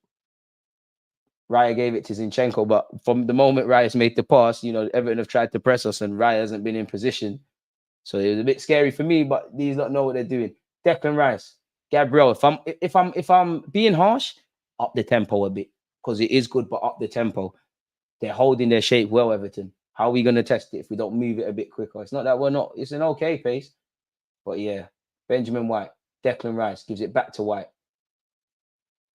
Raya gave it to Zinchenko, but from the moment Raya's made the pass, you know, Everton have tried to press us and Raya hasn't been in position. So it was a bit scary for me, but these lot know what they're doing. Declan Rice. Gabriel, if I'm being harsh, up the tempo a bit because it is good, but up the tempo. They're holding their shape well, Everton. How are we going to test it if we don't move it a bit quicker? It's not that we're not. It's an okay pace, but yeah. Benjamin White, Declan Rice gives it back to White.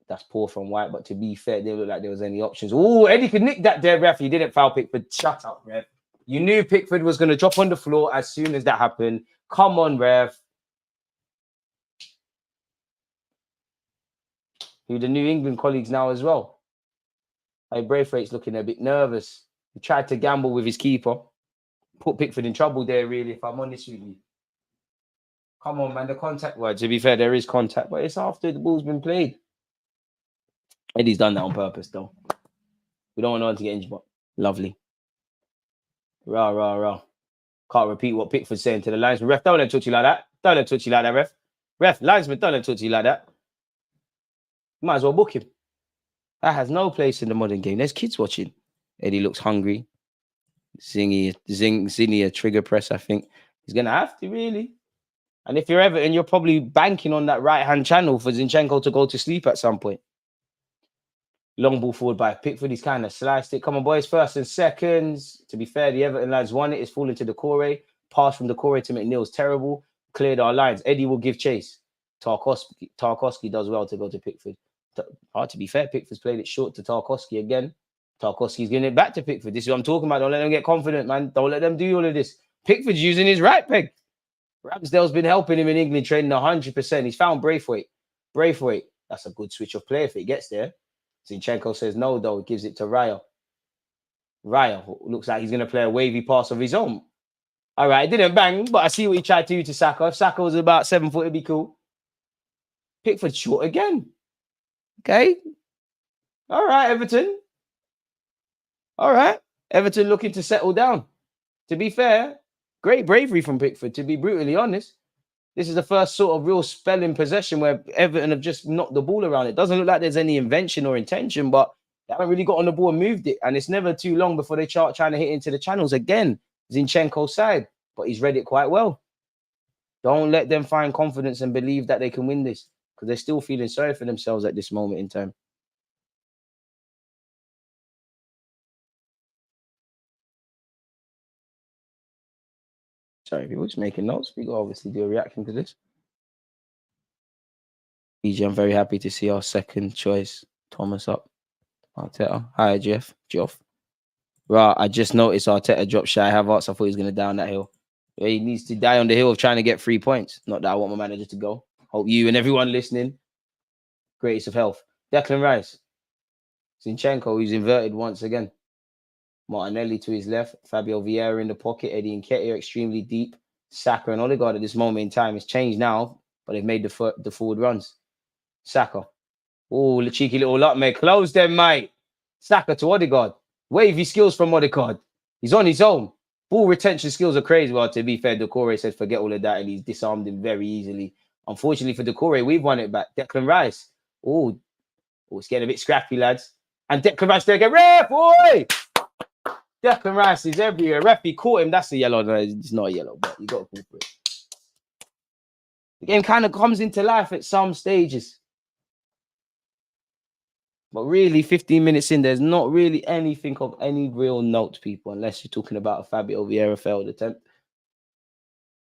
That's poor from White, but to be fair, it didn't look like there was any options. Oh, Eddie could nick that there, ref. He didn't foul Pickford. Shut up, ref. You knew Pickford was going to drop on the floor as soon as that happened. Come on, ref. Who the New England colleagues now as well. Hey, Braithwaite's looking a bit nervous. He tried to gamble with his keeper. Put Pickford in trouble there, really, if I'm honest with you. Come on, man. The contact. Well, to be fair, there is contact, but it's after the ball's been played. Eddie's done that on purpose, though. We don't want no one to get injured, but lovely. Rah. Can't repeat what Pickford's saying to the linesman. Ref, don't let him touch you like that. Don't let him touch you like that, ref. Ref, linesman, don't let him touch you like that. Might as well book him. That has no place in the modern game. There's kids watching. Eddie looks hungry. Zingy a trigger press, I think. He's going to have to, really. And if you're Everton, you're probably banking on that right-hand channel for Zinchenko to go to sleep at some point. Long ball forward by Pickford. He's kind of sliced it. Come on, boys. First and seconds. To be fair, the Everton lads won it. It's falling to Decore. Pass from Decore to McNeil's terrible. Cleared our lines. Eddie will give chase. Tarkowski does well to go to Pickford. To be fair, Pickford's played it short to Tarkowski again. Tarkowski's giving it back to Pickford. This is what I'm talking about. Don't let them get confident, man. Don't let them do all of this. Pickford's using his right peg. Ramsdale's been helping him in England, training 100%. He's found Braithwaite. That's a good switch of play if it gets there. Zinchenko says no, though. He gives it to Raya. Raya looks like he's going to play a wavy pass of his own. All right, it didn't bang, but I see what he tried to do to Saka. If Saka was about 7 foot, it'd be cool. Pickford short again. Okay. All right, Everton. All right. Everton looking to settle down. To be fair, great bravery from Pickford, to be brutally honest. This is the first sort of real spell in possession where Everton have just knocked the ball around. It doesn't look like there's any invention or intention, but they haven't really got on the ball and moved it. And it's never too long before they start trying to hit into the channels again. Zinchenko's side, but he's read it quite well. Don't let them find confidence and believe that they can win this because they're still feeling sorry for themselves at this moment in time. Sorry, people just making notes. We can obviously do a reaction to this. BG, I'm very happy to see our second choice, Thomas, up. Arteta. Hi, Geoff. Right, I just noticed Arteta dropped Shy Havertz. I thought he was going to down that hill. Yeah, he needs to die on the hill of trying to get 3 points. Not that I want my manager to go. Hope you and everyone listening, greatest of health. Declan Rice. Zinchenko, who's inverted once again. Martinelli to his left. Fabio Vieira in the pocket. Eddie Nketiah extremely deep. Saka and Odegaard at this moment in time. It's changed now, but they've made the forward runs. Saka. Oh, the cheeky little luck, mate. Close them, mate. Saka to Odegaard. Wavy skills from Odegaard. He's on his own. Ball retention skills are crazy. Well, to be fair, Decore said forget all of that and he's disarmed him very easily. Unfortunately for Decore, we've won it back. Declan Rice. Oh, it's getting a bit scrappy, lads. And Declan Rice there again. Ref, boy! Declan Rice is everywhere. Ref, he caught him. That's a yellow. No, it's not a yellow, but you got to call for it. The game kind of comes into life at some stages. But really, 15 minutes in, there's not really anything of any real note, people, unless you're talking about a Fabio Vieira failed attempt.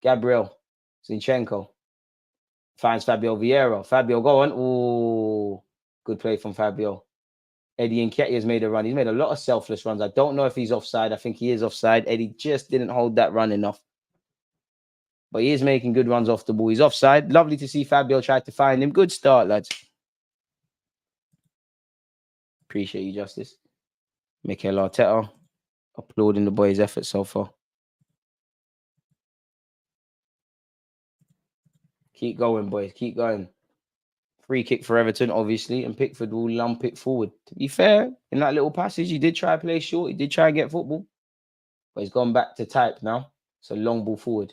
Gabriel Zinchenko finds Fabio Vieira. Fabio, go on. Oh, good play from Fabio. Eddie Nketiah has made a run. He's made a lot of selfless runs. I don't know if he's offside. I think he is offside. Eddie just didn't hold that run enough. But he is making good runs off the ball. He's offside. Lovely to see Fabio try to find him. Good start, lads. Appreciate you, Justice. Mikel Arteta applauding the boys' effort so far. Keep going, boys. Keep going. Free kick for Everton, obviously, and Pickford will lump it forward. To be fair, in that little passage, he did try to play short. He did try and get football. But he's gone back to type now. It's a long ball forward.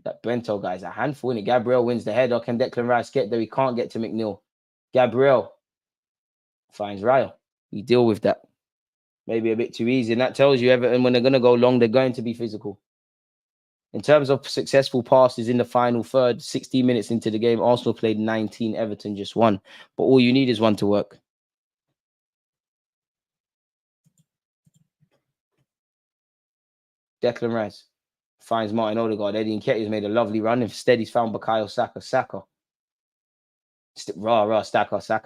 That Bento guy's a handful, and Gabriel wins the header. Can Declan Rice get there? He can't get to McNeil. Gabriel finds Raya. You deal with that. Maybe a bit too easy. And that tells you Everton, when they're going to go long, they're going to be physical. In terms of successful passes in the final third, 16 minutes into the game, Arsenal played 19, Everton just 1. But all you need is one to work. Declan Rice finds Martin Odegaard. Eddie Nketiah has made a lovely run. Instead, he's found Bukayo Saka. Saka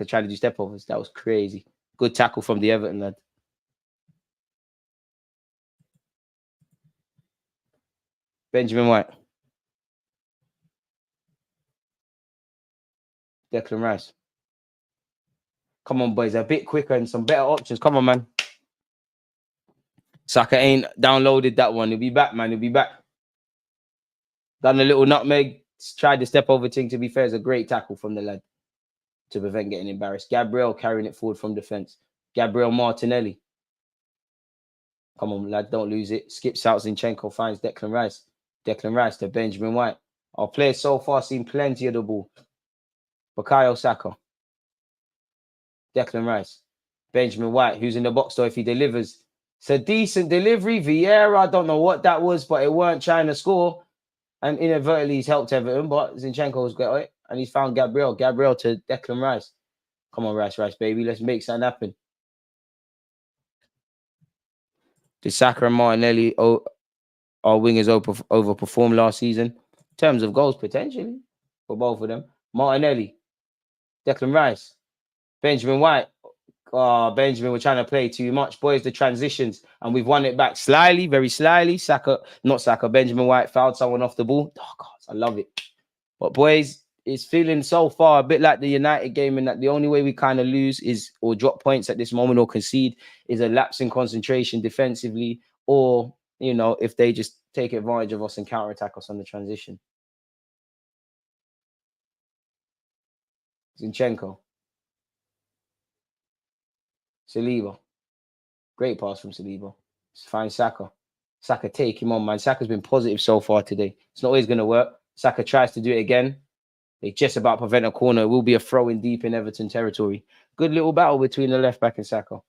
trying to do step overs. That was crazy. Good tackle from the Everton lad. Benjamin White. Declan Rice. Come on, boys. A bit quicker and some better options. Come on, man. Saka ain't downloaded that one. He'll be back, man. He'll be back. Done a little nutmeg. Tried the step over thing. To be fair, it's a great tackle from the lad to prevent getting embarrassed. Gabriel carrying it forward from defense. Gabriel Martinelli. Come on, lad. Don't lose it. Skips out. Zinchenko finds Declan Rice. Declan Rice to Benjamin White. Our players so far seen plenty of the ball. Bukayo Saka. Declan Rice. Benjamin White, who's in the box, though, if he delivers. It's a decent delivery. Vieira, I don't know what that was, but it weren't trying to score. And inadvertently, he's helped Everton, but Zinchenko's got it. And he's found Gabriel. Gabriel to Declan Rice. Come on, Rice, baby. Let's make something happen. Did Saka and Martinelli, our wingers, overperform last season? In terms of goals, potentially, for both of them. Martinelli. Declan Rice. Benjamin White. Oh, Benjamin, we're trying to play too much. Boys, the transitions. And we've won it back slyly, very slyly. Benjamin White fouled someone off the ball. Oh, God, I love it. But, boys, it's feeling so far a bit like the United game, and that the only way we kind of lose is, or drop points at this moment or concede, is a lapse in concentration defensively, or, you know, if they just take advantage of us and counter-attack us on the transition. Zinchenko. Saliba. Great pass from Saliba. Find Saka. Saka, take him on, man. Saka's been positive so far today. It's not always going to work. Saka tries to do it again. They just about prevent a corner. It will be a throw-in deep in Everton territory. Good little battle between the left-back and Saka.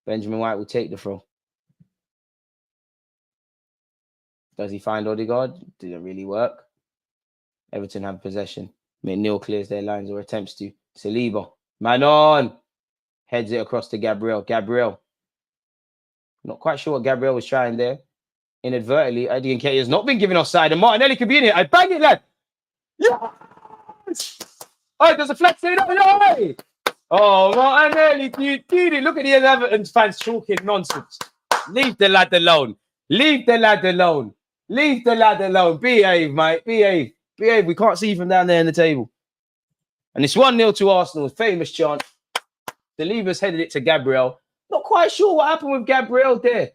Benjamin White will take the throw. Does he find Odegaard? Didn't really work. Everton have possession. McNeil clears their lines or attempts to. Saliba. Man on! Heads it across to Gabriel. Gabriel. Not quite sure what Gabriel was trying there. Inadvertently, Eddie Nketiah has not been given offside, and Martinelli could be in it. I bang it, lad! Yes! Oh, there's a flex in it. Oh, Martinelli, you did it. Look at the Everton fans talking nonsense. Leave the lad alone. Leave the lad alone. Leave the lad alone. Behave, mate. Behave. Behave. We can't see you from down there in the table. And it's 1-0 to Arsenal. Famous chant. The Levers headed it to Gabriel. Not quite sure what happened with Gabriel there.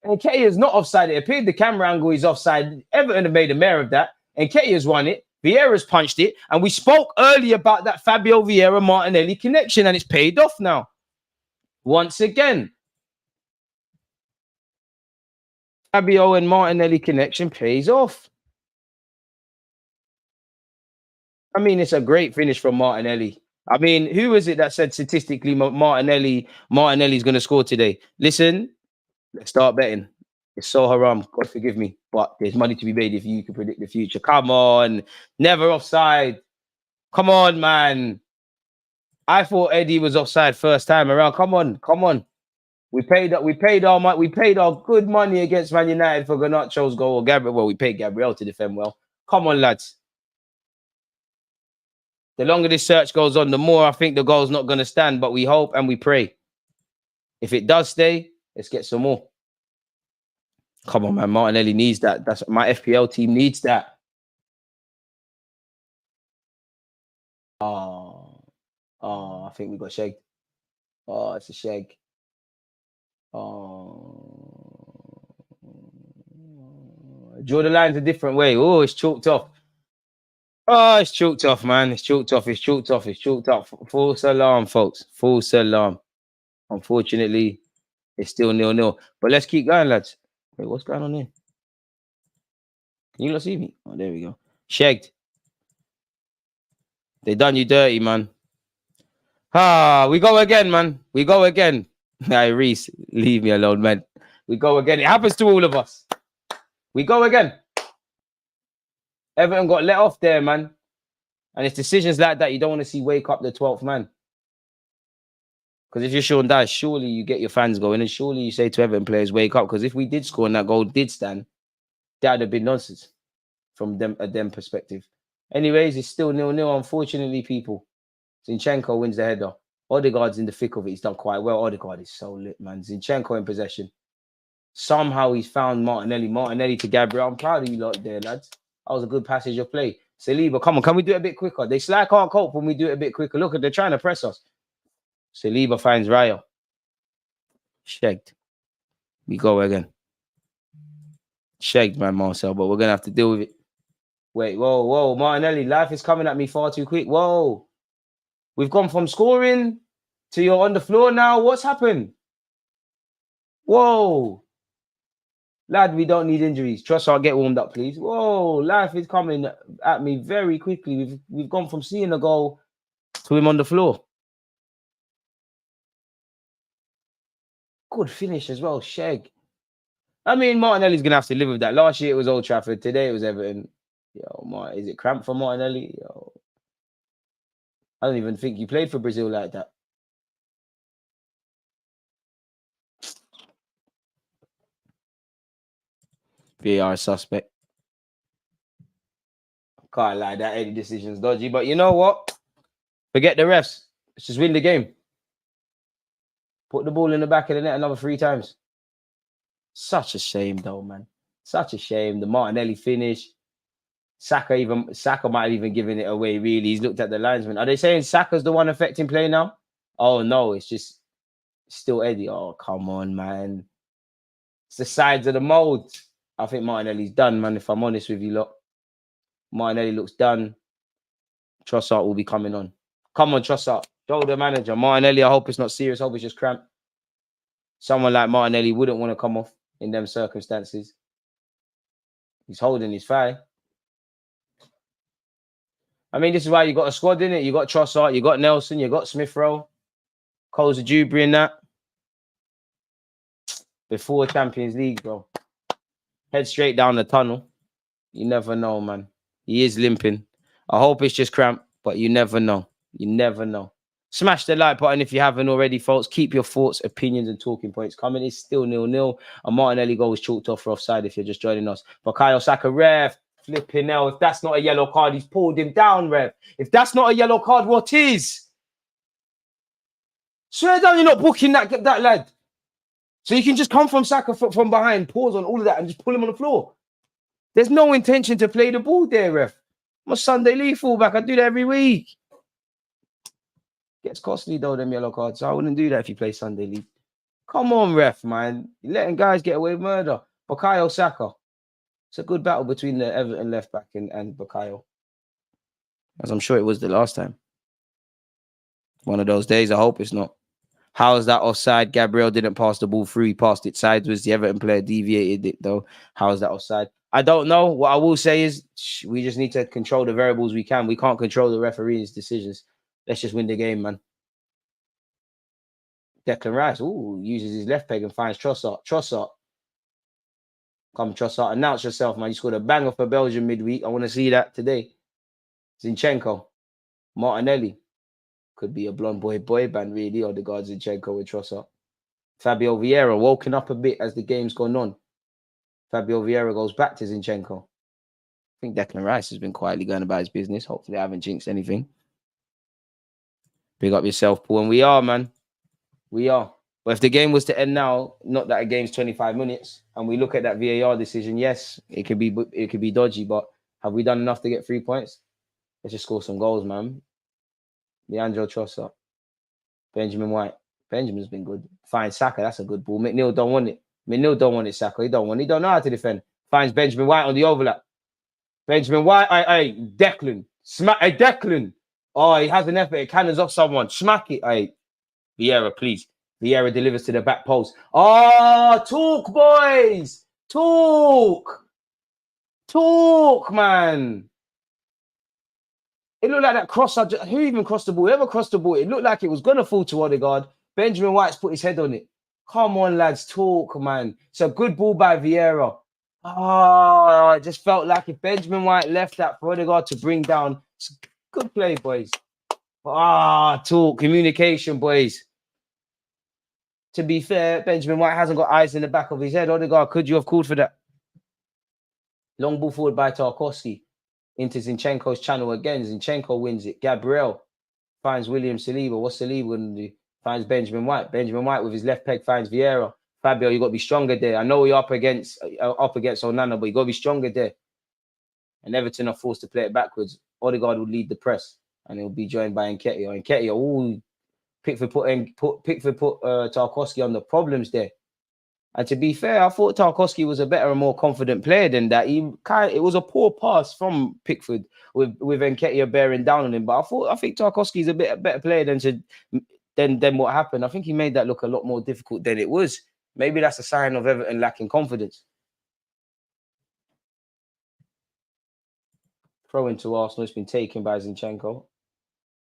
And Nketiah is not offside. It appeared the camera angle is offside. Everton have made a mare of that. And Nketiah's won it. Vieira's punched it. And we spoke earlier about that Fabio Vieira-Martinelli connection, and it's paid off now. once again. Fabio and Martinelli connection pays off. I mean, it's a great finish from Martinelli. I mean, who is it that said statistically Martinelli's going to score today? Listen, let's start betting. It's so haram. God forgive me. But there's money to be made if you can predict the future. Come on. Never offside. Come on, man. I thought Eddie was offside first time around. Come on. Come on. We paid our good money against Man United for Garnacho's goal. We paid Gabriel to defend well. Come on, lads. The longer this search goes on, the more I think the goal's not going to stand, but we hope and we pray. If it does stay, let's get some more. Come on, man. Martinelli needs that. That's my FPL team needs that. Oh, I think we got shagged. Oh, it's a shag. Oh, draw the lines a different way. Oh, it's chalked off. Oh, it's chalked off, man. It's chalked off. It's chalked off. It's chalked off. False alarm, folks. False alarm. Unfortunately, it's still 0-0. But let's keep going, lads. Wait, what's going on here? Can you not see me? Oh, there we go. Shagged. They done you dirty, man. We go again, man. We go again. Hey, Reese, leave me alone, man. We go again. It happens to all of us. We go again. Everton got let off there, man. And it's decisions like that you don't want to see wake up the 12th man. Because if you're Sean Dyche, surely you get your fans going and surely you say to Everton players, wake up. Because if we did score and that goal did stand, that would have been nonsense from them perspective. Anyways, it's still 0-0, unfortunately, people. Zinchenko wins the header. Odegaard's in the thick of it. He's done quite well. Odegaard is so lit, man. Zinchenko in possession. Somehow he's found Martinelli. Martinelli to Gabriel. I'm proud of you lot there, lads. That was a good passage of play. Saliba, come on. Can we do it a bit quicker? They can't cope when we do it a bit quicker. Look, they're trying to press us. Saliba finds Raya. Shagged. We go again. Shagged, man, Marcel. But we're going to have to deal with it. Wait, whoa. Martinelli, life is coming at me far too quick. Whoa. We've gone from scoring to you're on the floor now. What's happened? Whoa. Lad, we don't need injuries. Trossard, get warmed up, please. Whoa, life is coming at me very quickly. We've gone from seeing a goal to him on the floor. Good finish as well, Sheg. I mean, Martinelli's going to have to live with that. Last year it was Old Trafford. Today it was Everton. Yo, is it cramped for Martinelli? Yo. I don't even think he played for Brazil like that. VAR suspect. Can't lie, that any decision's dodgy. But you know what? Forget the refs. Let's just win the game. Put the ball in the back of the net another 3 times. Such a shame, though, man. Such a shame. The Martinelli finish. Saka might have even given it away, really. He's looked at the linesman. Are they saying Saka's the one affecting play now? Oh, no. It's just still Eddie. Oh, come on, man. It's the sides of the mold. I think Martinelli's done, man, if I'm honest with you lot. Martinelli looks done. Trossard will be coming on. Come on, Trossard. Show the manager. Martinelli, I hope it's not serious. I hope it's just cramp. Someone like Martinelli wouldn't want to come off in them circumstances. He's holding his thigh. I mean, this is why you got a squad, in it. You got Trossard, you got Nelson, you got Smith Rowe, Coles Dewberry in that. Before Champions League, bro. Head straight down the tunnel. You never know, man. He is limping. I hope it's just cramp, but you never know. You never know. Smash the like button if you haven't already, folks. Keep your thoughts, opinions, and talking points coming. It's still 0-0. A Martinelli goal was chalked off for offside if you're just joining us. Bukayo Saka, ref. Flipping hell. If that's not a yellow card, he's pulled him down, ref. If that's not a yellow card, what is? Swear down, you're not booking that lad. So you can just come from Saka from behind, pause on all of that, and just pull him on the floor. There's no intention to play the ball there, ref. I'm a Sunday league fullback. I do that every week. Gets costly, though, them yellow cards. So I wouldn't do that if you play Sunday league. Come on, ref, man. You're letting guys get away with murder. Bukayo Saka. It's a good battle between the Everton left back and Bukayo. As I'm sure it was the last time. One of those days. I hope it's not. How's that offside? Gabriel didn't pass the ball through. He passed it sideways. The Everton player deviated it, though. How's that offside? I don't know. What I will say is we just need to control the variables we can. We can't control the referee's decisions. Let's just win the game, man. Declan Rice, uses his left peg and finds Trossard. Come, Trossard, announce yourself, man. You scored a banger for Belgium midweek. I want to see that today. Zinchenko, Martinelli. Could be a blonde boy band, really, or the guards Zinchenko with Trossard. Fabio Vieira woken up a bit as the game's gone on. Fabio Vieira goes back to Zinchenko. I think Declan Rice has been quietly going about his business. Hopefully I haven't jinxed anything. Big up yourself, Paul. And we are, man. We are. But if the game was to end now, not that a game's 25 minutes, and we look at that VAR decision, yes, it could be dodgy, but have we done enough to get 3 points? Let's just score some goals, man. Leandro Trossard. Benjamin White. Benjamin's been good. Fine, Saka, that's a good ball. McNeil don't want it. McNeil don't want it, Saka. He don't know how to defend. Finds Benjamin White on the overlap. Benjamin White, Declan. Smack, Declan. Oh, he has an effort. It cannons off someone. Smack it, Vieira, please. Vieira delivers to the back post. Oh, talk, boys. Talk, man. It looked like that cross. Who even crossed the ball? Whoever crossed the ball, it looked like it was going to fall to Odegaard. Benjamin White's put his head on it. Come on, lads. Talk, man. It's a good ball by Vieira. Oh, it just felt like if Benjamin White left that for Odegaard to bring down, it's a good play, boys. Talk. Communication, boys. To be fair, Benjamin White hasn't got eyes in the back of his head. Odegaard, could you have called for that? Long ball forward by Tarkowski. Into Zinchenko's channel again. Zinchenko wins it. Gabriel finds William Saliba. What's Saliba going to do? Finds Benjamin White. Benjamin White with his left peg finds Vieira. Fabio, you got to be stronger there. I know you're up against Onana, but you got to be stronger there. And Everton are forced to play it backwards. Odegaard will lead the press, and he'll be joined by Nketiah. Nketiah, Pickford put Tarkowski on the problems there. And to be fair, I thought Tarkowski was a better and more confident player than that. It was a poor pass from Pickford with Nketiah bearing down on him. But I think Tarkowski is a better player than what happened. I think he made that look a lot more difficult than it was. Maybe that's a sign of Everton lacking confidence. Throw into Arsenal. It's been taken by Zinchenko.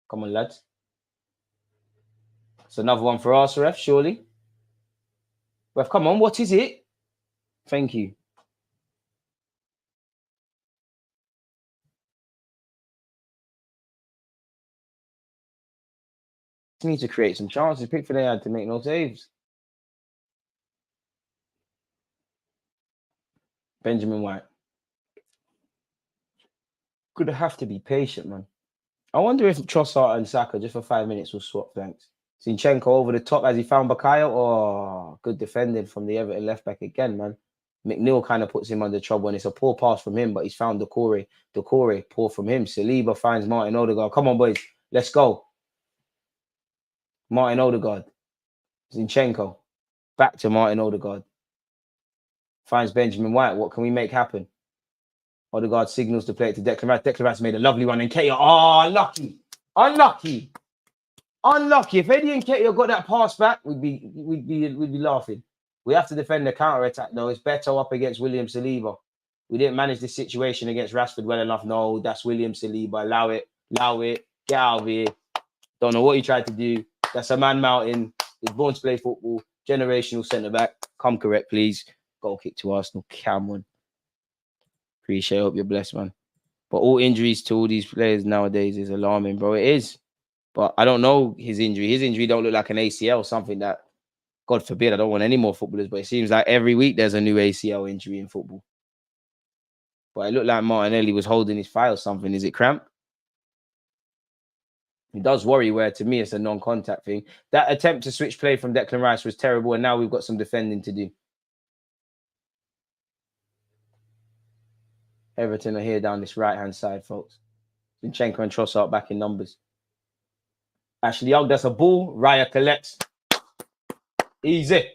Come on, lads. It's another one for Arsenal, ref, surely. Ref, come on, what is it? Thank you. Need to create some chances. Pickford had to make no saves. Benjamin White. Gonna have to be patient, man. I wonder if Trossard and Saka just for 5 minutes will swap flanks. Zinchenko over the top as he found Bakayo. Oh, good defending from the Everton left back again, man. McNeil kind of puts him under trouble, and it's a poor pass from him, but he's found Decore, poor from him. Saliba finds Martin Odegaard. Come on, boys. Let's go. Martin Odegaard. Zinchenko. Back to Martin Odegaard. Finds Benjamin White. What can we make happen? Odegaard signals to play it to Declan Rice. Declan Rice made a lovely one. And Nketiah, unlucky. If Eddie and Nketiah got that pass back, we'd be laughing. We have to defend the counter-attack, though. It's better up against William Saliba. We didn't manage this situation against Rashford well enough. No, that's William Saliba. Allow it. Get out of here. Don't know what he tried to do. That's a man mountain. He's born to play football. Generational centre-back. Come correct, please. Goal kick to Arsenal. Cameron. Appreciate it. Hope you're blessed, man. But all injuries to all these players nowadays is alarming, bro. It is. But I don't know his injury. His injury don't look like an ACL, something that, God forbid, I don't want any more footballers, but it seems like every week there's a new ACL injury in football. But it looked like Martinelli was holding his thigh or something. Is it cramp? It does worry where, to me, it's a non-contact thing. That attempt to switch play from Declan Rice was terrible, and now we've got some defending to do. Everton are here down this right-hand side, folks. Zinchenko and Trossard back in numbers. Ashley Young, that's a ball. Raya collects. Easy.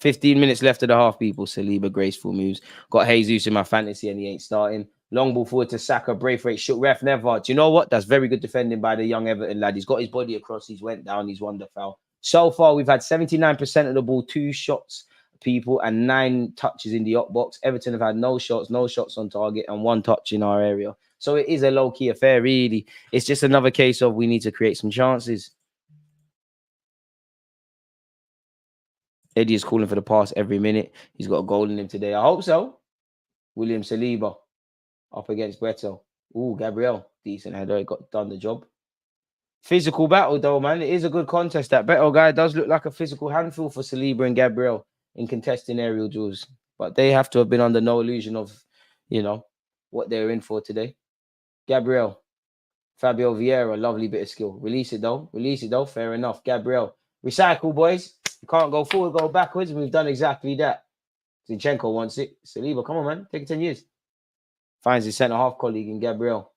15 minutes left of the half, people. Saliba, graceful moves. Got Jesus in my fantasy and he ain't starting. Long ball forward to Saka. Braithwaite shook ref. Never. Do you know what? That's very good defending by the young Everton lad. He's got his body across. He's went down. He's won the foul. So far, we've had 79% of the ball, 2 shots, people, and 9 touches in the up box. Everton have had no shots on target, and 1 touch in our area. So it is a low-key affair, really. It's just another case of we need to create some chances. Eddie is calling for the pass every minute. He's got a goal in him today. I hope so. William Saliba up against Beto. Ooh, Gabriel. Decent header. He got done the job. Physical battle, though, man. It is a good contest. That Beto guy does look like a physical handful for Saliba and Gabriel in contesting aerial duels. But they have to have been under no illusion of, you know, what they're in for today. Gabriel. Fabio Vieira. Lovely bit of skill. Release it, though. Release it, though. Fair enough. Gabriel. Recycle, boys. You can't go forward, go backwards. We've done exactly that. Zinchenko wants it. Saliba, come on, man. Take it 10 years. Finds his centre-half colleague in Gabriel.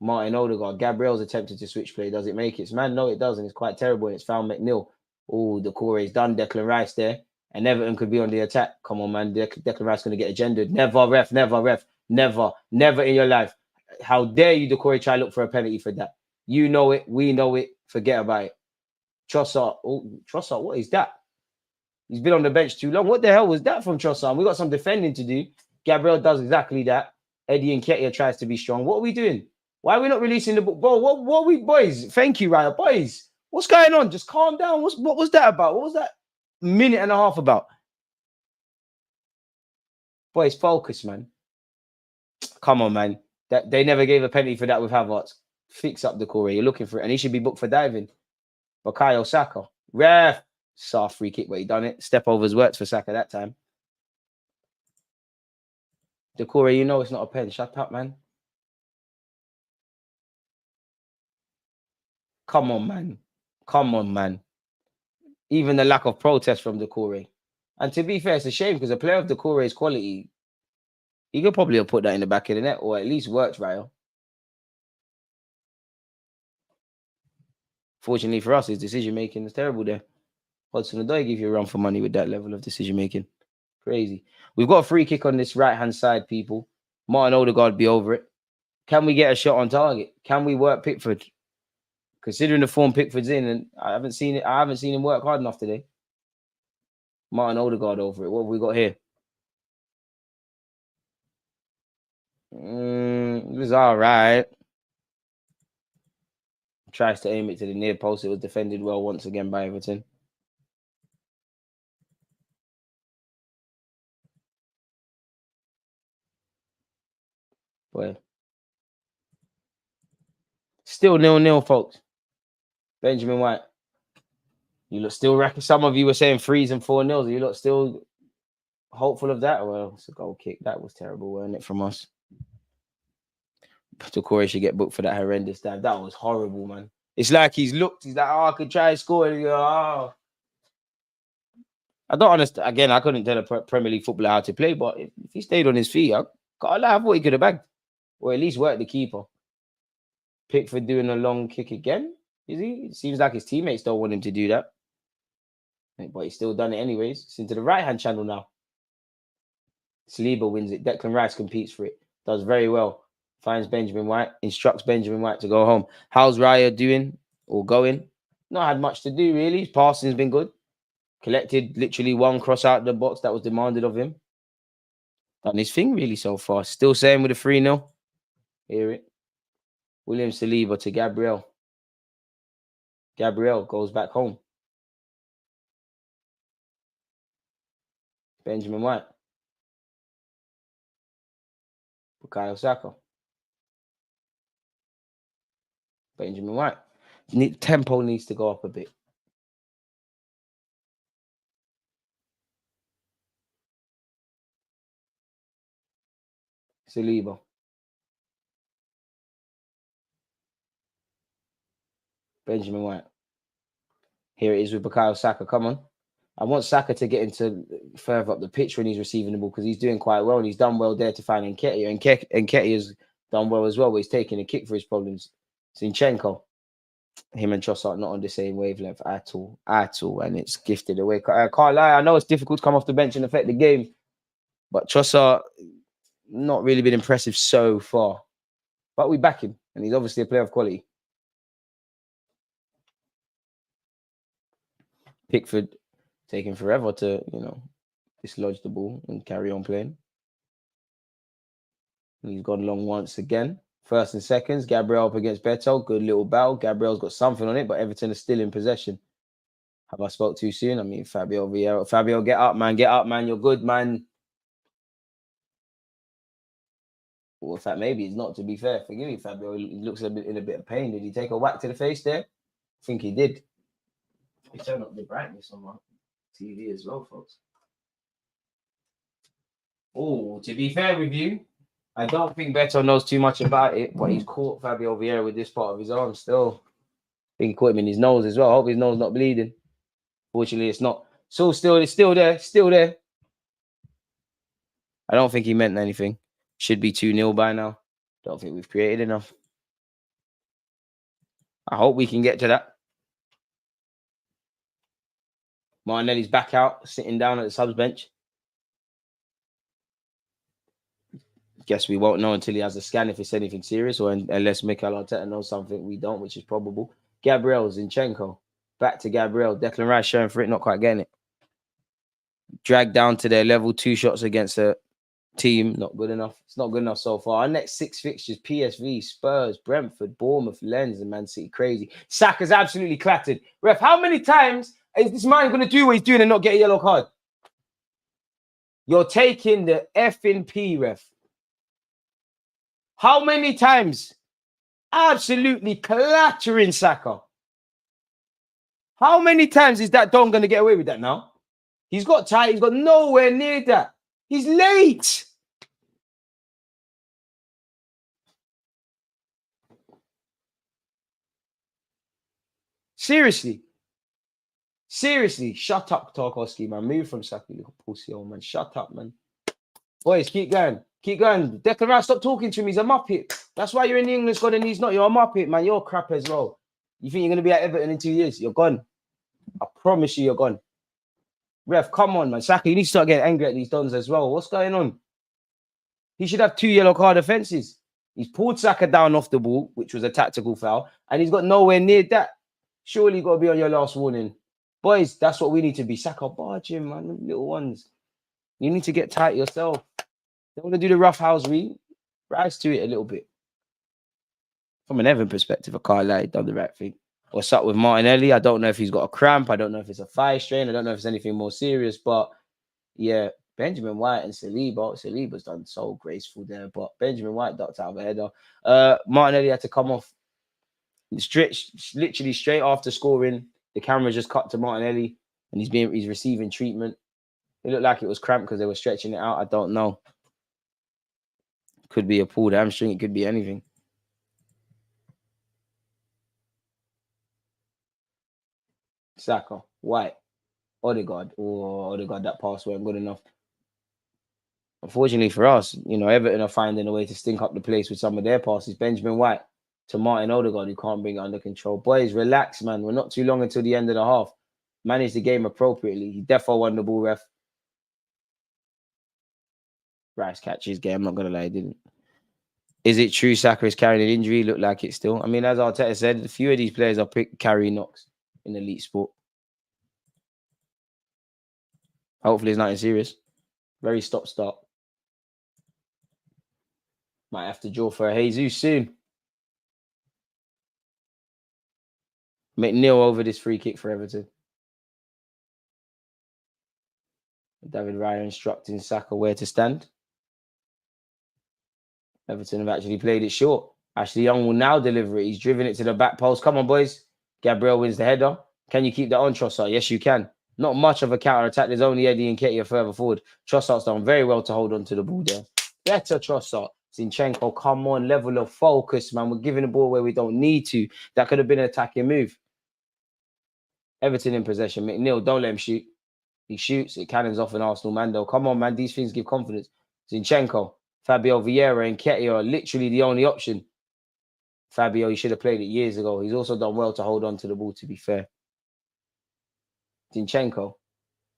Martin Odegaard. Gabriel's attempted to switch play. Does it make it? Man, no, it doesn't. It's quite terrible. And it's found McNeil. Oh, the core is done. Declan Rice there. And Everton could be on the attack. Come on, man. Declan Rice going to get agendaed. Never, ref. Never, ref. Never. Never in your life. How dare you, Decore, try to look for a penalty for that? You know it. We know it. Forget about it. Trossard. Oh, Trossard, what is that? He's been on the bench too long. What the hell was that from Trossard? We got some defending to do. Gabriel does exactly that. Eddie Nketiah tries to be strong. What are we doing? Why are we not releasing the book? Bro, what are we, boys? Thank you, Ryan. Boys, what's going on? Just calm down. What was that about? What was that minute and a half about? Boys, focus, man. Come on, man. They never gave a penalty for that with Havertz. Fix up the core. You're looking for it. And he should be booked for diving. Bukayo Saka. Ref. Soft free kick, but he done it. Step overs works for Saka that time. Decore, you know it's not a pen. Shut up, man. Come on, man. Come on, man. Even the lack of protest from Decore. And to be fair, it's a shame because a player of Decore's quality, he could probably have put that in the back of the net or at least worked, right? Fortunately for us, his decision-making is terrible there. Hudson-Odoi give you a run for money with that level of decision-making. Crazy. We've got a free kick on this right-hand side, people. Martin Odegaard be over it. Can we get a shot on target? Can we work Pickford? Considering the form Pickford's in, and I haven't seen him work hard enough today. Martin Odegaard over it. What have we got here? It was all right. Tries to aim it to the near post. It was defended well once again by Everton. Well, still 0-0, folks. Benjamin White. You look still reckon. Some of you were saying 3s and 4-0. You look still hopeful of that. Well, it's a goal kick. That was terrible, wasn't it, from us? Decore should get booked for that horrendous dive. That was horrible, man. It's like he's looked. He's like, oh, I could try and score. And you go, oh. I don't understand. Again, I couldn't tell a Premier League footballer how to play, but if he stayed on his feet, I thought he could have bagged. Or at least worked the keeper. Pickford doing a long kick again. Is he? It seems like his teammates don't want him to do that. But he's still done it anyways. It's into the right-hand channel now. Saliba wins it. Declan Rice competes for it. Does very well. Finds Benjamin White. Instructs Benjamin White to go home. How's Raya doing or going? Not had much to do, really. His passing's been good. Collected literally one cross out of the box that was demanded of him. Done his thing, really, so far. Still saying with a 3-0. Hear it. William Saliba to Gabriel. Gabriel goes back home. Benjamin White. Bukayo Saka. Benjamin White. Tempo needs to go up a bit. Saliba. Benjamin White. Here it is with Bukayo Saka. Come on. I want Saka to get into further up the pitch when he's receiving the ball because he's doing quite well and he's done well there to find Nketiah. And Nketiah's done well as well, but he's taking a kick for his problems. Zinchenko. Him and Trossard not on the same wavelength at all. And it's gifted away. I can't lie. I know it's difficult to come off the bench and affect the game. But Trossard, not really been impressive so far. But we back him, and he's obviously a player of quality. Pickford taking forever to, dislodge the ball and carry on playing. And he's gone long once again. First and seconds, Gabriel up against Beto. Good little battle. Gabriel's got something on it, but Everton is still in possession. Have I spoke too soon? I mean, Fabio Vieira. Fabio, get up, man. Get up, man. You're good, man. Well, in fact, maybe it's not, to be fair. Forgive me, Fabio. He looks in a bit of pain. Did he take a whack to the face there? I think he did. He turned up the brightness on my TV as well, folks. Oh, to be fair with you, I don't think Beto knows too much about it, but he's caught Fabio Vieira with this part of his arm still. I think he caught him in his nose as well. I hope his nose not bleeding. Fortunately, it's not. So it's still there. I don't think he meant anything. Should be 2-0 by now. Don't think we've created enough. I hope we can get to that. Martinelli's back out, sitting down at the subs bench. Guess we won't know until he has a scan if it's anything serious, or unless Mikel Arteta knows something we don't, which is probable. Gabriel, Zinchenko. Back to Gabriel. Declan Rice showing for it, not quite getting it. Dragged down to their level. 2 shots against a team. Not good enough. It's not good enough so far. Our next 6 fixtures: PSV, Spurs, Brentford, Bournemouth, Lens, and Man City. Crazy. Saka's absolutely clattered. Ref, how many times is this man going to do what he's doing and not get a yellow card? You're taking the effing P, ref. How many times? Absolutely clattering Saka. How many times is that Don going to get away with that now? He's got tight. He's got nowhere near that. He's late. Seriously. Shut up, Tarkowski, man. Move from Saka, you little pussy old man. Shut up, man. Boys, keep going. Keep going. Declan Rice, stop talking to him. He's a muppet. That's why you're in the England squad and he's not. You're a muppet, man. You're crap as well. You think you're going to be at Everton in 2 years? You're gone. I promise you, you're gone. Ref, come on, man. Saka, you need to start getting angry at these dons as well. What's going on? He should have 2 yellow card offences. He's pulled Saka down off the ball, which was a tactical foul, and he's got nowhere near that. Surely you got to be on your last warning. Boys, that's what we need to be. Saka, barge him, man. Them little ones. You need to get tight yourself. They want to do the rough house read. Rise to it a little bit. From an Everton perspective, I can't lie, he done the right thing. What's up with Martinelli? I don't know if he's got a cramp. I don't know if it's a thigh strain. I don't know if it's anything more serious. But yeah, Benjamin White and Saliba. Saliba's done so graceful there. But Benjamin White ducked out of a header. Martinelli had to come off literally straight after scoring. The camera just cut to Martinelli and he's receiving treatment. It looked like it was cramped because they were stretching it out. I don't know. Could be a pulled hamstring. It could be anything. Saka, White, Odegaard. Oh, Odegaard, that pass weren't good enough. Unfortunately for us, Everton are finding a way to stink up the place with some of their passes. Benjamin White to Martin Odegaard, who can't bring it under control. Boys, relax, man. We're not too long until the end of the half. Manage the game appropriately. He defo won the ball, ref. Rice catch his game. I'm not going to lie, he didn't. Is it true Saka is carrying an injury? Look like it still. I mean, as Arteta said, a few of these players are carrying knocks in elite sport. Hopefully it's nothing serious. Very stop-start. Might have to draw for a Jesus soon. McNeil over this free kick for Everton. David Raya instructing Saka where to stand. Everton have actually played it short. Ashley Young will now deliver it. He's driven it to the back post. Come on, boys. Gabriel wins the header. Can you keep that on, Trossard? Yes, you can. Not much of a counter-attack. There's only Eddie and Nketiah further forward. Trossard's done very well to hold on to the ball there. Better Trossard. Zinchenko, come on. Level of focus, man. We're giving the ball where we don't need to. That could have been an attacking move. Everton in possession. McNeil, don't let him shoot. He shoots. It cannons off an Arsenal man, though. Come on, man. These things give confidence. Zinchenko. Fabio Vieira and Nketiah are literally the only option. Fabio, he should have played it years ago. He's also done well to hold on to the ball, to be fair. Zinchenko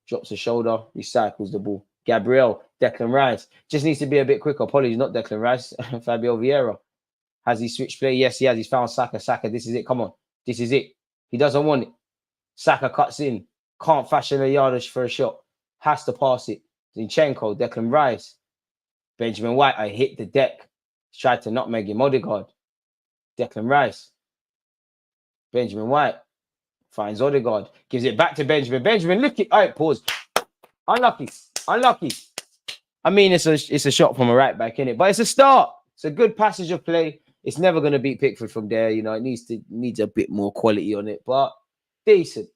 drops a shoulder, recycles the ball. Gabriel, Declan Rice. Just needs to be a bit quicker. Apologies, not Declan Rice. Fabio Vieira. Has he switched play? Yes, he has. He's found Saka. Saka, this is it. Come on. This is it. He doesn't want it. Saka cuts in. Can't fashion a yardage for a shot. Has to pass it. Zinchenko, Declan Rice. Benjamin White, I hit the deck. Tried to nutmeg him. Odegaard. Declan Rice. Benjamin White. Finds Odegaard. Gives it back to Benjamin. Benjamin, look it. All right, pause. Unlucky. Unlucky. I mean, it's a shot from a right back, innit? But it's a start. It's a good passage of play. It's never going to beat Pickford from there. You know, it needs a bit more quality on it, but decent.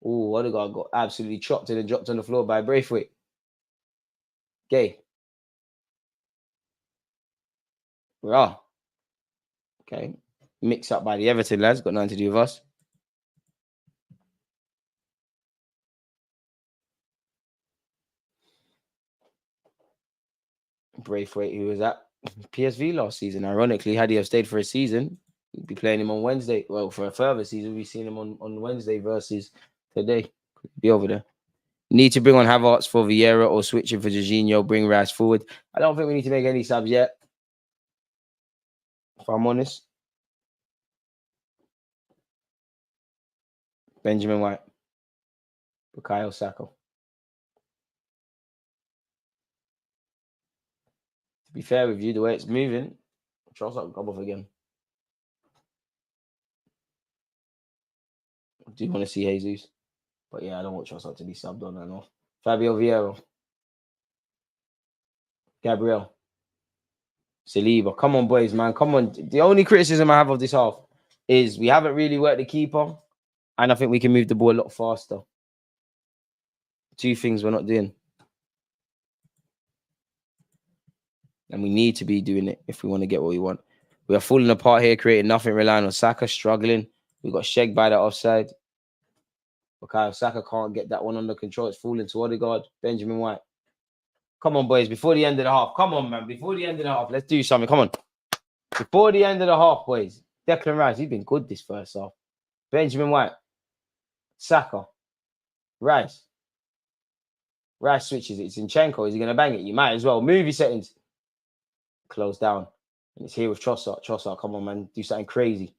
Oh, Odegaard got absolutely chopped and dropped on the floor by Braithwaite. Okay. Raw. Okay. Mixed up by the Everton lads. Got nothing to do with us. Braithwaite, who was at PSV last season. Ironically, had he have stayed for a season, we'd be playing him on Wednesday. Well, for a further season, we'd be seeing him on Wednesday versus today. Be over there. Need to bring on Havertz for Vieira or switching for Jorginho, bring Rice forward. I don't think we need to make any subs yet, if I'm honest. Benjamin White. Bukayo Saka. To be fair with you, the way it's moving, Trossard come off again. I do want to see Jesus. But yeah, I don't want Trossard to be subbed on and off. Fabio Vieira. Gabriel. Saliba. Come on, boys, man. Come on. The only criticism I have of this half is we haven't really worked the keeper. And I think we can move the ball a lot faster. Two things we're not doing. And we need to be doing it if we want to get what we want. We are falling apart here, creating nothing, relying on Saka, struggling. We got shagged by the offside. Okay, Saka can't get that one under control. It's falling to Odegaard. Benjamin White. Come on, boys. Before the end of the half. Come on, man. Before the end of the half. Let's do something. Come on. Before the end of the half, boys. Declan Rice. He's been good this first half. Benjamin White. Saka. Rice. Rice switches it. It's Zinchenko. Is he going to bang it? You might as well. Movie settings. Close down. And it's here with Trossard. Trossard, come on, man. Do something crazy.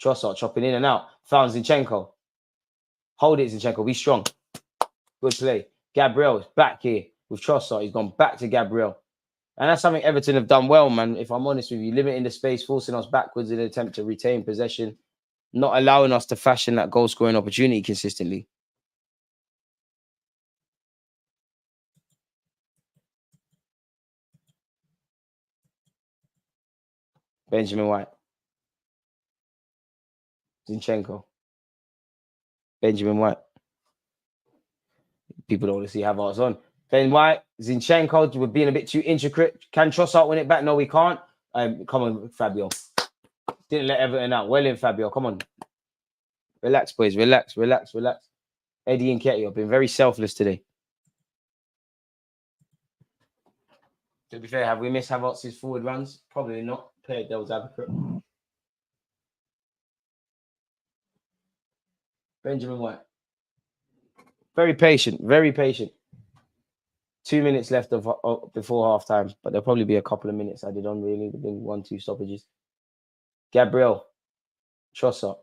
Trossard chopping in and out. Found Zinchenko. Hold it, Zinchenko. Be strong. Good play. Gabriel is back here with Trossard. He's gone back to Gabriel. And that's something Everton have done well, man. If I'm honest with you, limiting the space, forcing us backwards in an attempt to retain possession, not allowing us to fashion that goal-scoring opportunity consistently. Benjamin White. Zinchenko. Benjamin White. People don't want to see Havertz on. Ben White, Zinchenko, we're being a bit too intricate. Can Trossard win it back? No, we can't. Come on, Fabio. Didn't let Everton out. Well in, Fabio. Come on. Relax, boys. Relax, relax, relax. Eddie and Ketty have been very selfless today. To be fair, have we missed Havertz's forward runs? Probably not. Play devil's advocate. Benjamin White. Very patient, very patient. 2 minutes left before half time, but there'll probably be a couple of minutes added on, really. There've been 1-2 stoppages. Gabriel. Trossard.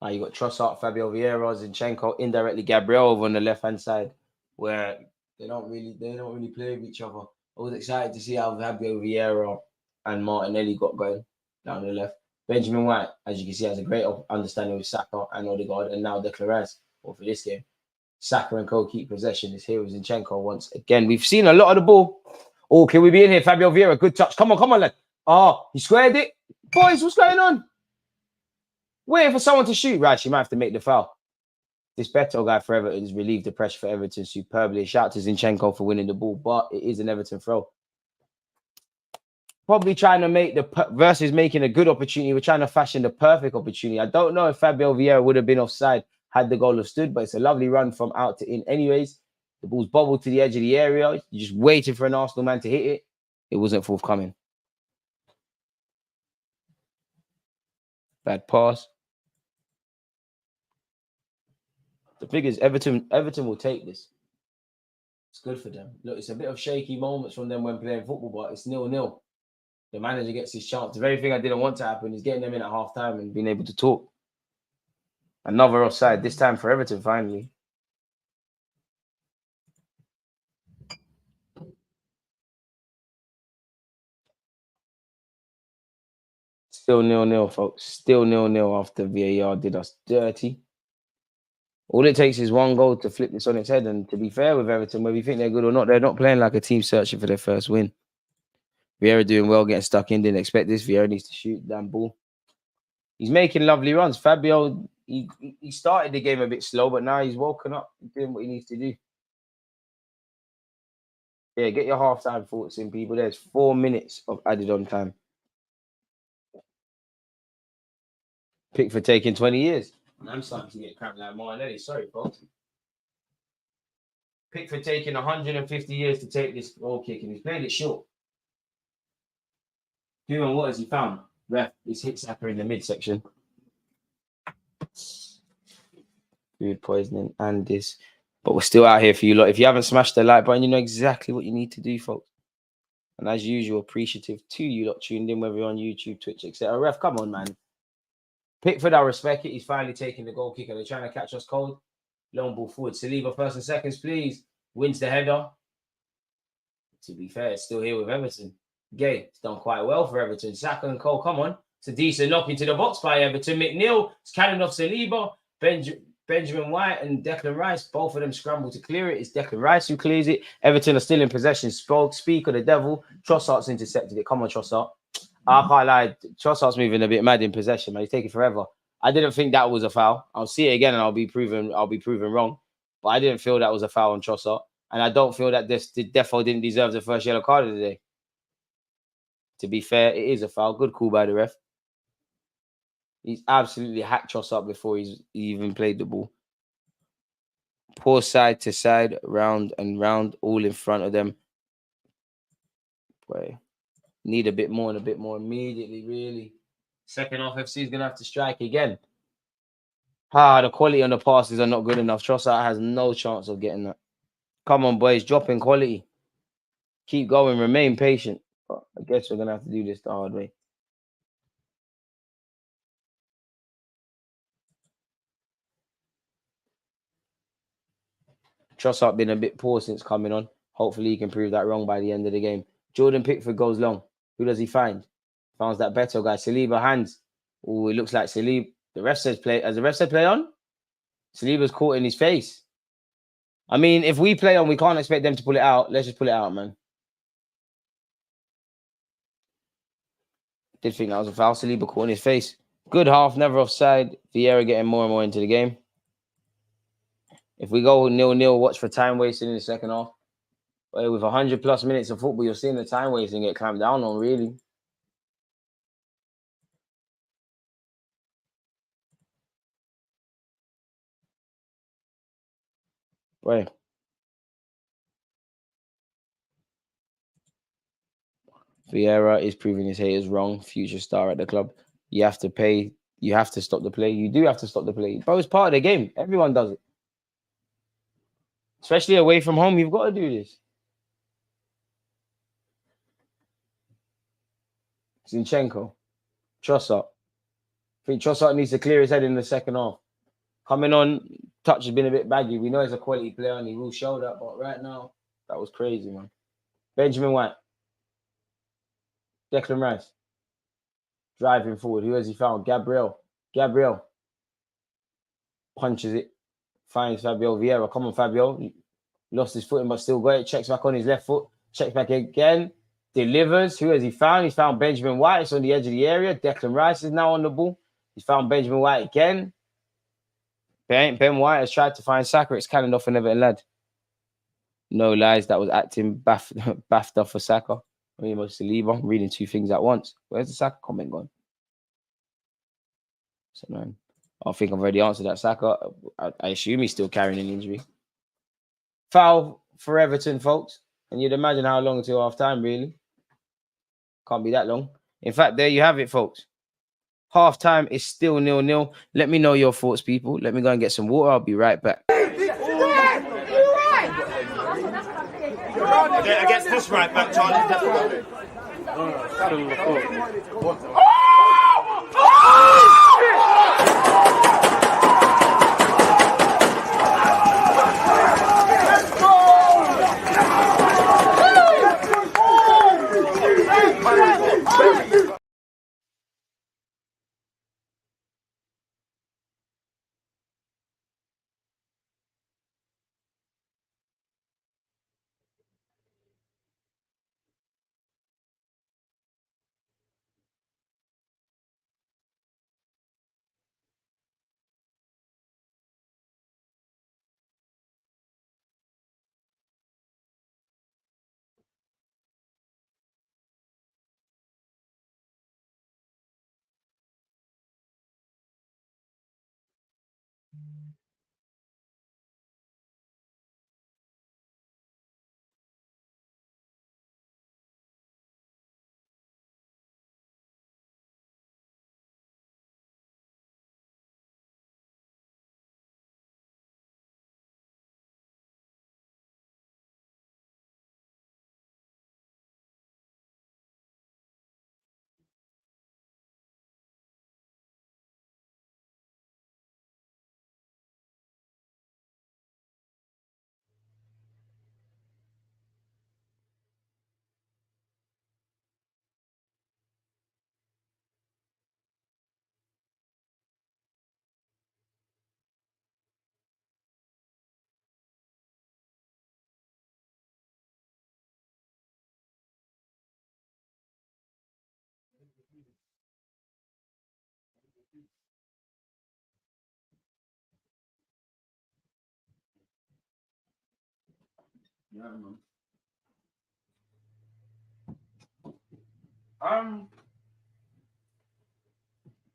You got Trossard, Fabio Vieira, Zinchenko, indirectly Gabriel over on the left-hand side, where they don't really play with each other. I was excited to see how Fabio Vieira and Martinelli got going down the left. Benjamin White, as you can see, has a great understanding with Saka and Odegaard, and now Declan Rice. Well, for this game, Saka and Co keep possession. Is here with Zinchenko once again. We've seen a lot of the ball. Oh, can we be in here? Fabio Vieira, good touch. Come on, lad. Oh, he squared it. Boys, what's going on? Waiting for someone to shoot. Right, she might have to make the foul. This Beto guy for Everton has relieved the pressure for Everton superbly. Shout to Zinchenko for winning the ball, but it is an Everton throw. Probably trying to make versus making a good opportunity. We're trying to fashion the perfect opportunity. I don't know if Fabio Vieira would have been offside had the goal have stood, but it's a lovely run from out to in anyways. The ball's bobbled to the edge of the area. You're just waiting for an Arsenal man to hit it. It wasn't forthcoming. Bad pass. The thing is, Everton will take this. It's good for them. Look, it's a bit of shaky moments from them when playing football, but it's 0-0. The manager gets his chance. The very thing I didn't want to happen is getting them in at half time and being able to talk. Another offside, this time for Everton, finally. Still 0-0, folks. Still 0-0 after VAR did us dirty. All it takes is one goal to flip this on its head. And to be fair with Everton, whether you think they're good or not, they're not playing like a team searching for their first win. Vieira doing well, getting stuck in. Didn't expect this. Vieira needs to shoot damn ball. He's making lovely runs. Fabio, he started the game a bit slow, but now he's woken up, doing what he needs to do. Yeah, get your half-time thoughts in, people. There's 4 minutes of added on time. Pickford taking 20 years. I'm starting to get cramped like Martinelli. Sorry, folks. Pickford taking 150 years to take this goal kick, and he's played it short. Gooner, what has he found? Ref, he's hit Saka in the midsection. Food poisoning and this. But we're still out here for you lot. If you haven't smashed the like button, you know exactly what you need to do, folks. And as usual, appreciative to you lot tuned in, whether you're on YouTube, Twitch, etc. Ref, come on, man. Pickford, I respect it. He's finally taking the goal kick. Are they trying to catch us cold? Long ball forward. Saliba, first and seconds, please. Wins the header. To be fair, it's still here with Everton. Gay, it's done quite well for Everton. Saka and Cole, come on. It's a decent knock into the box by Everton. McNeil, it's cannon off Saliba. Benjamin White and Declan Rice, both of them scramble to clear it. It's Declan Rice who clears it. Everton are still in possession. Speak of the devil. Trossard's intercepted it. Come on, Trossard. I can't lie. Trossard's moving a bit mad in possession, man. He's taking forever. I didn't think that was a foul. I'll see it again and I'll be proven wrong. But I didn't feel that was a foul on Trossard. And I don't feel that Defo didn't deserve the first yellow card of the day. To be fair, it is a foul. Good call by the ref. He's absolutely hacked Trossard before he even played the ball. Poor side to side, round and round, all in front of them. Boy, need a bit more and a bit more immediately, really. Second half, FC is going to have to strike again. The quality on the passes are not good enough. Trossard has no chance of getting that. Come on, boys, drop in quality. Keep going, remain patient. But I guess we're going to have to do this the hard way. Trossard been a bit poor since coming on. Hopefully he can prove that wrong by the end of the game. Jordan Pickford goes long. Who does he find? Finds that better guy. Saliba hands. Oh, it looks like Saliba. The ref says play. Has the ref said play on? Saliba's caught in his face. I mean, if we play on, we can't expect them to pull it out. Let's just pull it out, man. Did think that was a foul. Saliba caught in his face. Good half, never offside. Vieira getting more and more into the game. If we go 0-0, watch for time wasting in the second half. But with 100+ minutes of football, you're seeing the time wasting get clamped down on, really. Right. Vieira is proving his haters wrong. Future star at the club. You have to pay. You have to stop the play. You do have to stop the play. Bro, it's part of the game. Everyone does it. Especially away from home, you've got to do this. Zinchenko. Trossard. I think Trossard needs to clear his head in the second half. Coming on, touch has been a bit baggy. We know he's a quality player and he will show that. But right now, that was crazy, man. Benjamin White. Declan Rice. Driving forward. Who has he found? Gabriel. Punches it. Finds Fabio Vieira. Come on, Fabio. Lost his footing, but still got it. Checks back on his left foot. Checks back again. Delivers. Who has he found? He's found Benjamin White. It's on the edge of the area. Declan Rice is now on the ball. He's found Benjamin White again. Ben White has tried to find Saka. It's cannoned off an Everton lad. No lies. That was acting baffed off for Saka. I mean, most Saliba. I'm reading two things at once. Where's the Saka comment gone? So, man, I think I've already answered that. Saka, I assume he's still carrying an injury. Foul for Everton, folks. And you'd imagine how long until half time, really. Can't be that long. In fact, there you have it, folks. Half time is still 0-0. Let me know your thoughts, people. Let me go and get some water. I'll be right back. Yeah, against this right back, Charlie, definitely.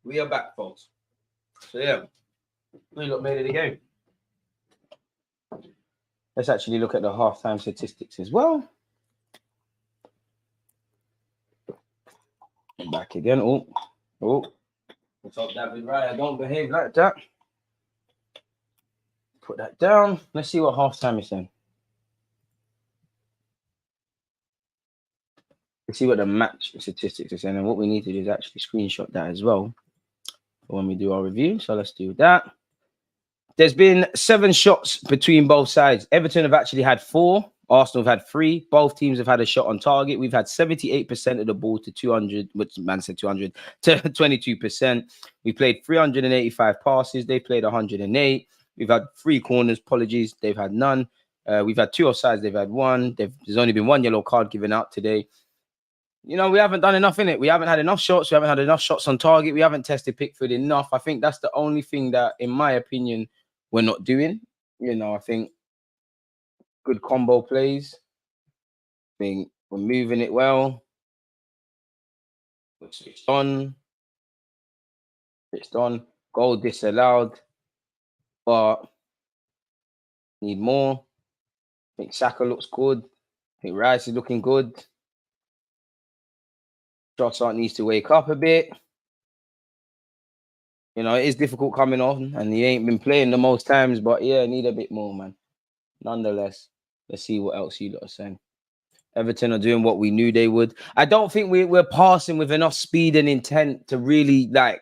We are back, folks. So yeah, we look made of the game. Let's actually look at the halftime statistics as well. I'm back again. Oh, what's up, David? Right, I don't behave like that. Put that down. Let's see what halftime is saying. Let's see what the match statistics are saying, and what we need to do is actually screenshot that as well when we do our review. So let's do that. There's been 7 shots between both sides. Everton have actually had 4. Arsenal have had 3. Both teams have had a shot on target. We've had 78% of the ball to 200, which man said 200, to 22%. We played 385 passes. They played 108. We've had 3 corners. Apologies. They've had none. We've had 2 offsides. They've had 1. There's only been 1 yellow card given out today. You know, we haven't done enough in it. We haven't had enough shots. We haven't had enough shots on target. We haven't tested Pickford enough. I think that's the only thing that, in my opinion, we're not doing. You know, I think good combo plays. I think we're moving it well. Switched on. Goal disallowed. But need more. I think Saka looks good. I think Rice is looking good. Trossard needs to wake up a bit. You know, it is difficult coming on, and he ain't been playing the most times, but yeah, need a bit more, man. Nonetheless, let's see what else you lot are saying. Everton are doing what we knew they would. I don't think we're passing with enough speed and intent to really like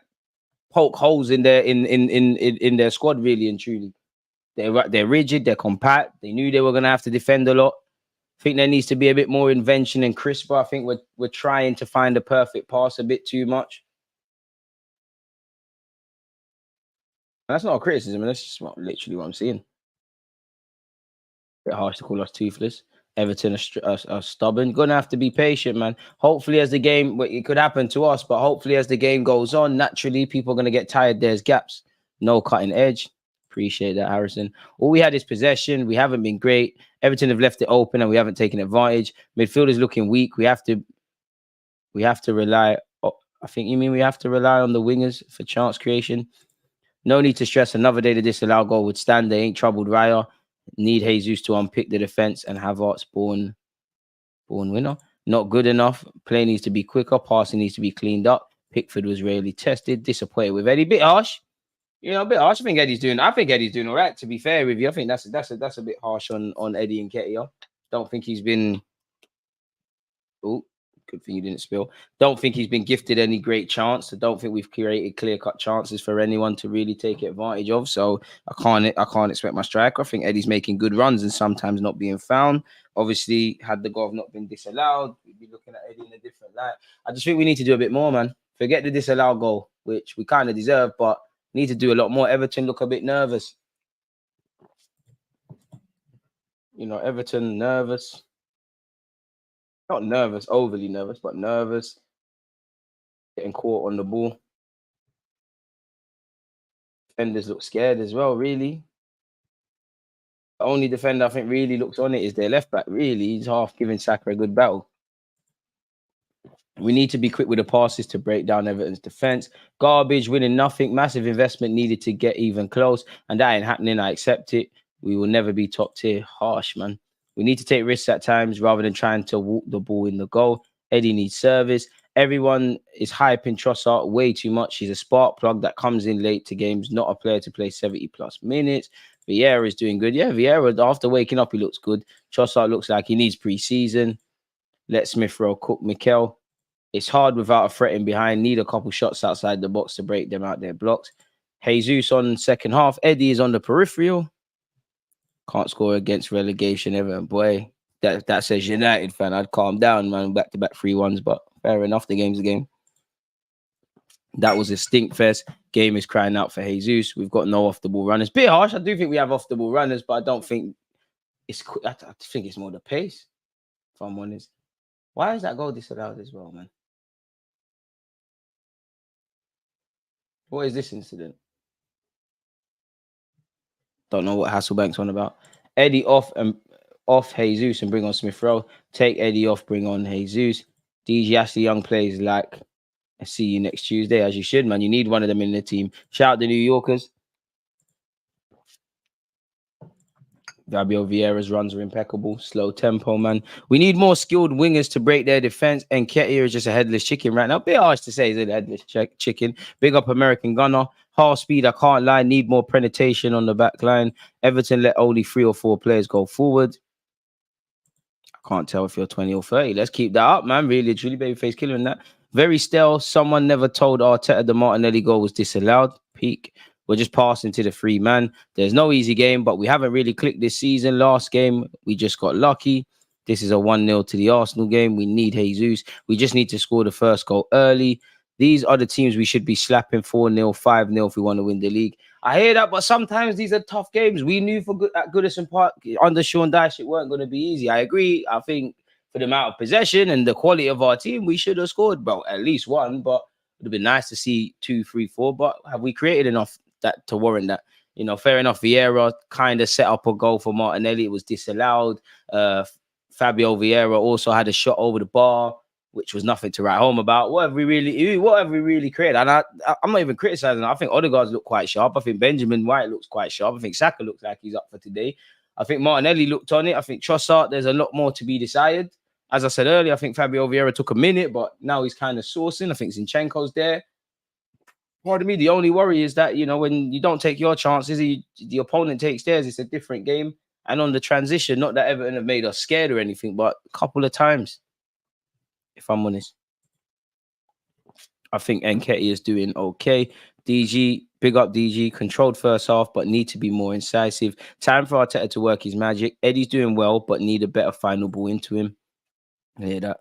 poke holes in their squad, really and truly. They're rigid, they're compact. They knew they were gonna have to defend a lot. I think there needs to be a bit more invention and crisper. I think we're trying to find the perfect pass a bit too much. And that's not a criticism. That's just literally what I'm seeing. A bit harsh to call us toothless. Everton are stubborn. Gonna have to be patient, man. Hopefully, as the game, it could happen to us, but hopefully, as the game goes on, naturally, people are gonna get tired. There's gaps. No cutting edge. Appreciate that, Harrison. All we had is possession. We haven't been great. Everton have left it open, and we haven't taken advantage. Midfield is looking weak. We have to rely. I think you mean we have to rely on the wingers for chance creation. No need to stress. Another day the disallowed goal would stand. They ain't troubled Raya. Need Jesus to unpick the defense, and Havertz born winner. Not good enough. Play needs to be quicker. Passing needs to be cleaned up. Pickford was really tested. Disappointed with Eddie. Bit harsh. You know, a bit harsh. I think Eddie's doing all right, to be fair with you. I think that's a bit harsh on Eddie Nketiah. Don't think he's been. Oh, good thing you didn't spill. Don't think he's been gifted any great chance. I don't think we've created clear-cut chances for anyone to really take advantage of. So I can't expect my striker. I think Eddie's making good runs and sometimes not being found. Obviously, had the goal not been disallowed, we'd be looking at Eddie in a different light. I just think we need to do a bit more, man. Forget the disallowed goal, which we kind of deserve, but need to do a lot more. Everton look a bit nervous. You know, Everton nervous. Not nervous, overly nervous, but nervous. Getting caught on the ball. Defenders look scared as well, really. The only defender I think really looks on it is their left back, really. He's half giving Saka a good battle. We need to be quick with the passes to break down Everton's defense. Garbage, winning nothing. Massive investment needed to get even close. And that ain't happening. I accept it. We will never be top tier. Harsh, man. We need to take risks at times rather than trying to walk the ball in the goal. Eddie needs service. Everyone is hyping Trossard way too much. He's a spark plug that comes in late to games, not a player to play 70+ minutes. Vieira is doing good. Yeah, Vieira, after waking up, he looks good. Trossard looks like he needs pre-season. Let Smith Rowe cook Mikel. It's hard without a threat in behind. Need a couple shots outside the box to break them out their blocks. Jesus on second half. Eddie is on the peripheral. Can't score against relegation ever. Boy, that says United fan. I'd calm down, man. Back-to-back 3-1s, but fair enough. The game's a game. That was a stink fest. Game is crying out for Jesus. We've got no off-the-ball runners. Bit harsh. I do think we have off-the-ball runners, but I don't think it's... I think it's more the pace, if I'm honest. Why is that goal disallowed as well, man? What is this incident? Don't know what Hasselbank's on about. Eddie off Jesus and bring on Smith Rowe. Take Eddie off, bring on Jesus. DG Ashley Young plays like I see you next Tuesday, as you should, man. You need one of them in the team. Shout out the New Yorkers. Fabio Vieira's runs are impeccable. Slow tempo, man. We need more skilled wingers to break their defense. And Nketiah is just a headless chicken right now. Bit harsh to say he's a headless chicken. Big up American gunner. Half speed, I can't lie. Need more penetration on the back line. Everton let only 3 or 4 players go forward. I can't tell if you're 20 or 30. Let's keep that up, man. Really, truly, babyface killer in that. Very stale. Someone never told Arteta the Martinelli goal was disallowed. Peak. We're just passing to the free man. There's no easy game, but we haven't really clicked this season. Last game, we just got lucky. This is a 1-0 to the Arsenal game. We need Jesus. We just need to score the first goal early. These are the teams we should be slapping 4-0, 5-0 if we want to win the league. I hear that, but sometimes these are tough games. We knew at Goodison Park under Sean Dyche it weren't going to be easy. I agree. I think for the amount of possession and the quality of our team, we should have scored, well, at least one, but it would have been nice to see 2, 3, 4. But have we created enough that to warrant that? You know, fair enough. Vieira kind of set up a goal for Martinelli. It was disallowed. Fabio Vieira also had a shot over the bar, which was nothing to write home about. What have we really created? And I'm not even criticizing. I think Odegaard's look quite sharp. I think Benjamin White looks quite sharp. I think Saka looks like he's up for today. I think Martinelli looked on it. I think Trossard, there's a lot more to be decided. As I said earlier, I think Fabio Vieira took a minute, but now he's kind of sourcing. I think Zinchenko's there. Pardon me, the only worry is that, you know, when you don't take your chances, the opponent takes theirs. It's a different game. And on the transition, not that Everton have made us scared or anything, but a couple of times, if I'm honest. I think Nketiah is doing okay. DG, big up DG. Controlled first half, but need to be more incisive. Time for Arteta to work his magic. Eddie's doing well, but need a better final ball into him. I hear that.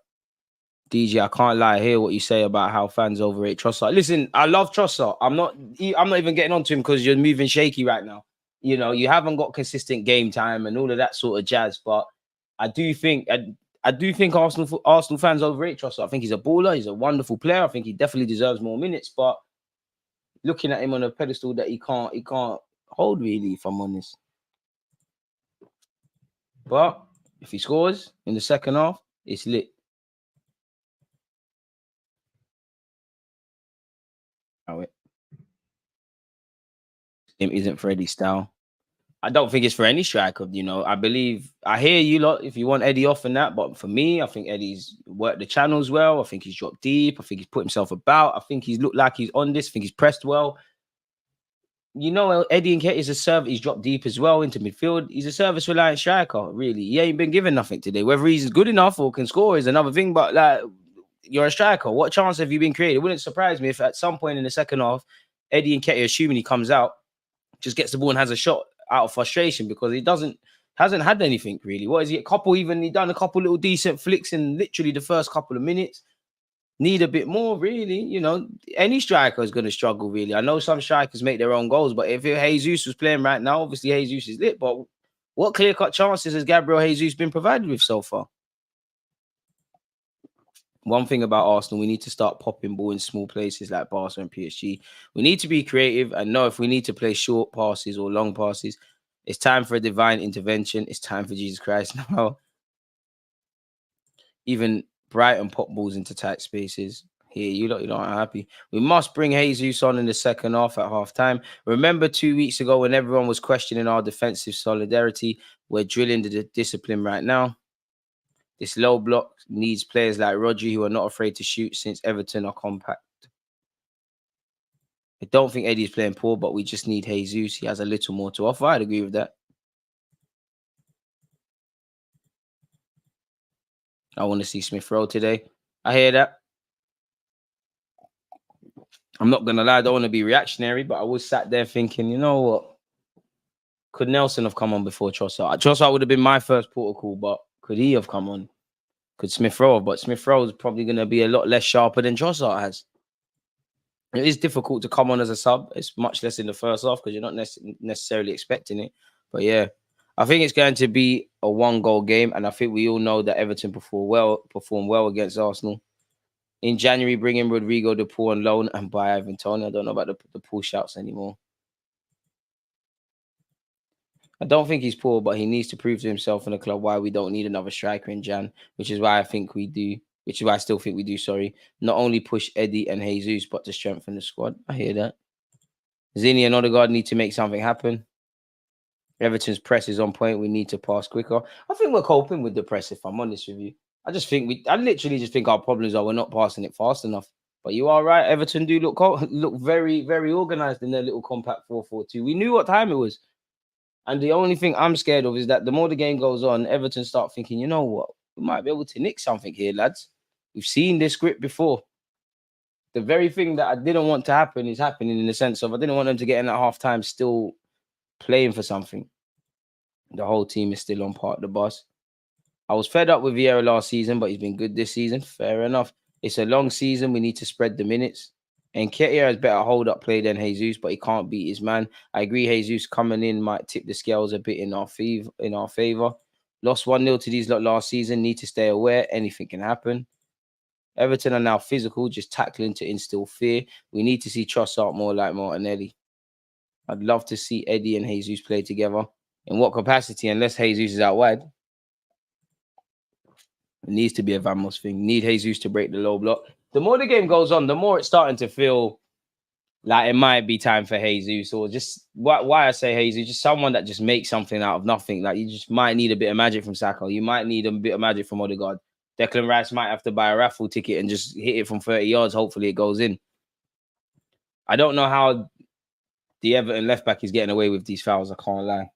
DG, I can't lie. I hear what you say about how fans overrate Trossard. Listen, I love Trossard. I'm not even getting onto him because you're moving shaky right now. You know, you haven't got consistent game time and all of that sort of jazz. But I do think Arsenal fans overrate Trossard. I think he's a baller. He's a wonderful player. I think he definitely deserves more minutes. But looking at him on a pedestal that he can't hold, really, if I'm honest. But if he scores in the second half, it's lit. Oh, wait. Game isn't Freddie's style. I don't think it's for any striker. You know, I hear you lot if you want Eddie off and that, but for me, I think Eddie's worked the channels well. I think he's dropped deep. I think he's put himself about. I think he's looked like he's on this. I think he's pressed well. You know, Eddie Nketiah is a serve. He's dropped deep as well into midfield. He's a service-reliant striker, really. He ain't been given nothing today. Whether he's good enough or can score is another thing, but like, you're a striker. What chance have you been created? It wouldn't surprise me if at some point in the second half, Eddie Nketiah, assuming he comes out, just gets the ball and has a shot out of frustration because he hasn't had anything really. What is he? He done a couple little decent flicks in literally the first couple of minutes. Need a bit more, really. You know, any striker is going to struggle, really. I know some strikers make their own goals, but if Jesus was playing right now, obviously Jesus is lit. But what clear-cut chances has Gabriel Jesus been provided with so far? One thing about Arsenal, we need to start popping ball in small places like Barca and PSG. We need to be creative and know if we need to play short passes or long passes. It's time for a divine intervention. It's time for Jesus Christ now. Even Brighton pop balls into tight spaces. Here, you lot aren't happy. We must bring Jesus on in the second half at half time. Remember 2 weeks ago when everyone was questioning our defensive solidarity? We're drilling the discipline right now. This low block needs players like Rodri who are not afraid to shoot since Everton are compact. I don't think Eddie's playing poor, but we just need Jesus. He has a little more to offer. I'd agree with that. I want to see Smith Rowe today. I hear that. I'm not going to lie. I don't want to be reactionary, but I was sat there thinking, you know what? Could Nelson have come on before Trossard? Trossard would have been my first protocol, but could he have come on? Could Smith Rowe? But Smith Rowe is probably going to be a lot less sharper than Trossard has. It is difficult to come on as a sub. It's much less in the first half because you're not necessarily expecting it. But yeah, I think it's going to be a 1-goal game. And I think we all know that Everton performed well against Arsenal. In January, bring in Rodrigo de Paul on loan and buy Ivan Toney. I don't know about the Paul shouts anymore. I don't think he's poor, but he needs to prove to himself in the club why we don't need another striker in Jan, which is why I think we do. Which is why I still think we do, sorry. Not only push Eddie and Jesus, but to strengthen the squad. I hear that. Zini and Odegaard need to make something happen. Everton's press is on point. We need to pass quicker. I think we're coping with the press, if I'm honest with you. I literally just think our problems are we're not passing it fast enough. But you are right. Everton do look very, very organized in their little compact 4-4-2. We knew what time it was. And the only thing I'm scared of is that the more the game goes on, Everton start thinking, you know what? We might be able to nick something here, lads. We've seen this script before. The very thing that I didn't want to happen is happening in the sense of I didn't want them to get in at halftime still playing for something. The whole team is still on part of the bus. I was fed up with Vieira last season, but he's been good this season. Fair enough. It's a long season. We need to spread the minutes. And Nketiah has better hold-up play than Jesus, but he can't beat his man. I agree Jesus coming in might tip the scales a bit in our favor. Lost 1-0 to these lot last season. Need to stay aware. Anything can happen. Everton are now physical, just tackling to instill fear. We need to see Trossard more like Martinelli. I'd love to see Eddie and Jesus play together. In what capacity? Unless Jesus is out wide. It needs to be a Vamos thing. Need Jesus to break the low block. The more the game goes on, the more it's starting to feel like it might be time for Jesus, or just why I say Jesus, just someone that just makes something out of nothing. Like you just might need a bit of magic from Saka. You might need a bit of magic from Odegaard. Declan Rice might have to buy a raffle ticket and just hit it from 30 yards. Hopefully it goes in. I don't know how the Everton left back is getting away with these fouls. I can't lie.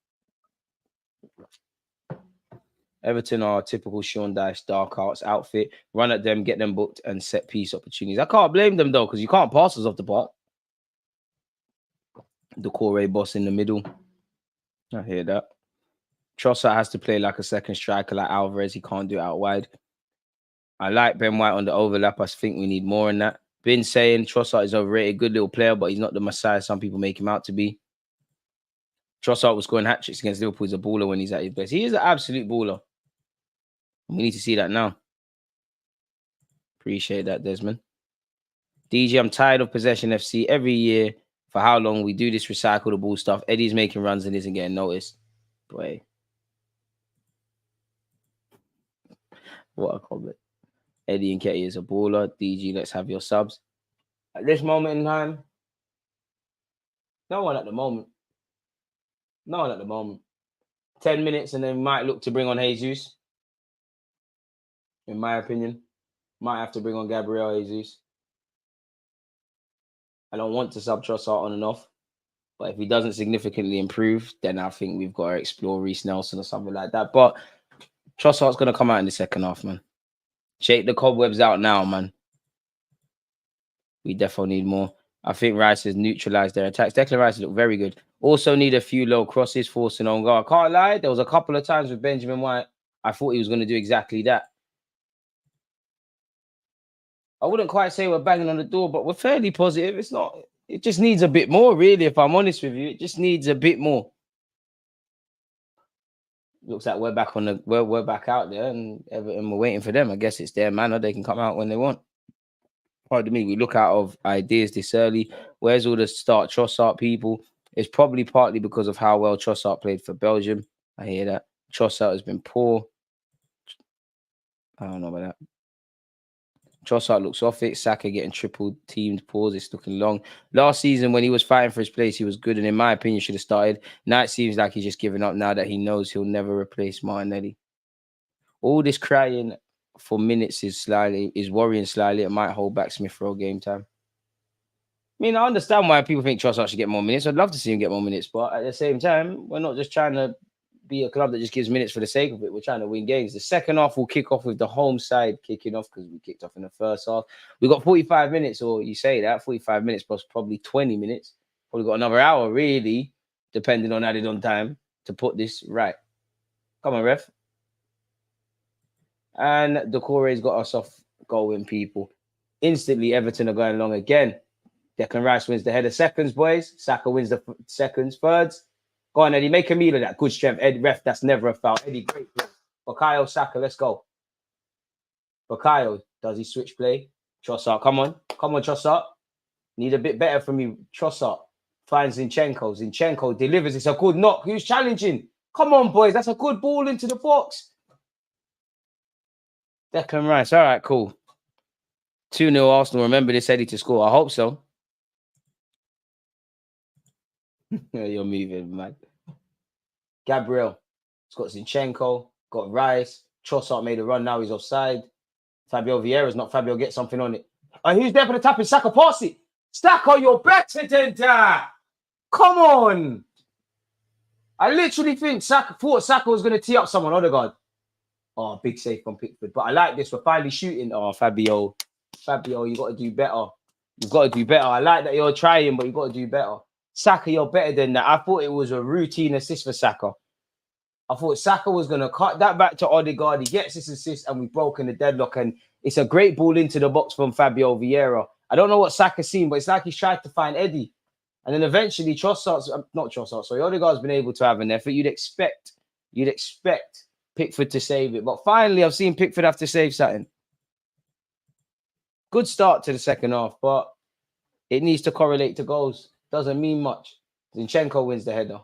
Everton are typical Sean Dyche dark arts outfit. Run at them, get them booked, and set piece opportunities. I can't blame them though, because you can't pass us off the park. The Corey boss in the middle. I hear that. Trossard has to play like a second striker like Alvarez. He can't do it out wide. I like Ben White on the overlap. I think we need more in that. Been saying Trossard is overrated. Good little player, but he's not the messiah some people make him out to be. Trossard was scoring hat-tricks against Liverpool. He's a baller when he's at his best. He is an absolute baller. We need to see that now. Appreciate that, Desmond. DJ, I'm tired of Possession FC. Every year, for how long we do this recycle the ball stuff. Eddie's making runs and isn't getting noticed. Boy. What a comment. Eddie Nketiah is a baller. DG, let's have your subs. At this moment in time, no one at the moment. No, at the moment. 10 minutes and then might look to bring on Jesus. In my opinion. Might have to bring on Gabriel Jesus. I don't want to sub Trossard on and off. But if he doesn't significantly improve, then I think we've got to explore Reece Nelson or something like that. But Trossard's going to come out in the second half, man. Shake the cobwebs out now, man. We definitely need more. I think Rice has neutralized their attacks. Declan Rice look very good. Also need a few low crosses, forcing on goal. I can't lie. There was a couple of times with Benjamin White, I thought he was going to do exactly that. I wouldn't quite say we're banging on the door, but we're fairly positive. It's not. It just needs a bit more, really, if I'm honest with you. It just needs a bit more. Looks like we're back on the we're back out there, and Everton, we're waiting for them. I guess it's their manner. They can come out when they want. Pardon me. We look out of ideas this early. Where's all the start Trossard people? It's probably partly because of how well Trossard played for Belgium. I hear that. Trossard has been poor. I don't know about that. Trossard looks off it. Saka getting triple teamed. Pause. It's looking long. Last season, when he was fighting for his place, he was good, and in my opinion, should have started. Now it seems like he's just giving up now that he knows he'll never replace Martinelli. All this crying for minutes is worrying slightly. It might hold back Smith Rowe game time. I mean, I understand why people think Trossard should get more minutes. I'd love to see him get more minutes, but at the same time, we're not just trying to be a club that just gives minutes for the sake of it. We're trying to win games. The second half will kick off with the home side kicking off because we kicked off in the first half. We got 45 minutes, or you say that, 45 minutes plus probably 20 minutes. Probably got another hour, really, depending on added on time, to put this right. Come on, ref. And Decore's got us off going, people. Instantly, Everton are going long again. Declan Rice wins the header seconds, boys. Saka wins the seconds, thirds. Go on, Eddie. Make a meal of that. Good strength. Ed, ref, that's never a foul. Eddie, great play. Bukayo Saka, let's go. Bukayo, does he switch play? Trossard, come on. Come on, Trossard. Need a bit better from you. Trossard finds Zinchenko. Zinchenko delivers. It's a good knock. Who's challenging? Come on, boys. That's a good ball into the box. Declan Rice. All right, cool. 2-0 Arsenal. Remember this, Eddie, to score. I hope so. You're moving, man. Gabriel. It's got Zinchenko. Got Rice. Trossard made a run. Now he's offside. Fabio Vieira's not. Fabio, get something on it. And who's there for the tapping? Saka, pass it. Saka, you're better than that. Come on. I literally think thought Saka was going to tee up someone. Odegaard. Oh, big save from Pickford. But I like this. We're finally shooting. Oh, Fabio. Fabio, you got to do better. You've got to do better. I like that you're trying, but you've got to do better. Saka, you're better than that. I thought it was a routine assist for Saka. I thought Saka was going to cut that back to Odegaard. He gets this assist and we've broken the deadlock. And it's a great ball into the box from Fabio Vieira. I don't know what Saka's seen, but it's like he's tried to find Eddie. And then eventually Odegaard's been able to have an effort. You'd expect Pickford to save it. But finally, I've seen Pickford have to save something. Good start to the second half, but it needs to correlate to goals. Doesn't mean much. Zinchenko wins the header.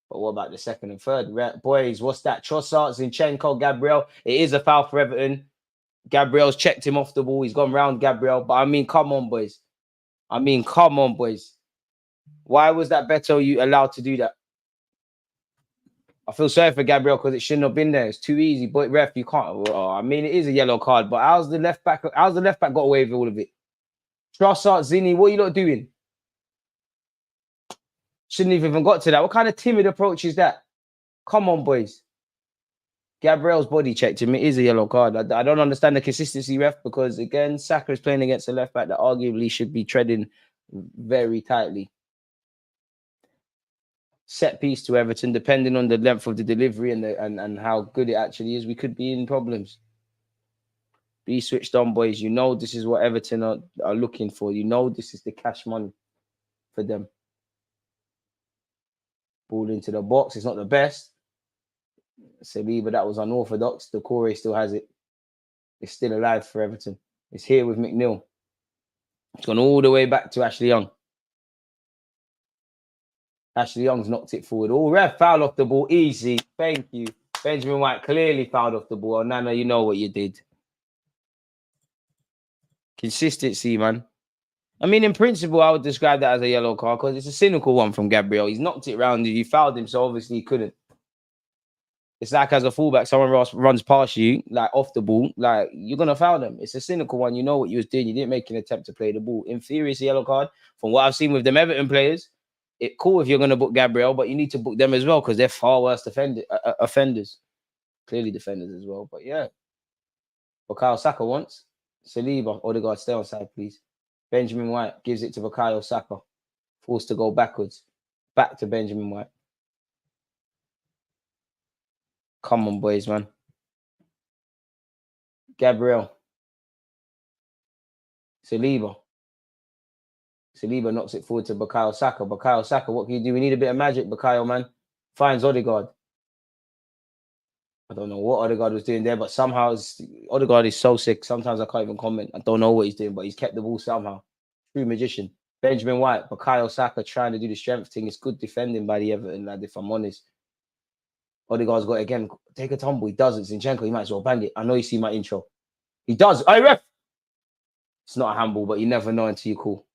But what about the second and third? Boys, what's that? Trossard, Zinchenko, Gabriel. It is a foul for Everton. Gabriel's checked him off the ball. He's gone round Gabriel. But I mean, come on, boys. Why was that Beto you allowed to do that? I feel sorry for Gabriel because it shouldn't have been there. It's too easy. But ref, you can't. Oh, I mean, it is a yellow card. But how's the left back got away with all of it? Trossard, Zinni, what are you lot doing? Shouldn't have even got to that. What kind of timid approach is that? Come on, boys. Gabriel's body checked him. It is a yellow card. I don't understand the consistency, ref, because, again, Saka is playing against a left back that arguably should be treading very tightly. Set piece to Everton, depending on the length of the delivery and how good it actually is, we could be in problems. Be switched on, boys. You know this is what Everton are looking for. You know this is the cash money for them. Ball into the box. It's not the best. Saliba, that was unorthodox. Decore still has it. It's still alive for Everton. It's here with McNeil. It's gone all the way back to Ashley Young. Ashley Young's knocked it forward. Oh, ref, foul off the ball. Easy. Thank you. Benjamin White clearly fouled off the ball. Oh, Nana, you know what you did. Consistency, man. I mean, in principle, I would describe that as a yellow card because it's a cynical one from Gabriel. He's knocked it round. You fouled him, so obviously he couldn't. It's like as a fullback, someone runs past you, like off the ball, like you're gonna foul them. It's a cynical one. You know what you was doing. You didn't make an attempt to play the ball. In theory, it's a yellow card. From what I've seen with them Everton players, it's cool if you're gonna book Gabriel, but you need to book them as well because they're far worse offenders. Clearly defenders as well. But yeah, Bukayo Saka once. Saliba, Odegaard, stay on side, please. Benjamin White gives it to Bukayo Saka. Forced to go backwards. Back to Benjamin White. Come on, boys, man. Gabriel. Saliba. Saliba knocks it forward to Bukayo Saka. Bukayo Saka, what can you do? We need a bit of magic, Bukayo, man. Finds Odegaard. I don't know what Odegaard was doing there, but somehow Odegaard is so sick. Sometimes I can't even comment. I don't know what he's doing, but he's kept the ball somehow. True magician. Benjamin White, Bukayo Saka trying to do the strength thing. It's good defending by the Everton, lad, if I'm honest. Odegaard's got it again. Take a tumble. He doesn't. Zinchenko, he might as well bang it. I know you see my intro. He does. Hey, ref! It's not a handball, but you never know until you call.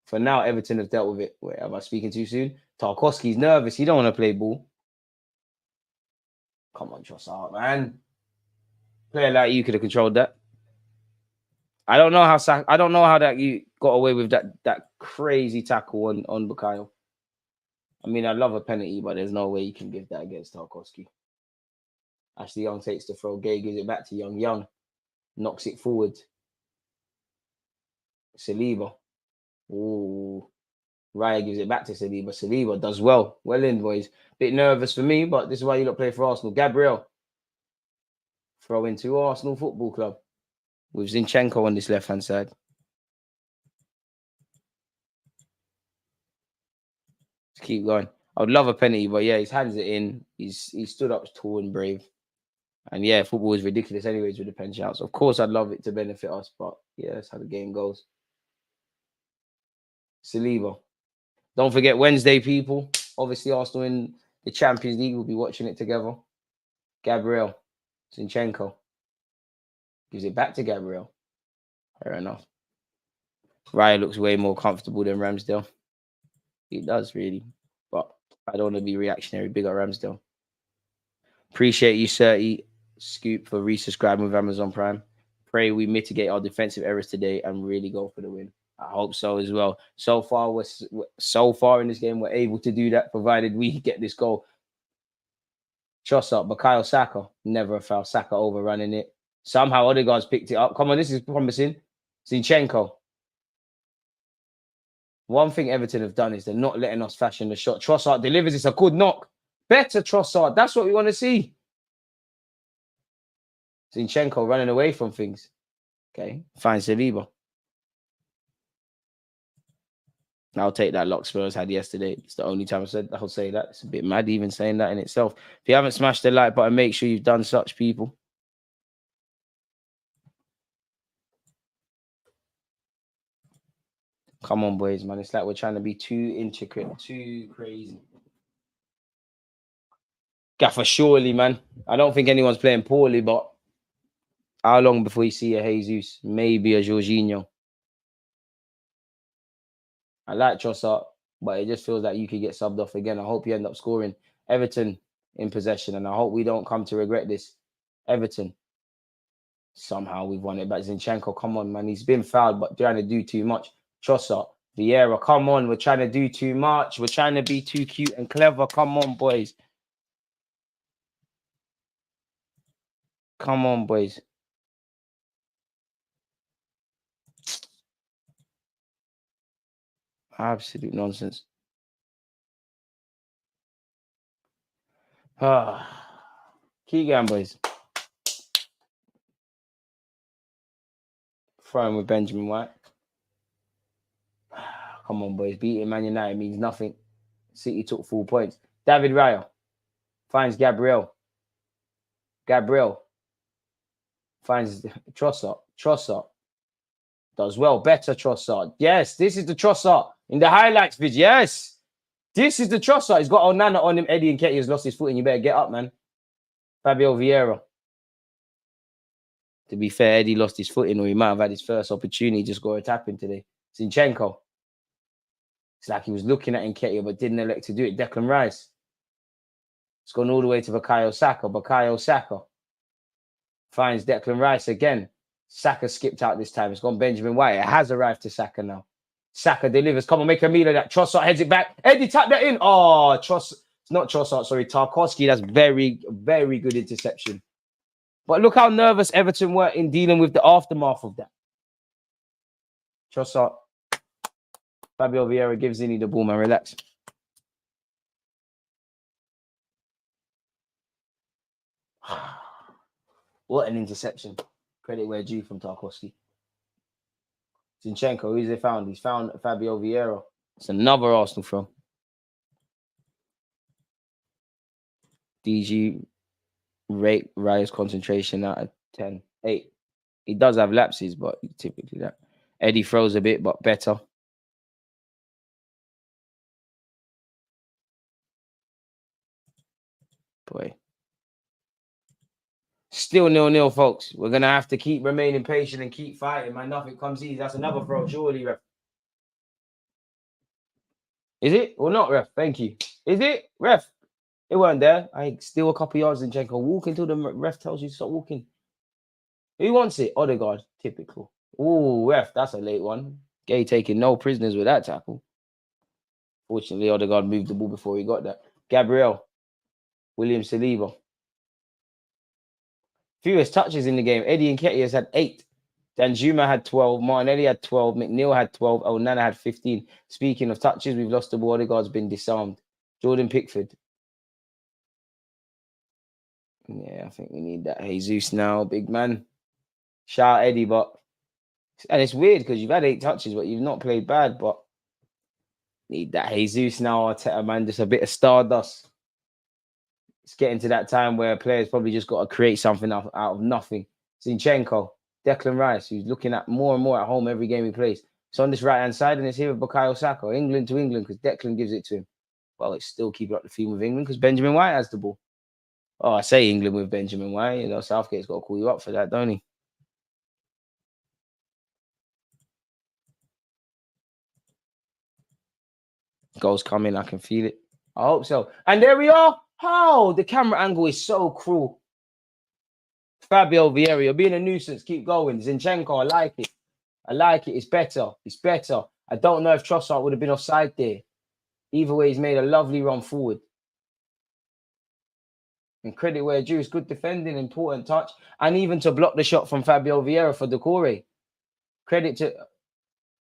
For now, Everton have dealt with it. Wait, am I speaking too soon? Tarkowski's nervous. He don't want to play ball. Come on, Trossard, man. Player like you could have controlled that. I don't know how that you got away with that crazy tackle on Bukayo. I mean, I love a penalty, but there's no way you can give that against Tarkowski. Ashley Young takes the throw. Gay gives it back to Young. Young knocks it forward. Saliba. Ooh. Raya gives it back to Saliba. Saliba does well. Well in, boys. Bit nervous for me, but this is why you don't play for Arsenal. Gabriel. Throw into Arsenal Football Club. With Zinchenko on this left-hand side. Let's keep going. I would love a penalty, but yeah, he's hands it in. He stood up tall and brave. And yeah, football is ridiculous anyways with the pen shouts. Of course, I'd love it to benefit us, but yeah, that's how the game goes. Saliba. Don't forget Wednesday, people. Obviously, Arsenal in the Champions League. We'll be watching it together. Gabriel. Zinchenko. Gives it back to Gabriel. Fair enough. Raya looks way more comfortable than Ramsdale. He does, really. But I don't want to be reactionary. Big up Ramsdale. Appreciate you, Sir Scoop, for resubscribing with Amazon Prime. Pray we mitigate our defensive errors today and really go for the win. I hope so as well. So far in this game, we're able to do that, provided we get this goal. Trossard, Bukayo Saka, never a foul. Saka overrunning it. Somehow Odegaard's picked it up. Come on, this is promising. Zinchenko. One thing Everton have done is they're not letting us fashion the shot. Trossard delivers. It's a good knock. Better Trossard. That's what we want to see. Zinchenko running away from things. Okay, fine, Saliba. I'll take that lock Spurs had yesterday. It's the only time I'll say that. It's a bit mad even saying that in itself. If you haven't smashed the like button, make sure you've done such, people. Come on, boys, man. It's like we're trying to be too intricate, too crazy. Gaffer, surely, man. I don't think anyone's playing poorly, but how long before you see a Jesus? Maybe a Jorginho. I like Trossard, but it just feels like you could get subbed off again. I hope you end up scoring. Everton in possession, and I hope we don't come to regret this. Everton. Somehow we've won it back. Zinchenko, come on, man. He's been fouled, but trying to do too much. Trossard, Vieira, come on. We're trying to do too much. We're trying to be too cute and clever. Come on, boys. Come on, boys. Absolute nonsense. Keep going, boys. Throwing with Benjamin White. Come on, boys. Beating Man United means nothing. City took 4 points. David Raya finds Gabriel. Gabriel finds Trossard. Trossard does well. Better Trossard. Yes, this is the Trossard in the highlights video. Yes, this is the Trossard. He's got Onana on him. Eddie Nketiah has lost his foot, and you better get up, man. Fabio Vieira. To be fair, Eddie lost his footing, or he might have had his first opportunity, just got a tap in today. Zinchenko. It's like he was looking at Nketiah, but didn't elect to do it. Declan Rice. It's gone all the way to Bukayo Saka. Bukayo Saka finds Declan Rice again. Saka skipped out this time. It's gone Benjamin White. It has arrived to Saka now. Saka delivers. Come on, make a meal of that. Trossard heads it back. Eddie, tap that in. Oh, it's not Trossard, sorry. Tarkowski. That's very, very good interception. But look how nervous Everton were in dealing with the aftermath of that. Trossard. Fabio Vieira gives Zinny the ball, man. Relax. What an interception. Credit where due from Tarkowski. Zinchenko, who's they found? He's found Fabio Vieira. It's another Arsenal throw. DG rate Raya's concentration out of 10. 8. He does have lapses, but typically that. Eddie throws a bit, but better. Boy. Still 0-0, folks. We're going to have to keep remaining patient and keep fighting, man. Nothing comes easy. That's another throw, surely, ref. Is it? Or not, ref? Thank you. Is it? Ref. It weren't there. I steal a couple yards in Zinchenko. Walk until the ref tells you to stop walking. Who wants it? Odegaard. Typical. Ooh, ref. That's a late one. Gay taking no prisoners with that tackle. Fortunately, Odegaard moved the ball before he got that. Gabriel. William Saliba. Fewest touches in the game. Eddie Nketiah has had 8. Danjuma had 12. Martinelli had 12. McNeil had 12. Onana had 15. Speaking of touches, we've lost the ball. Odegaard's been disarmed. Jordan Pickford. Yeah, I think we need that Jesus now, big man. Shout out Eddie, but... And it's weird because you've had 8 touches, but you've not played bad, but... Need that Jesus now, Arteta, man. Just a bit of stardust. It's getting to that time where players probably just got to create something out of nothing. Zinchenko, Declan Rice, who's looking at more and more at home every game he plays. It's on this right-hand side, and it's here with Bukayo Saka. England to England, because Declan gives it to him. Well, it's still keeping up the theme with England, because Benjamin White has the ball. Oh, I say England with Benjamin White. You know, Southgate's got to call you up for that, don't he? Goals coming, I can feel it. I hope so. And there we are. Oh, the camera angle is so cruel. Fabio Vieira, you're being a nuisance. Keep going. Zinchenko, I like it. I like it. It's better. It's better. I don't know if Trossard would have been offside there. Either way, he's made a lovely run forward. And credit where due is good defending, important touch, and even to block the shot from Fabio Vieira for Decore. Credit to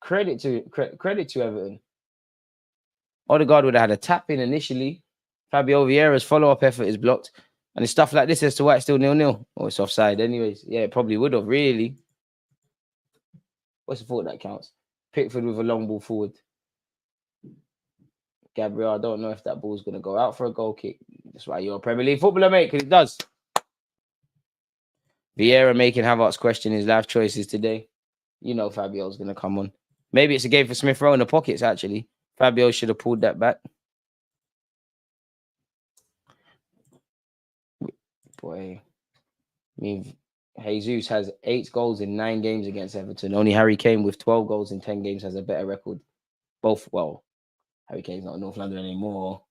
Everton. Odegaard would have had a tap in initially. Fabio Vieira's follow-up effort is blocked. And it's stuff like this as to why it's still 0-0. Oh, it's offside anyways. Yeah, it probably would have, really. What's the thought that counts? Pickford with a long ball forward. Gabriel, I don't know if that ball's going to go out for a goal kick. That's why you're a Premier League footballer, mate, because it does. Vieira making Havertz question his life choices today. You know Fabio's going to come on. Maybe it's a game for Smith Rowe in the pockets, actually. Fabio should have pulled that back. Boy, I mean, Jesus has 8 goals in 9 games against Everton. Only Harry Kane with 12 goals in 10 games has a better record. Both, well, Harry Kane's not in North London anymore.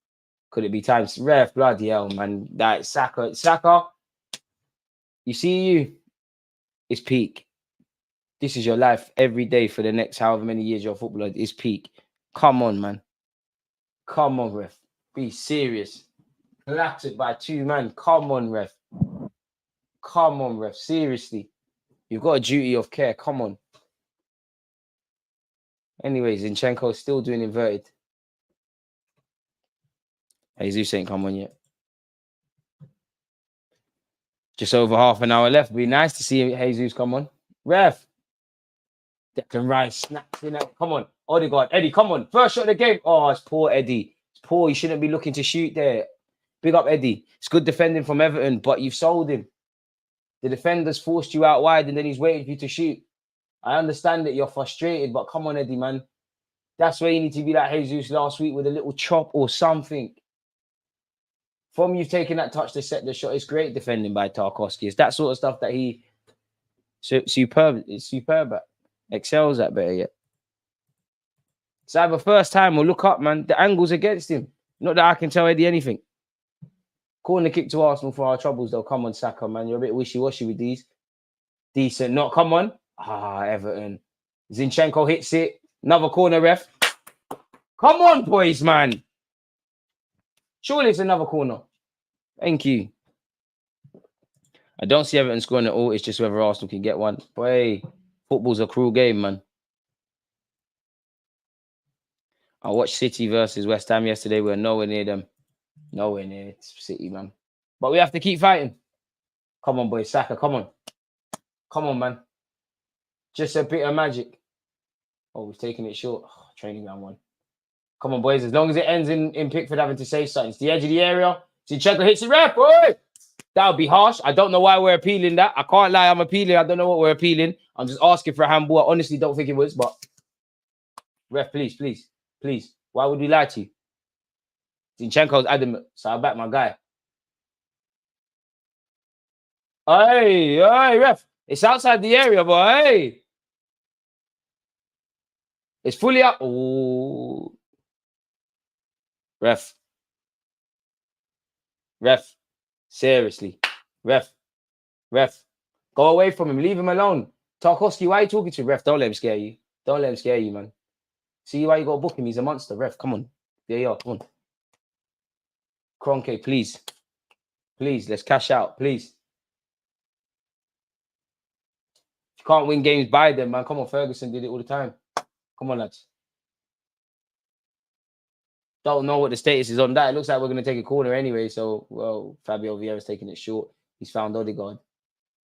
Could it be times? Ref, bloody hell, man. That Saka, you see you. It's peak. This is your life every day for the next however many years you're a footballer. It's peak. Come on, man. Come on, ref. Be serious. Flattered by 2 man. Come on, ref. Come on, ref. Seriously. You've got a duty of care. Come on. Anyways, Zinchenko's still doing inverted. Jesus ain't come on yet. Just over half an hour left. Be nice to see Jesus come on. Ref. Declan Rice snaps in it. Come on. Odegaard. Eddie, come on. First shot of the game. Oh, it's poor Eddie. It's poor. You shouldn't be looking to shoot there. Big up Eddie. It's good defending from Everton, but you've sold him. The defender's forced you out wide and then he's waiting for you to shoot. I understand that you're frustrated, but come on, Eddie, man. That's where you need to be like Jesus last week with a little chop or something. From you taking that touch to set the shot, it's great defending by Tarkowski. It's that sort of stuff that he Superb. It's superb. Excels at better yet. It's either first time or look up, man. The angle's against him. Not that I can tell Eddie anything. Corner kick to Arsenal for our troubles, though. Come on, Saka, man. You're a bit wishy-washy with these. Decent. Not, come on. Everton. Zinchenko hits it. Another corner, ref. Come on, boys, man. Surely it's another corner. Thank you. I don't see Everton scoring at all. It's just whether Arsenal can get one. Boy, football's a cruel game, man. I watched City versus West Ham yesterday. We're nowhere near them. Nowhere near City, man. But we have to keep fighting. Come on, boys. Saka, come on. Come on, man. Just a bit of magic. Oh, we've taken it short. Oh, training round one. Come on, boys. As long as it ends in Pickford having to say something. It's the edge of the area. Zinchenko hits it, ref. Boy! That would be harsh. I don't know why we're appealing that. I can't lie. I'm appealing. I don't know what we're appealing. I'm just asking for a handball. I honestly don't think it was, but ref, please, please, please. Why would we lie to you? Zinchenko's adamant, so I back my guy. Hey, ref. It's outside the area, but hey. It's fully up. Oh. Ref. Ref. Seriously. Ref. Go away from him. Leave him alone. Tarkowski, why are you talking to him? Ref, don't let him scare you. Don't let him scare you, man. See why you got to book him. He's a monster. Ref, come on. There you are. Come on. Kroenke, please. Please, let's cash out. Please. You can't win games by them, man. Come on, Ferguson did it all the time. Come on, lads. Don't know what the status is on that. It looks like we're going to take a corner anyway. So, well, Fabio Vieira's taking it short. He's found Odegaard.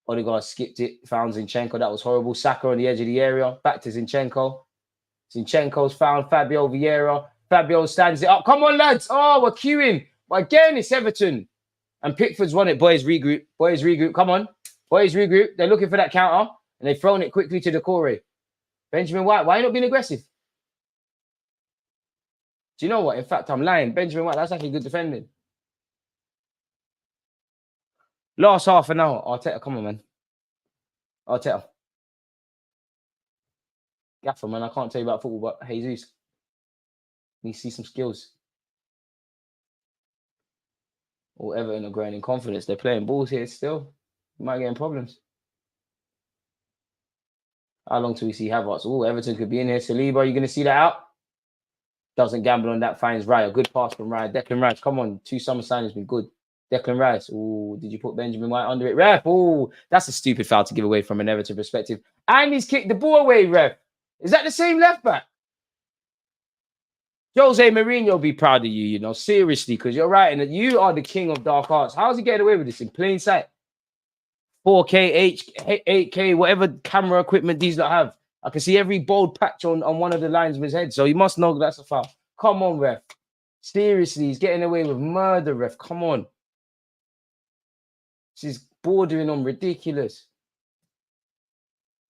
Odegaard skipped it. Found Zinchenko. That was horrible. Saka on the edge of the area. Back to Zinchenko. Zinchenko's found Fabio Vieira. Fabio stands it up. Come on, lads. Oh, we're queuing. But again, it's Everton. And Pickford's won it. Boys, regroup. Boys, regroup. Come on. Boys, regroup. They're looking for that counter. And they've thrown it quickly to Decore. Benjamin White, why are you not being aggressive? Do you know what? In fact, I'm lying. Benjamin White, that's actually good defending. Last half an hour. Arteta, come on, man. Arteta. Gaffer, man, I can't tell you about football, but Jesus. We see some skills. Or Everton are growing in confidence. They're playing balls here still. You might get in problems. How long till we see Havertz? Oh, Everton could be in here. Saliba, are you going to see that out? Doesn't gamble on that. Finds Raya. Good pass from Raya. Declan Rice, come on. 2 summer signings been good. Declan Rice. Oh, did you put Benjamin White under it? Ref. Oh, that's a stupid foul to give away from an Everton perspective. And he's kicked the ball away, ref. Is that the same left back? Jose Mourinho be proud of you, you know, seriously, because you're right, and you are the king of dark arts. How's he getting away with this in plain sight? 4K, 8K, whatever camera equipment these lot have. I can see every bold patch on one of the lines of his head, so he must know that's a foul. Come on, ref. Seriously, he's getting away with murder, ref. Come on. This is bordering on ridiculous.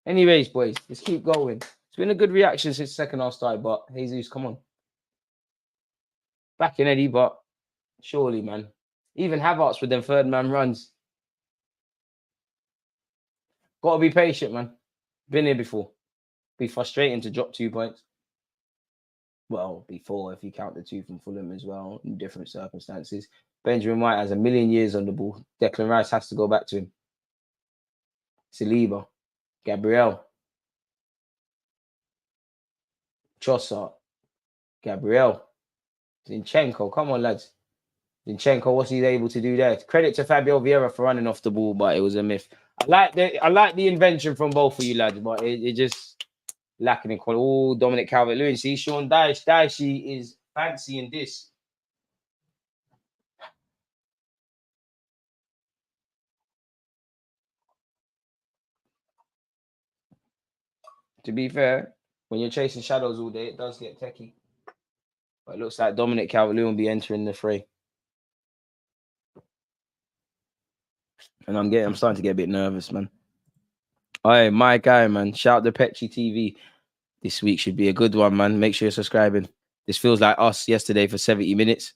Anyways, boys, let's keep going. It's been a good reaction since the second half started, but Jesus, come on. Back in Eddie, but surely, man. Even Havertz with them third man runs. Got to be patient, man. Been here before. Be frustrating to drop 2 points. Well, before, if you count the 2 from Fulham as well, in different circumstances. Benjamin White has a million years on the ball. Declan Rice has to go back to him. Saliba. Gabriel. Trossard. Gabriel. Zinchenko. Come on, lads. Zinchenko, what's he able to do there? Credit to Fabio Vieira for running off the ball, but it was a myth. I like the invention from both of you lads, but it just lacking in quality. Oh, Dominic Calvert-Lewin. See, Sean Dyche. Dyche is fancying this. To be fair, when you're chasing shadows all day, it does get techie. But it looks like Dominic Calvert-Lewin will be entering the fray. And I'm starting to get a bit nervous, man. All right, my guy, man. Shout out to Petchy TV. This week should be a good one, man. Make sure you're subscribing. This feels like us yesterday for 70 minutes.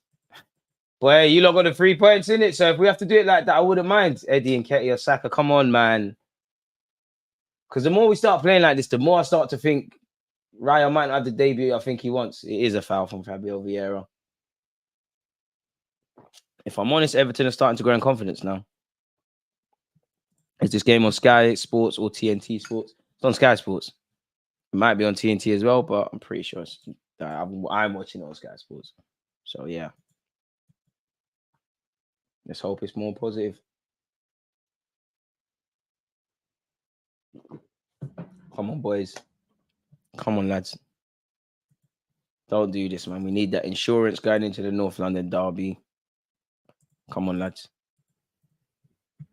Boy, you lot got the 3 points in it. So if we have to do it like that, I wouldn't mind. Eddie and Ketty or Saka. Come on, man. Because the more we start playing like this, the more I start to think Ryan might not have the debut I think he wants. It is a foul from Fabio Vieira. If I'm honest, Everton are starting to grow in confidence now. Is this game on Sky Sports or TNT Sports? It's on Sky Sports. It might be on TNT as well, but I'm pretty sure I'm watching it on Sky Sports. So, yeah. Let's hope it's more positive. Come on, boys. Come on, lads. Don't do this, man. We need that insurance going into the North London derby. Come on, lads.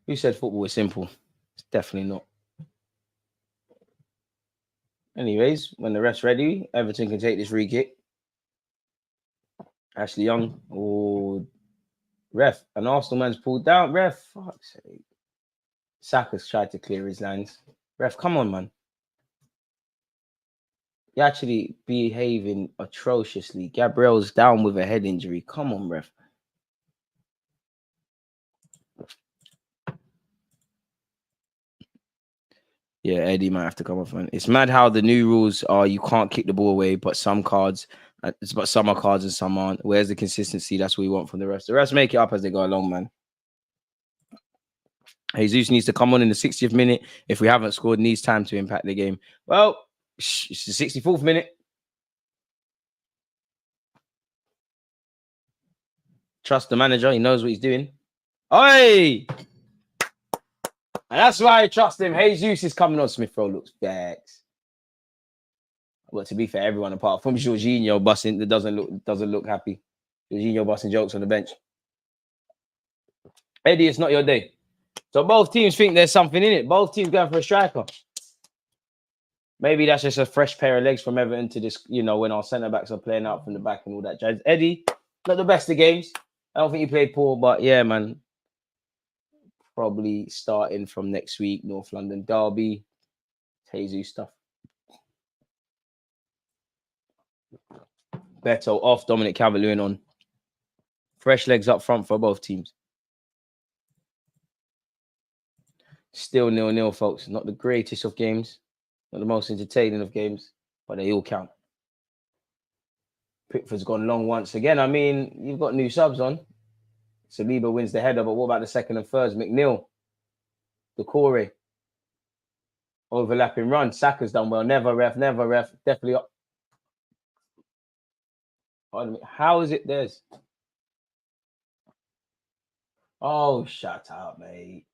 Who said football is simple? It's definitely not. Anyways, when the ref's ready, Everton can take this free kick. Ashley Young. Oh, ref. An Arsenal man's pulled down. Ref. Fuck's sake. Saka's tried to clear his lines. Ref, come on, man. You're actually behaving atrociously. Gabriel's down with a head injury. Come on, ref. Yeah, Eddie might have to come off, man. It's mad how the new rules are you can't kick the ball away, but some are cards and some aren't. Where's the consistency? That's what we want from the refs. The refs make it up as they go along, man. Jesus needs to come on in the 60th minute. If we haven't scored, needs time to impact the game. Well, it's the 64th minute. Trust the manager. He knows what he's doing. Oi! And that's why I trust him. Jesus is coming on. Smith Rowe looks vexed. But to be fair, everyone apart from Jorginho busting that doesn't look happy. Jorginho busting jokes on the bench. Eddie, it's not your day. So both teams think there's something in it. Both teams going for a striker. Maybe that's just a fresh pair of legs from Everton to this, when our centre-backs are playing out from the back and all that jazz. Eddie, not the best of games. I don't think he played poor, but yeah, man. Probably starting from next week, North London derby. Jesus stuff. Beto off, Dominic Calvert-Lewin on. Fresh legs up front for both teams. Still 0-0, folks. Not the greatest of games. Not the most entertaining of games, but they all count. Pickford's gone long once again. I mean, you've got new subs on. Saliba wins the header, but what about the second and thirds? McNeil, Decore, overlapping run. Saka's done well. Never ref. Definitely up. Pardon me. How is it theirs? Oh, shut up, mate.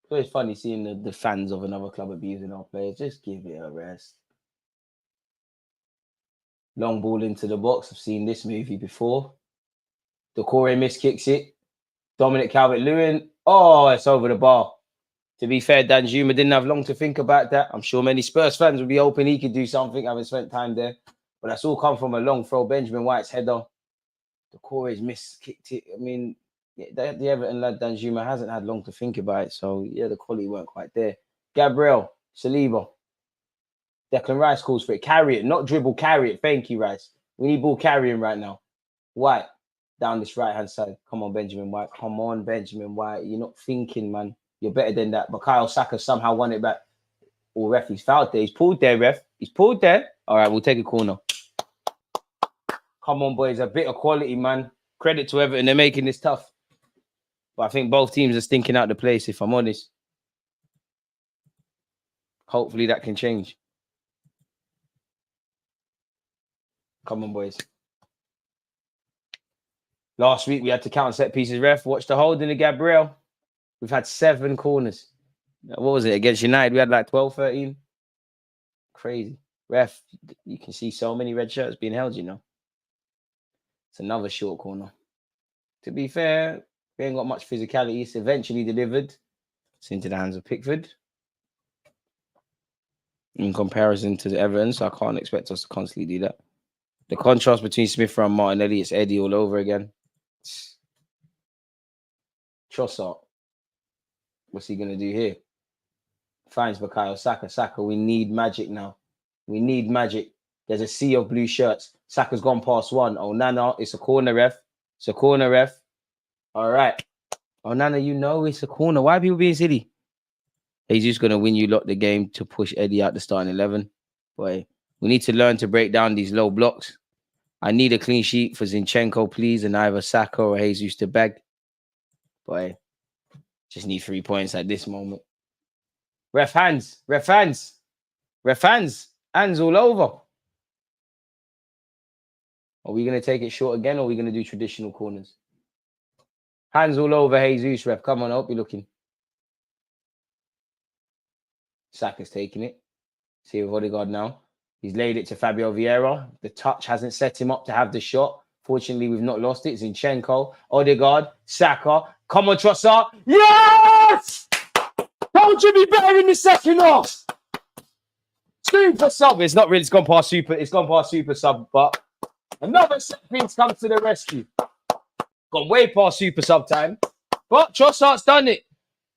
It's always funny seeing the fans of another club abusing our players. Just give it a rest. Long ball into the box. I've seen this movie before. Decore miskicks it. Dominic Calvert-Lewin. Oh, it's over the bar. To be fair, Danjuma didn't have long to think about that. I'm sure many Spurs fans would be hoping he could do something, having spent time there. But that's all come from a long throw. Benjamin White's header. Decore's miskicked it. I mean, the Everton lad Danjuma hasn't had long to think about it. So, yeah, the quality weren't quite there. Gabriel, Saliba. Declan Rice calls for it. Carry it, not dribble, carry it. Thank you, Rice. We need ball carrying right now. White, down this right-hand side. Come on, Benjamin White. Come on, Benjamin White. You're not thinking, man. You're better than that. But Kyle Saka somehow won it back. Oh, ref, he's fouled there. He's pulled there, ref. He's pulled there. All right, we'll take a corner. Come on, boys. A bit of quality, man. Credit to Everton. They're making this tough. But I think both teams are stinking out the place, if I'm honest. Hopefully that can change. Come on, boys. Last week, we had to count set pieces, ref. Watch the holding of Gabriel. We've had 7 corners. What was it? Against United, we had like 12, 13. Crazy. Ref, you can see so many red shirts being held, It's another short corner. To be fair, we ain't got much physicality. It's eventually delivered. It's into the hands of Pickford. In comparison to the Everton, so I can't expect us to constantly do that. The contrast between Smith and Martinelli, it's Eddie all over again. Trossard. What's he going to do here? Finds Bukayo Saka. Saka, we need magic now. We need magic. There's a sea of blue shirts. Saka's gone past one. Oh, Nana, it's a corner, ref. It's a corner, ref. All right. Oh, Nana, it's a corner. Why are people being silly? Jesus going to win you lot the game to push Eddie out the starting 11. Boy, we need to learn to break down these low blocks. I need a clean sheet for Zinchenko, please, and either Saka or Jesus to bag. Boy, just need 3 points at this moment. Ref hands. Ref hands. Ref hands. Hands all over. Are we going to take it short again, or are we going to do traditional corners? Hands all over Jesus, ref. Come on, I hope you're looking. Saka's taking it. See with Odegaard now. He's laid it to Fabio Vieira. The touch hasn't set him up to have the shot. Fortunately, we've not lost it. Zinchenko, Odegaard, Saka. Come on, Trossard. Yes! Don't you be better in the second half. Super sub. It's not really. It's gone past super. It's gone past super sub, but another set piece comes to the rescue. Gone way past super sub time, but Trossard's done it.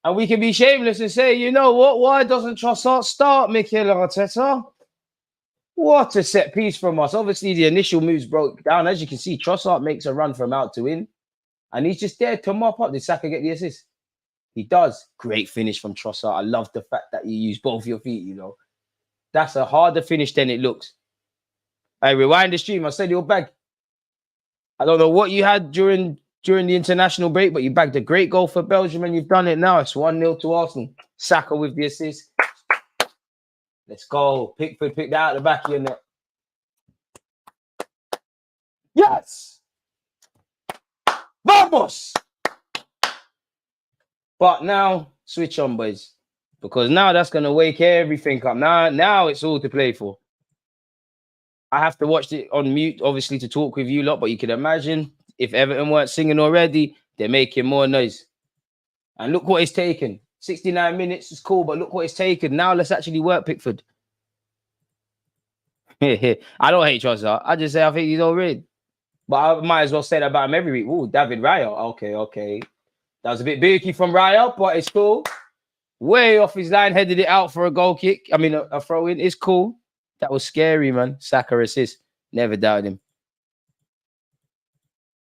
And we can be shameless and say, you know what? Why doesn't Trossard start, Mikel Arteta? What a set piece from us. Obviously, the initial moves broke down. As you can see, Trossard makes a run from out to in. And he's just there to mop up. Did Saka get the assist? He does. Great finish from Trossard. I love the fact that you use both your feet, you know. That's a harder finish than it looks. Hey, rewind the stream. I said your bag. I don't know what you had during the international break, but you bagged a great goal for Belgium and you've done it now. It's 1-0 to Arsenal. Saka with the assist. Let's go. Pickford, pick that out the back of your net. Yes! Vamos! But now, switch on, boys. Because now that's going to wake everything up. Now it's all to play for. I have to watch it on mute, obviously, to talk with you lot, but you can imagine if Everton weren't singing already, they're making more noise. And look what it's taken. 69 minutes is cool, but look what it's taken. Now let's actually work Pickford. I don't hate Trossard. I just say I think he's overrated. But I might as well say that about him every week. Ooh, David Raya. Okay. That was a bit booky from Raya, but it's cool. Way off his line, headed it out for a goal kick. I mean, a throw in. It's cool. That was scary, man. Saka assist. Never doubted him.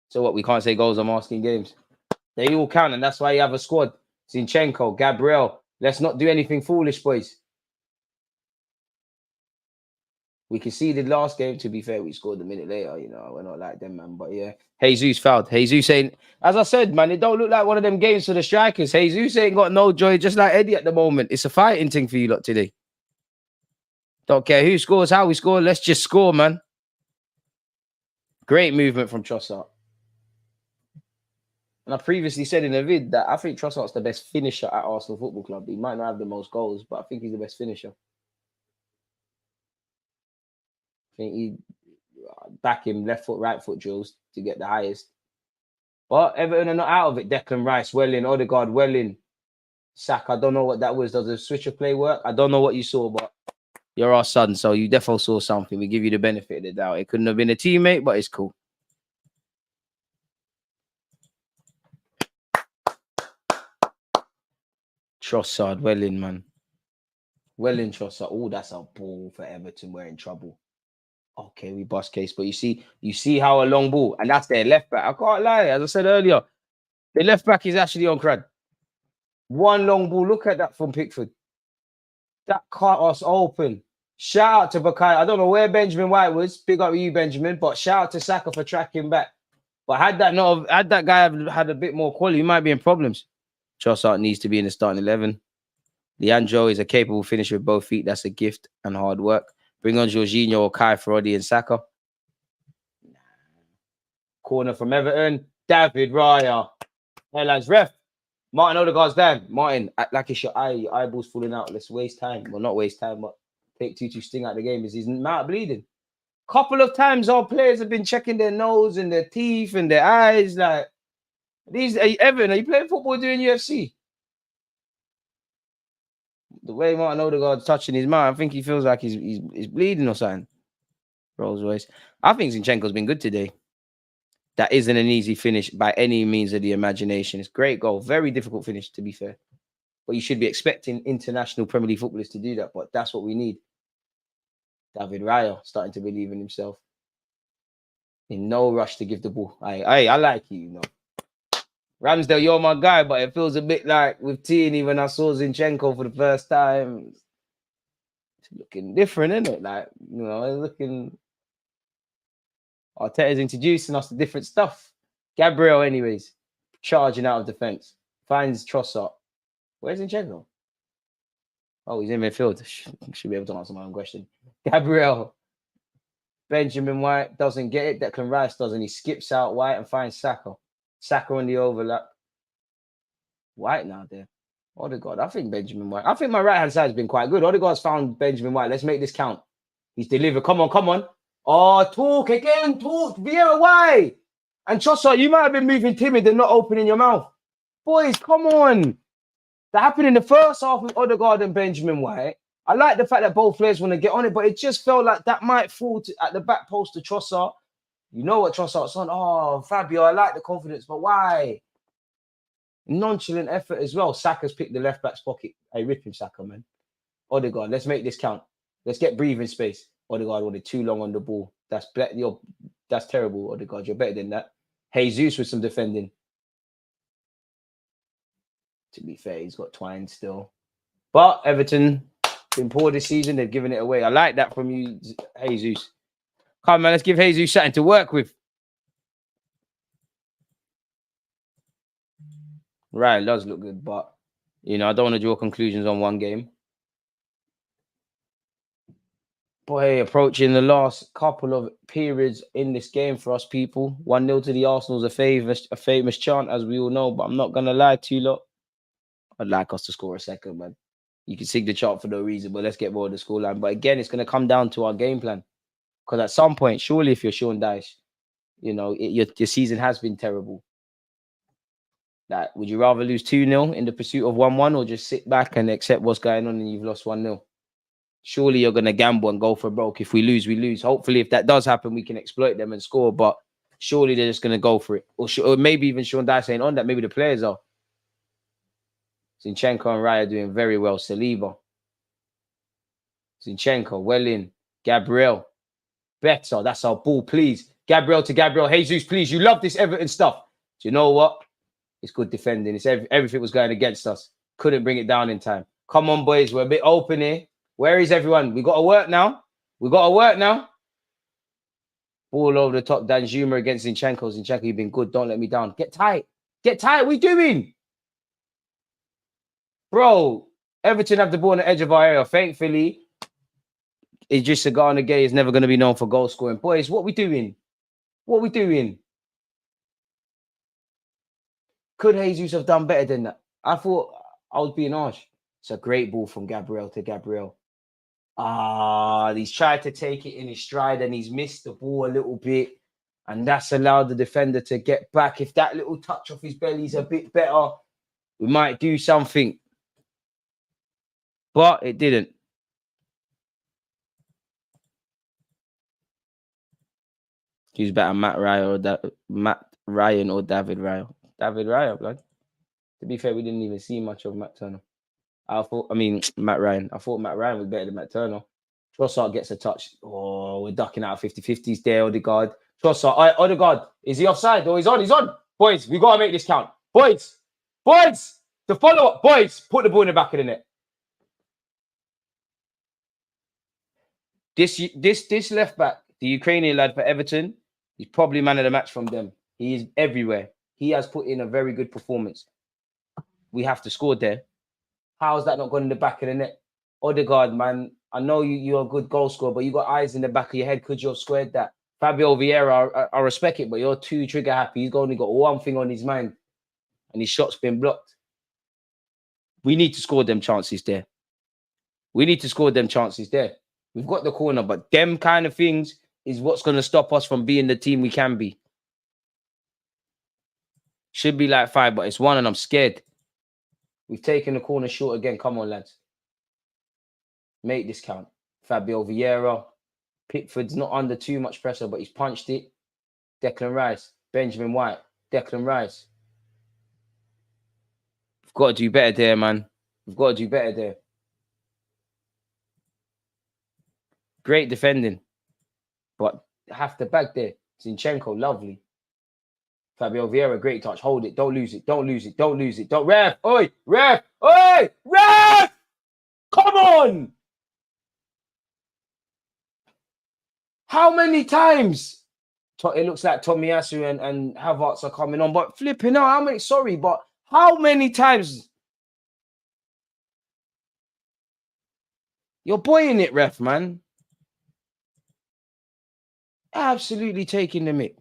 So what? We can't say goals I'm asking games. They all count, and that's why you have a squad. Zinchenko, Gabriel. Let's not do anything foolish, boys. We conceded last game. To be fair, we scored a minute later. You know, we're not like them, man. But yeah, Jesus fouled. Jesus saying, as I said, man, it don't look like one of them games for the strikers. Jesus ain't got no joy, just like Eddie at the moment. It's a fighting thing for you lot today. Don't care who scores, how we score. Let's just score, man. Great movement from Trossard. And I previously said in a vid that I think Trossard's the best finisher at Arsenal Football Club. He might not have the most goals, but I think he's the best finisher. I think he back him left foot, right foot drills to get the highest. But Everton are not out of it. Declan Rice, well in. Odegaard, well in. Saka, I don't know what that was. Does a switch of play work? I don't know what you saw, but you're our son, so you definitely saw something. We give you the benefit of the doubt. It couldn't have been a teammate, but it's cool. Trossard, well in, man. Well in, Trossard. Oh, that's a ball for Everton. We're in trouble. Okay, we bust case, but you see how a long ball, and that's their left back. I can't lie, as I said earlier, the left back is actually on crud. One long ball. Look at that from Pickford. That cut us open. Shout out to Bakai. I don't know where Benjamin White was. Big up you, Benjamin. But shout out to Saka for tracking back. But had that guy had a bit more quality, he might be in problems. Trossard needs to be in the starting 11. Leandro is a capable finisher with both feet. That's a gift and hard work. Bring on Jorginho or Kai Ferrodi and Saka. Corner from Everton. David Raya. Headlines ref. Martin Odegaard's down. Martin, act like it's your eye. Your eyeball's falling out. Let's waste time. Well, not waste time, but take Tutu sting out the game. Is his mouth bleeding? Couple of times our players have been checking their nose and their teeth and their eyes. Like, Everton, are you playing football doing UFC? The way Martin Odegaard's touching his mouth, I think he feels like he's bleeding or something. Rolls Royce. I think Zinchenko's been good today. That isn't an easy finish by any means of the imagination. It's a great goal. Very difficult finish, to be fair. But you should be expecting international Premier League footballers to do that. But that's what we need. David Raya starting to believe in himself. In no rush to give the ball. I like you, you know. Ramsdale, you're my guy, but it feels a bit like with Tierney when I saw Zinchenko for the first time. It's looking different, isn't it? Like, you know, it's looking. Arteta's introducing us to different stuff. Gabriel, anyways, charging out of defense, finds Trossard. Where's Zinchenko? Oh, he's in midfield. Should be able to answer my own question. Gabriel. Benjamin White doesn't get it. Declan Rice doesn't. He skips out White and finds Saka. Saka on the overlap. White now there. Odegaard. I think Benjamin White. I think my right-hand side has been quite good. Odegaard's found Benjamin White. Let's make this count. He's delivered. Come on, come on. Oh, talk again. Talk. Vieira, why? And Trossard, you might have been moving timid and not opening your mouth. Boys, come on. That happened in the first half with Odegaard and Benjamin White. I like the fact that both players want to get on it, but it just felt like that might fall at the back post to Trossard. You know what Trossard's on? Oh, Fabio, I like the confidence, but why? Nonchalant effort as well. Saka's picked the left back's pocket. Hey, rip him, Saka, man. Odegaard, let's make this count. Let's get breathing space. Odegaard wanted too long on the ball. That's terrible, Odegaard. You're better than that. Jesus with some defending. To be fair, he's got twine still. But Everton been poor this season. They've given it away. I like that from you, Jesus. Come on, man. Let's give Jesus something to work with. Right, it does look good, but you know, I don't want to draw conclusions on one game. Boy, approaching the last couple of periods in this game for us people. 1-0 to the Arsenal's a famous chant, as we all know, but I'm not gonna lie to you lot. I'd like us to score a second, man. You can sing the chant for no reason, but let's get more of the scoreline. But again, it's gonna come down to our game plan. Because at some point, surely if you're Sean Dyche, you know, your season has been terrible. Like, would you rather lose 2-0 in the pursuit of 1-1 or just sit back and accept what's going on and you've lost 1-0? Surely you're going to gamble and go for broke. If we lose, we lose. Hopefully, if that does happen, we can exploit them and score. But surely they're just going to go for it. Or maybe even Sean Dyche saying on that, maybe the players are. Zinchenko and Raya doing very well. Saliba. Zinchenko, well in. Gabriel. Better. That's our ball, please. Gabriel to Gabriel. Jesus, please. You love this Everton stuff. Do you know what? It's good defending. It's everything was going against us. Couldn't bring it down in time. Come on, boys. We're a bit open here. Where is everyone? We got to work now. We got to work now. Ball over the top. Danjuma against Zinchenko. Zinchenko, you've been good. Don't let me down. Get tight. Get tight. What are you doing? Bro, Everton have the ball on the edge of our area. Thankfully, it's just Sagana Gay is never going to be known for goal scoring. Boys, what are we doing? What are we doing? Could Jesus have done better than that? I thought I was being harsh. It's a great ball from Gabriel to Gabriel. He's tried to take it in his stride and he's missed the ball a little bit. And that's allowed the defender to get back. If that little touch off his belly is a bit better, we might do something. But it didn't. Who's better, Matt Ryan or David Raya? David Raya, blood. To be fair, we didn't even see much of Matt Turner. Matt Ryan. I thought Matt Ryan was better than Matt Turner. Trossard gets a touch. Oh, we're ducking out 50-50s there, Odegaard. Trossard. Odegaard. Is he offside? Oh, he's on. He's on. Boys, we got to make this count. Boys. The follow-up. Boys, put the ball in the back of the net. This left back, the Ukrainian lad for Everton, he's probably man of the match from them. He is everywhere. He has put in a very good performance. We have to score there. How is that not going in the back of the net? Odegaard, man, I know you're a good goal scorer, but you got eyes in the back of your head. Could you have squared that? Fabio Vieira, I respect it, but you're too trigger happy. He's only got one thing on his mind, and his shot's been blocked. We need to score them chances there. We've got the corner, but them kind of things is what's going to stop us from being the team we can be. Should be like 5, but it's 1 and I'm scared. We've taken the corner short again. Come on, lads. Make this count. Fabio Vieira. Pickford's not under too much pressure, but he's punched it. Declan Rice. Benjamin White. Declan Rice. We've got to do better there, man. We've got to do better there. Great defending. But have to back there. Zinchenko, lovely. Fabio Vieira, great touch. Hold it. Don't lose it. Don't lose it. Don't lose it. Don't ref. Oi, ref. Oi, ref. Come on. How many times? It looks like Tomiyasu and Havertz are coming on, but flipping out. How many? Sorry, but how many times? You're boying it, ref, man. Absolutely taking the mick.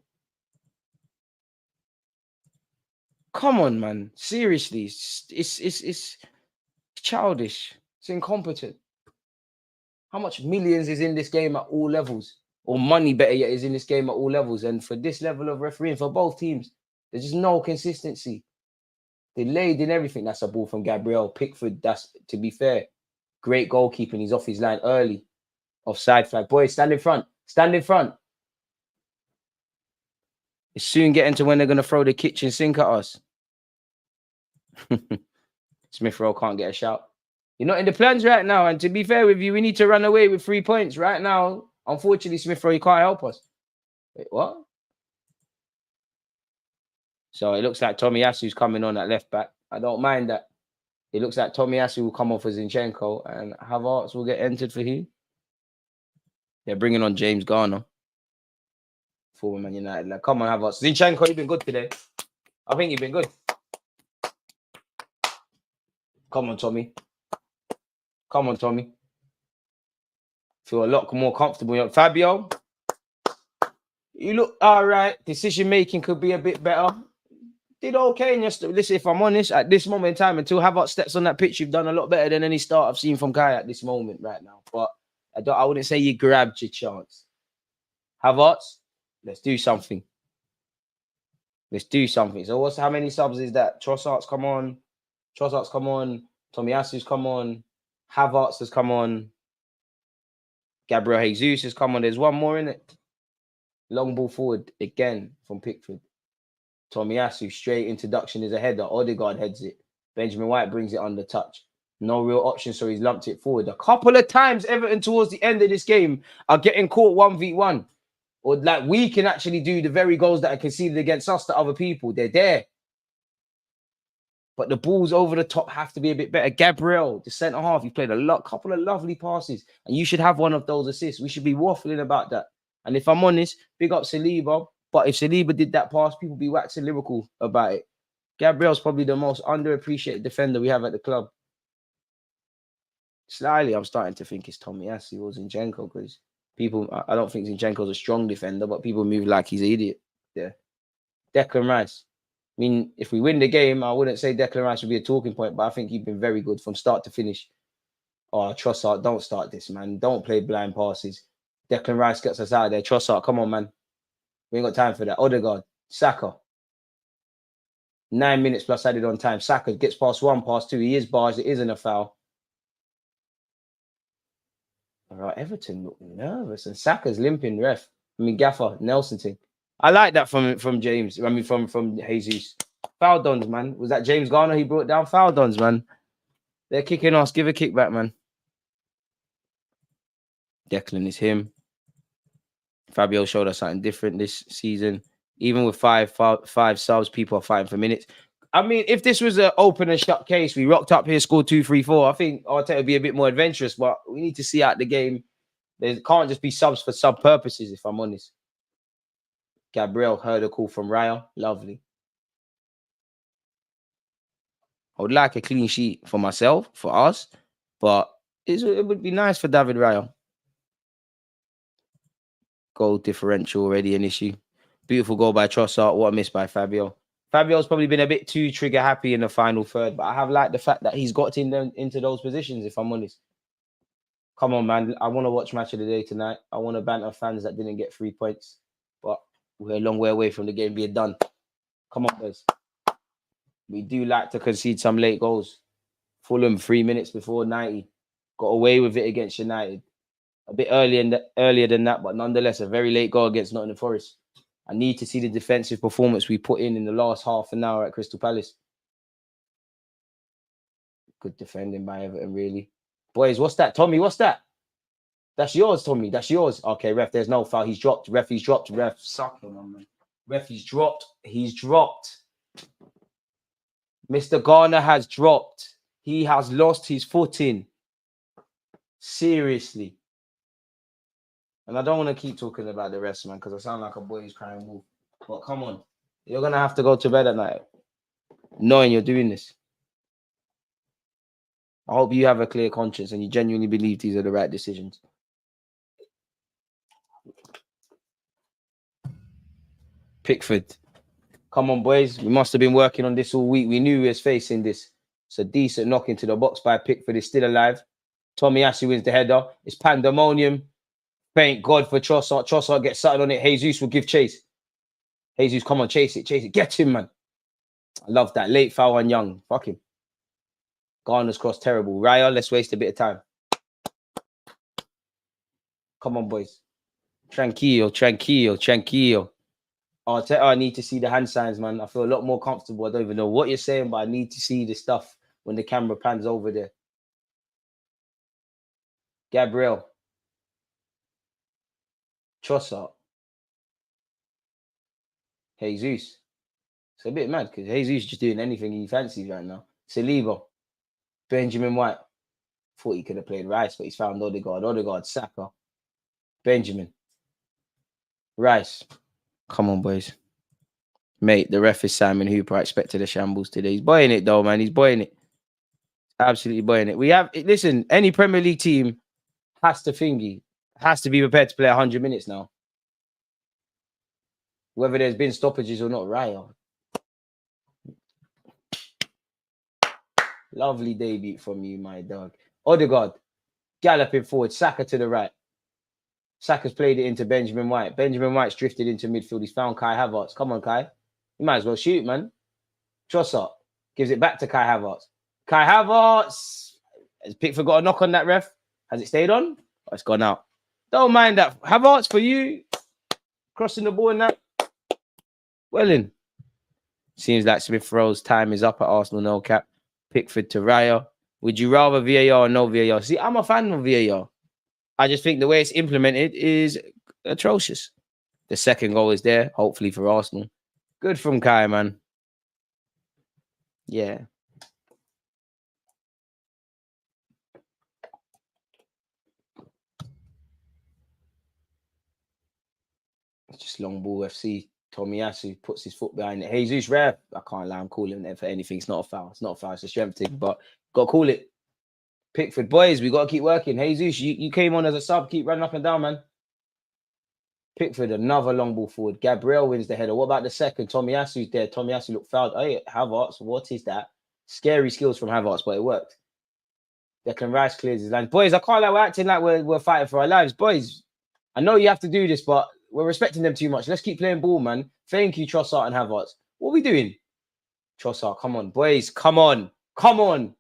Come on, man. Seriously, it's childish. It's incompetent. How much millions is in this game at all levels? Or money, better yet, is in this game at all levels. And for this level of refereeing for both teams, there's just no consistency. Delayed in everything. That's a ball from Gabriel Pickford. That's, to be fair, great goalkeeping. He's off his line early. Offside flag. Boys, stand in front. Stand in front. It's soon getting to when they're going to throw the kitchen sink at us. Smith Rowe can't get a shout. You're not in the plans right now. And to be fair with you, we need to run away with 3 points right now. Unfortunately, Smith Rowe, you can't help us. Wait, what? So it looks like Tomiyasu's coming on at left back. I don't mind that. It looks like Tomiyasu will come on for Zinchenko and Havertz will get entered for who? They're bringing on James Garner. Former Man United. Like, come on, Havertz. Zinchenko, you've been good today. I think you've been good. Come on, Tommy. Come on, Tommy. Feel a lot more comfortable. Fabio, you look all right. Decision making could be a bit better. Did okay in yesterday. Listen, if I'm honest, at this moment in time, until Havertz steps on that pitch, you've done a lot better than any start I've seen from Kai at this moment right now. But I wouldn't say you grabbed your chance. Havertz, let's do something. Let's do something. So how many subs is that? Trossard's come on. Trossard's come on. Tomiyasu's come on. Havertz has come on. Gabriel Jesus has come on. There's one more in it. Long ball forward again from Pickford. Tomiyasu, straight introduction is a header. Odegaard heads it. Benjamin White brings it under touch. No real option, so he's lumped it forward. A couple of times, Everton towards the end of this game are getting caught 1v1. Or like we can actually do the very goals that are conceded against us to other people. They're there. But the balls over the top have to be a bit better. Gabriel, the centre half, he played a couple of lovely passes. And you should have one of those assists. We should be waffling about that. And if I'm honest, big up Saliba. But if Saliba did that pass, people be waxing lyrical about it. Gabriel's probably the most underappreciated defender we have at the club. Slightly, I'm starting to think it's Tomiyasu or Zinchenko because people, I don't think Zinchenko's a strong defender, but people move like he's an idiot. Yeah. Declan Rice. I mean, if we win the game, I wouldn't say Declan Rice would be a talking point, but I think he's been very good from start to finish. Oh, Trossard, don't start this, man. Don't play blind passes. Declan Rice gets us out of there. Trossard, come on, man. We ain't got time for that. Odegaard, Saka. 9 minutes plus added on time. Saka gets past one, past two. He is barged. It isn't a foul. All right, Everton look nervous. And Saka's limping, ref. I mean, Gaffer, Nelson thing. I like that from James. I mean, from Jesus. Foul dons, man. Was that James Garner he brought down? Foul dons, man. They're kicking us. Give a kick back, man. Declan is him. Fabio showed us something different this season. Even with five subs, people are fighting for minutes. I mean, if this was an open and shut case, we rocked up here, scored 2, 3, 4. I think Arteta would be a bit more adventurous, but we need to see out the game. There can't just be subs for sub purposes, if I'm honest. Gabriel heard a call from Raya. Lovely. I would like a clean sheet for myself, for us, but it would be nice for David Raya. Goal differential already an issue. Beautiful goal by Trossard. What a miss by Fabio. Fabio's probably been a bit too trigger happy in the final third, but I have liked the fact that he's got into those positions, if I'm honest. Come on, man. I want to watch match of the day tonight. I want to banter fans that didn't get 3 points, but we're a long way away from the game being done. Come on, boys. We do like to concede some late goals. Fulham 3 minutes before 90. Got away with it against United. A bit earlier than that, but nonetheless, a very late goal against Nottingham Forest. I need to see the defensive performance we put in the last half an hour at Crystal Palace. Good defending by Everton, really. Boys, what's that? Tommy, what's that? That's yours, Tommy. That's yours. Okay, ref, there's no foul. He's dropped. Ref, he's dropped. Ref, suck him on, man. Ref, he's dropped. He's dropped. Mr. Garner has dropped. He has lost his footing. Seriously. And I don't want to keep talking about the rest, man, because I sound like a boy who's crying wolf. But come on. You're going to have to go to bed at night knowing you're doing this. I hope you have a clear conscience and you genuinely believe these are the right decisions. Pickford. Come on, boys. We must have been working on this all week. We knew we was facing this. It's a decent knock into the box by Pickford. Is still alive. Tomiyasu wins the header. It's pandemonium. Thank God for Trossard. Trossard gets something on it. Jesus will give chase. Jesus, come on, chase it, chase it. Get him, man. I love that. Late foul on Young. Fuck him. Garner's cross, terrible. Raya, let's waste a bit of time. Come on, boys. Tranquillo, tranquillo, tranquillo. I need to see the hand signs, man. I feel a lot more comfortable. I don't even know what you're saying, but I need to see the stuff when the camera pans over there. Gabriel. Trossard. Jesus. It's a bit mad because Jesus is just doing anything he fancies right now. Saliba. Benjamin White. Thought he could have played Rice, but he's found Odegaard. Odegaard, Saka. Benjamin. Rice. Come on, boys. Mate, the ref is Simon Hooper. I expected a shambles today. He's buying it, though, man. He's buying it. Absolutely buying it. We have, listen, any Premier League team has to thingy, has to be prepared to play 100 minutes now. Whether there's been stoppages or not, Raya. Lovely debut from you, my dog. Odegaard, galloping forward. Saka to the right. Saka's played it into Benjamin White. Benjamin White's drifted into midfield. He's found Kai Havertz. Come on, Kai. You might as well shoot, man. Trossard gives it back to Kai Havertz. Kai Havertz. Has Pickford got a knock on that, ref? Has it stayed on? Oh, it's gone out. Don't mind that. Havertz for you. Crossing the ball and that. Well in. Seems like Smith Rowe's time is up at Arsenal, no cap. Pickford to Raya. Would you rather VAR or no VAR? See, I'm a fan of VAR. I just think the way it's implemented is atrocious. The second goal is there, hopefully for Arsenal. Good from Kai, man. Yeah. It's just long ball FC. Tomiyasu puts his foot behind it. Jesus, ref. I can't lie. I'm calling it for anything. It's not a foul. It's not a foul. It's a strength thing, but got to call it. Pickford, boys, we got to keep working. Jesus, you came on as a sub. Keep running up and down, man. Pickford, another long ball forward. Gabriel wins the header. What about the second? Tomiyasu's there. Tomiyasu looked fouled. Hey, Havertz, what is that? Scary skills from Havertz, but it worked. Declan Rice clears his line. Boys, I can't like we're acting like we're fighting for our lives. Boys, I know you have to do this, but we're respecting them too much. Let's keep playing ball, man. Thank you, Trossard and Havertz. What are we doing? Trossard, come on, boys. Come on. Come on.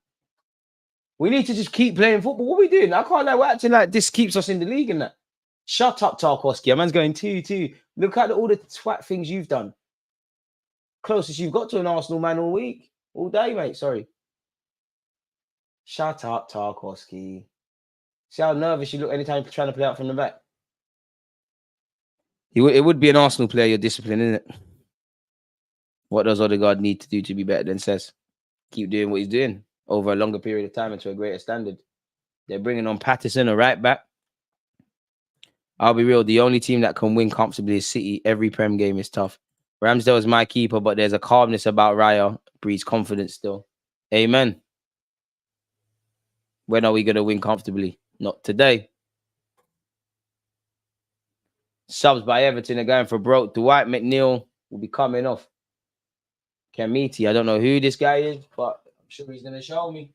We need to just keep playing football. What are we doing? I can't like we're acting like this keeps us in the league and that. Shut up, Tarkowski. A man's going 2-2. Look at all the twat things you've done. Closest you've got to an Arsenal man all week. All day, mate. Sorry. Shut up, Tarkowski. See how nervous you look anytime you're trying to play out from the back? It would be an Arsenal player, your discipline, isn't it? What does Odegaard need to do to be better than Says? Keep doing what he's doing over a longer period of time and to a greater standard. They're bringing on Patterson, a right back. I'll be real. The only team that can win comfortably is City. Every Prem game is tough. Ramsdale is my keeper, but there's a calmness about Raya. Breeds confidence still. Amen. When are we going to win comfortably? Not today. Subs by Everton are going for broke. Dwight McNeil will be coming off. Kamiti, I don't know who this guy is, but I'm sure he's going to show me.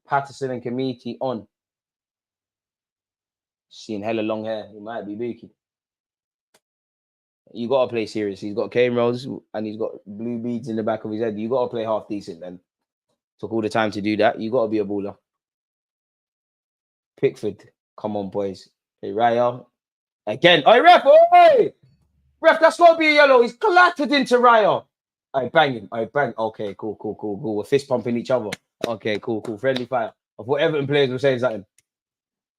Patterson and Kamiti on. Seeing hella long hair. He might be Buki. You got to play serious. He's got cane rolls and he's got blue beads in the back of his head. You got to play half decent then. Took all the time to do that. You got to be a baller. Pickford. Come on, boys. Hey, Raya. Again. Hey, ref. Hey! Ref, that's got to be a yellow. He's collapsed into Raya. I bang him. I bang. Okay, cool. We're fist pumping each other. Okay, cool. Friendly fire. I thought Everton players were saying something.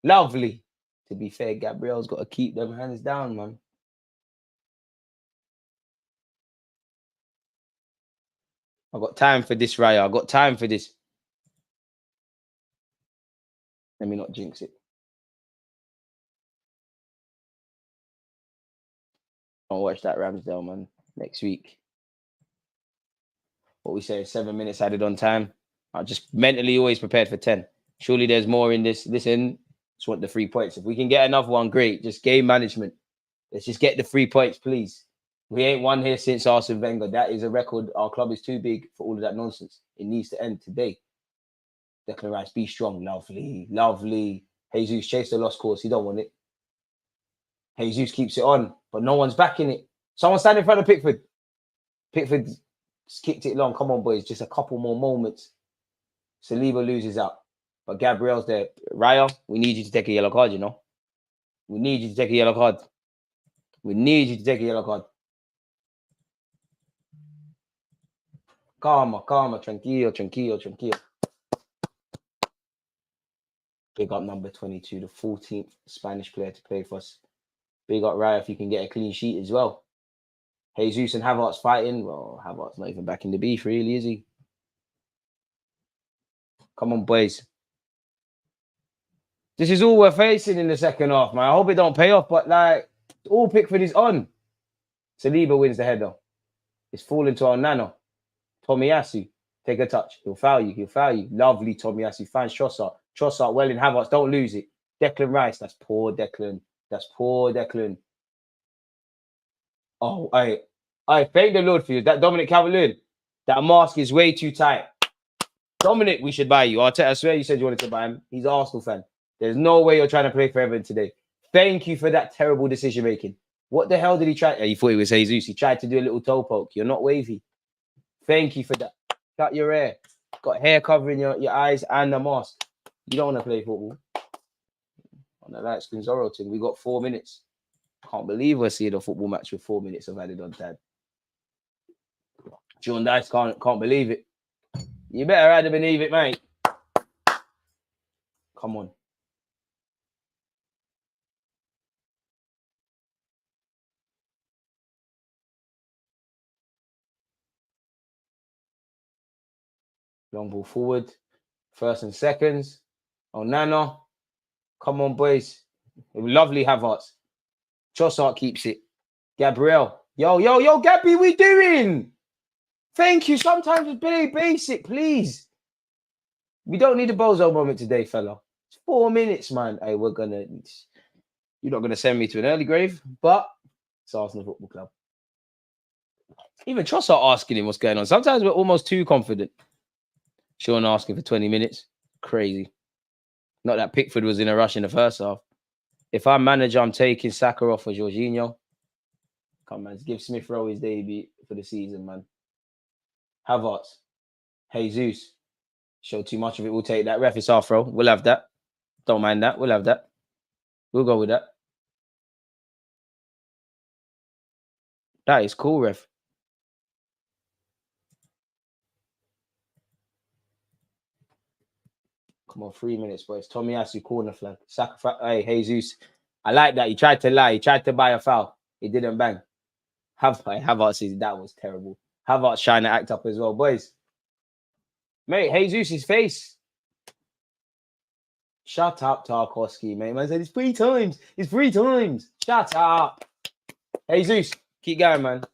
Lovely. To be fair, Gabriel's got to keep them hands down, man. I got time for this, Raya. I got time for this. Let me not jinx it. I'll watch that Ramsdale, man, next week. What we say, 7 minutes added on time. I just mentally always prepared for 10. Surely there's more in this. Listen, just want the 3 points. If we can get another one, great. Just game management. Let's just get the 3 points, please. We ain't won here since Arsene Wenger. That is a record. Our club is too big for all of that nonsense. It needs to end today. Declan Rice, be strong. Lovely, lovely. Jesus chased the lost cause. He don't want it. Jesus keeps it on, but no one's backing it. Someone stand in front of Pickford. Pickford just kicked it long. Come on, boys. Just a couple more moments. Saliba loses out. But Gabriel's there. Raya, we need you to take a yellow card, you know. We need you to take a yellow card. We need you to take a yellow card. Calma, calma, tranquilo, tranquilo, tranquilo. Big up number 22, the 14th Spanish player to play for us. Big up Raya if you can get a clean sheet as well. Jesus and Havertz fighting. Well, Havertz not even back in the beef, really, is he? Come on, boys. This is all we're facing in the second half, man. I hope it don't pay off, but like, all Pickford is on. Saliba wins the header. It's falling to our nano. Tomiyasu, take a touch. He'll foul you. He'll foul you. Lovely Tomiyasu. Finds Trossard. Trossard well in Havertz. Don't lose it. Declan Rice. That's poor Declan. That's poor Declan. Oh, I thank the Lord for you. That Dominic Calvert-Lewin. That mask is way too tight. Dominic, we should buy you. I swear you said you wanted to buy him. He's an Arsenal fan. There's no way you're trying to play for Everton today. Thank you for that terrible decision making. What the hell did he try? He thought he was Jesus. He tried to do a little toe poke. You're not wavy. Thank you for that. Cut your hair. Got hair covering your eyes and the mask. You don't want to play football. On the light screen Zorro thing, we got 4 minutes. Can't believe we're seeing a football match with 4 minutes of added on time. John Dice can't believe it. You better add to believe it, mate. Come on. Long ball forward. First and seconds. Oh, Nana. Come on, boys. Lovely Havertz. Trossard keeps it. Gabriel. Yo, Gabby, we doing? Thank you. Sometimes it's very basic, please. We don't need a bozo moment today, fella. It's 4 minutes, man. Hey, you're not gonna send me to an early grave, but it's Arsenal Football Club. Even Trossard asking him what's going on. Sometimes we're almost too confident. Sean asking for 20 minutes. Crazy. Not that Pickford was in a rush in the first half. If I'm manager, I'm taking Saka off for Jorginho. Come on, give Smith Rowe his debut for the season, man. Havertz. Jesus. Show too much of it. We'll take that. Ref, it's off, bro. We'll have that. Don't mind that. We'll have that. We'll go with that. That is cool, ref. Come on, 3 minutes, boys. Tomiyasu corner flag. Sacrifice. Hey, Jesus. I like that. He tried to lie. He tried to buy a foul. He didn't bang. Havertz, that was terrible. Havertz trying to act up as well. Boys. Mate, Jesus' face. Shut up, Tarkowski, mate. Man said it's 3 times. It's 3 times. Shut up. Jesus, keep going, man.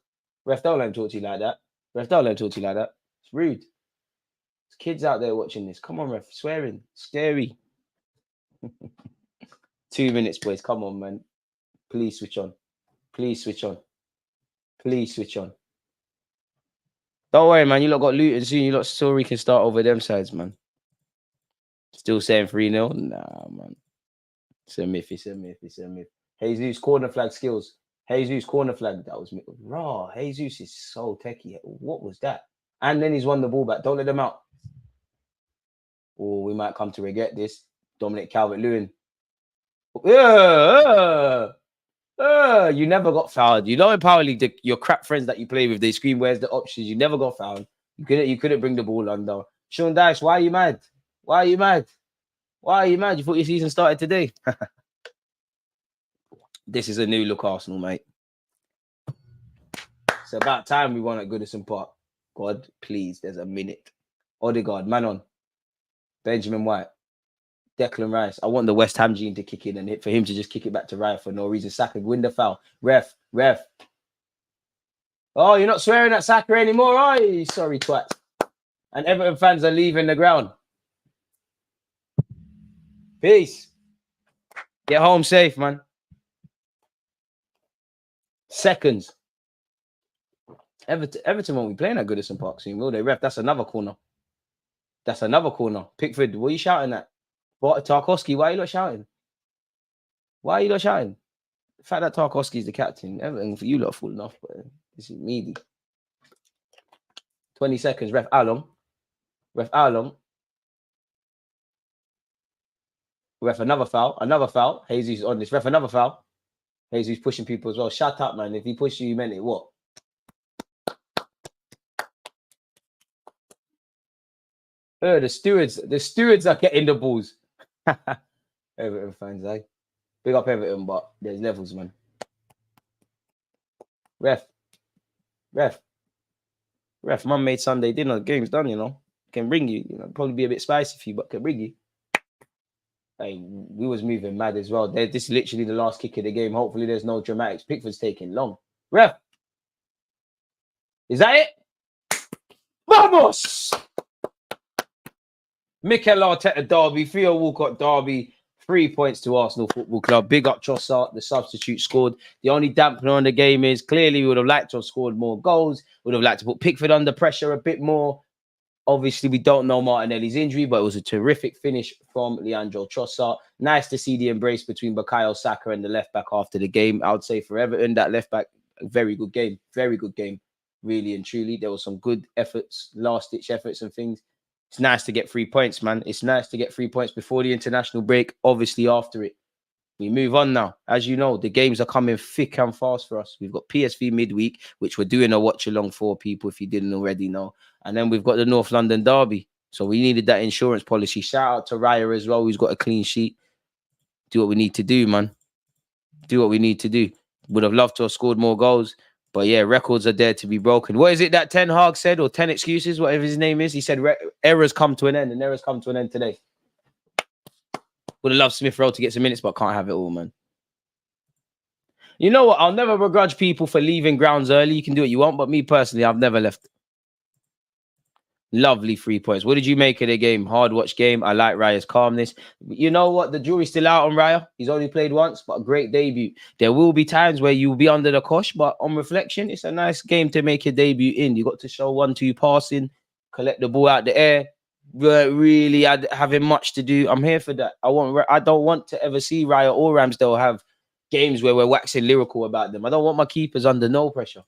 Ref, don't let him talk to you like that. Ref, don't let him talk to you like that. It's rude. There's kids out there watching this. Come on, ref. Swearing. Scary. 2 minutes, boys. Come on, man. Please switch on. Please switch on. Please switch on. Don't worry, man. You lot got Luton soon. You lot still can start over them sides, man. Still saying 3-0? Nah, man. It's a myth. It's a myth. It's a myth. Jesus, corner flag skills. Jesus, corner flag. That was raw. Jesus is so techie. What was that? And then he's won the ball back. Don't let them out. Oh, we might come to regret this. Dominic Calvert-Lewin. You never got fouled. You know in Power League, your crap friends that you play with, they scream, where's the options? You never got fouled. You couldn't bring the ball under. Sean Dyche, why are you mad? Why are you mad? Why are you mad? You thought your season started today? This is a new look Arsenal, mate. It's about time we won at Goodison Park. God, please, there's a minute. Odegaard, man on. Benjamin White. Declan Rice. I want the West Ham gene to kick in and for him to just kick it back to Raya for no reason. Saka, win the foul. Ref. Oh, you're not swearing at Saka anymore, are you? Sorry, twat. And Everton fans are leaving the ground. Peace. Get home safe, man. Seconds. Everton won't be playing at Goodison Park soon, will they? Ref, that's another corner. Pickford, what are you shouting at? What, Tarkowski, why are you not shouting? The fact that Tarkowski is the captain, Everton, for you lot falling off, but this is meaty. 20 seconds. Ref, how long? Ref, another foul. Jesus on this. Ref, another foul. Jesus pushing people as well. Shut up, man. If he pushed you, meant it. What? The stewards are getting the balls. Everton fans, eh? Big up Everton, but there's levels, man. Ref, mum made Sunday dinner. The game's done, you know. Can bring you. Probably be a bit spicy for you, but can bring you. Hey, we was moving mad as well. This is literally the last kick of the game. Hopefully there's no dramatics. Pickford's taking long. Ref, is that it? Vamos! Mikel Arteta derby, Theo Walcott derby, 3 points to Arsenal Football Club. Big up Trossard, the substitute scored. The only dampener on the game is clearly we would have liked to have scored more goals. Would have liked to put Pickford under pressure a bit more. Obviously, we don't know Martinelli's injury, but it was a terrific finish from Leandro Trossard. Nice to see the embrace between Bukayo Saka and the left-back after the game. I would say for Everton, that left-back, very good game, really and truly. There were some good efforts, last-ditch efforts and things. It's nice to get 3 points, man. It's nice to get 3 points before the international break. Obviously, after it, we move on now. As you know, the games are coming thick and fast for us. We've got PSV midweek, which we're doing a watch-along for people, if you didn't already know. And then we've got the North London derby. So we needed that insurance policy. Shout out to Raya as well, who's got a clean sheet. Do what we need to do, man. Do what we need to do. Would have loved to have scored more goals. But yeah, records are there to be broken. What is it that Ten Hag said, or 10 excuses, whatever his name is? He said errors come to an end, and errors come to an end today. Would have loved Smith Rowe to get some minutes, but can't have it all, man. You know what? I'll never begrudge people for leaving grounds early. You can do what you want, but me personally, I've never left. Lovely 3 points. What did you make of the game? Hard watch game. I like Raya's calmness. You know what? The jury's still out on Raya. He's only played once, but a great debut. There will be times where you'll be under the cosh, but on reflection, it's a nice game to make your debut in. You got to show 1-2 passing, collect the ball out the air. Really having much to do. I'm here for that. I don't want to ever see Raya or Ramsdale have games where we're waxing lyrical about them. I don't want my keepers under no pressure.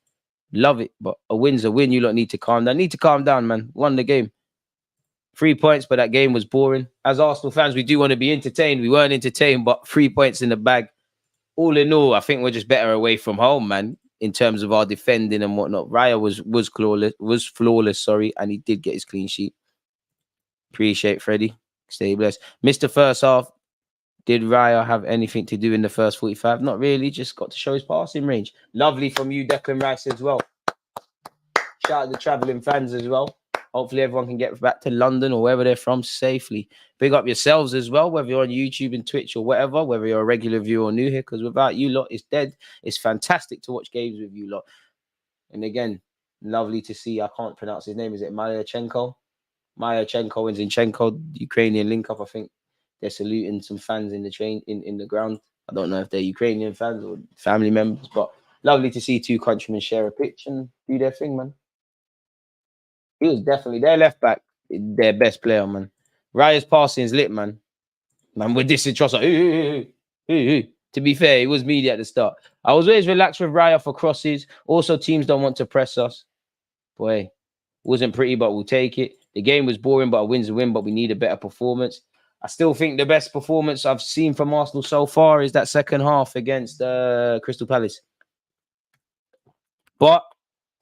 Love it, but a win's a win. You lot need to calm down. Need to calm down, man. Won the game. 3 points, but that game was boring. As Arsenal fans, we do want to be entertained. We weren't entertained, but 3 points in the bag. All in all, I think we're just better away from home, man, in terms of our defending and whatnot. Raya was flawless, sorry, and he did get his clean sheet. Appreciate Freddie. Stay blessed. Mr. First half, did Raya have anything to do in the first 45? Not really. Just got to show his passing range. Lovely from you, Declan Rice, as well. Shout out to travelling fans as well. Hopefully everyone can get back to London or wherever they're from safely. Big up yourselves as well, whether you're on YouTube and Twitch or whatever, whether you're a regular viewer or new here, because without you lot, it's dead. It's fantastic to watch games with you lot. And again, lovely to see, I can't pronounce his name. Is it Mayachenko and Zinchenko, Ukrainian link-up, I think. They're saluting some fans in the train, in the ground. I don't know if they're Ukrainian fans or family members, but lovely to see two countrymen share a pitch and do their thing, man. He was definitely their left back, their best player, man. Raya's passing is lit, man. Man, we're dissing Trossard. To be fair, it was media at the start. I was always relaxed with Raya for crosses. Also, teams don't want to press us. Boy, it wasn't pretty, but we'll take it. The game was boring, but a win's a win, but we need a better performance. I still think the best performance I've seen from Arsenal so far is that second half against Crystal Palace. But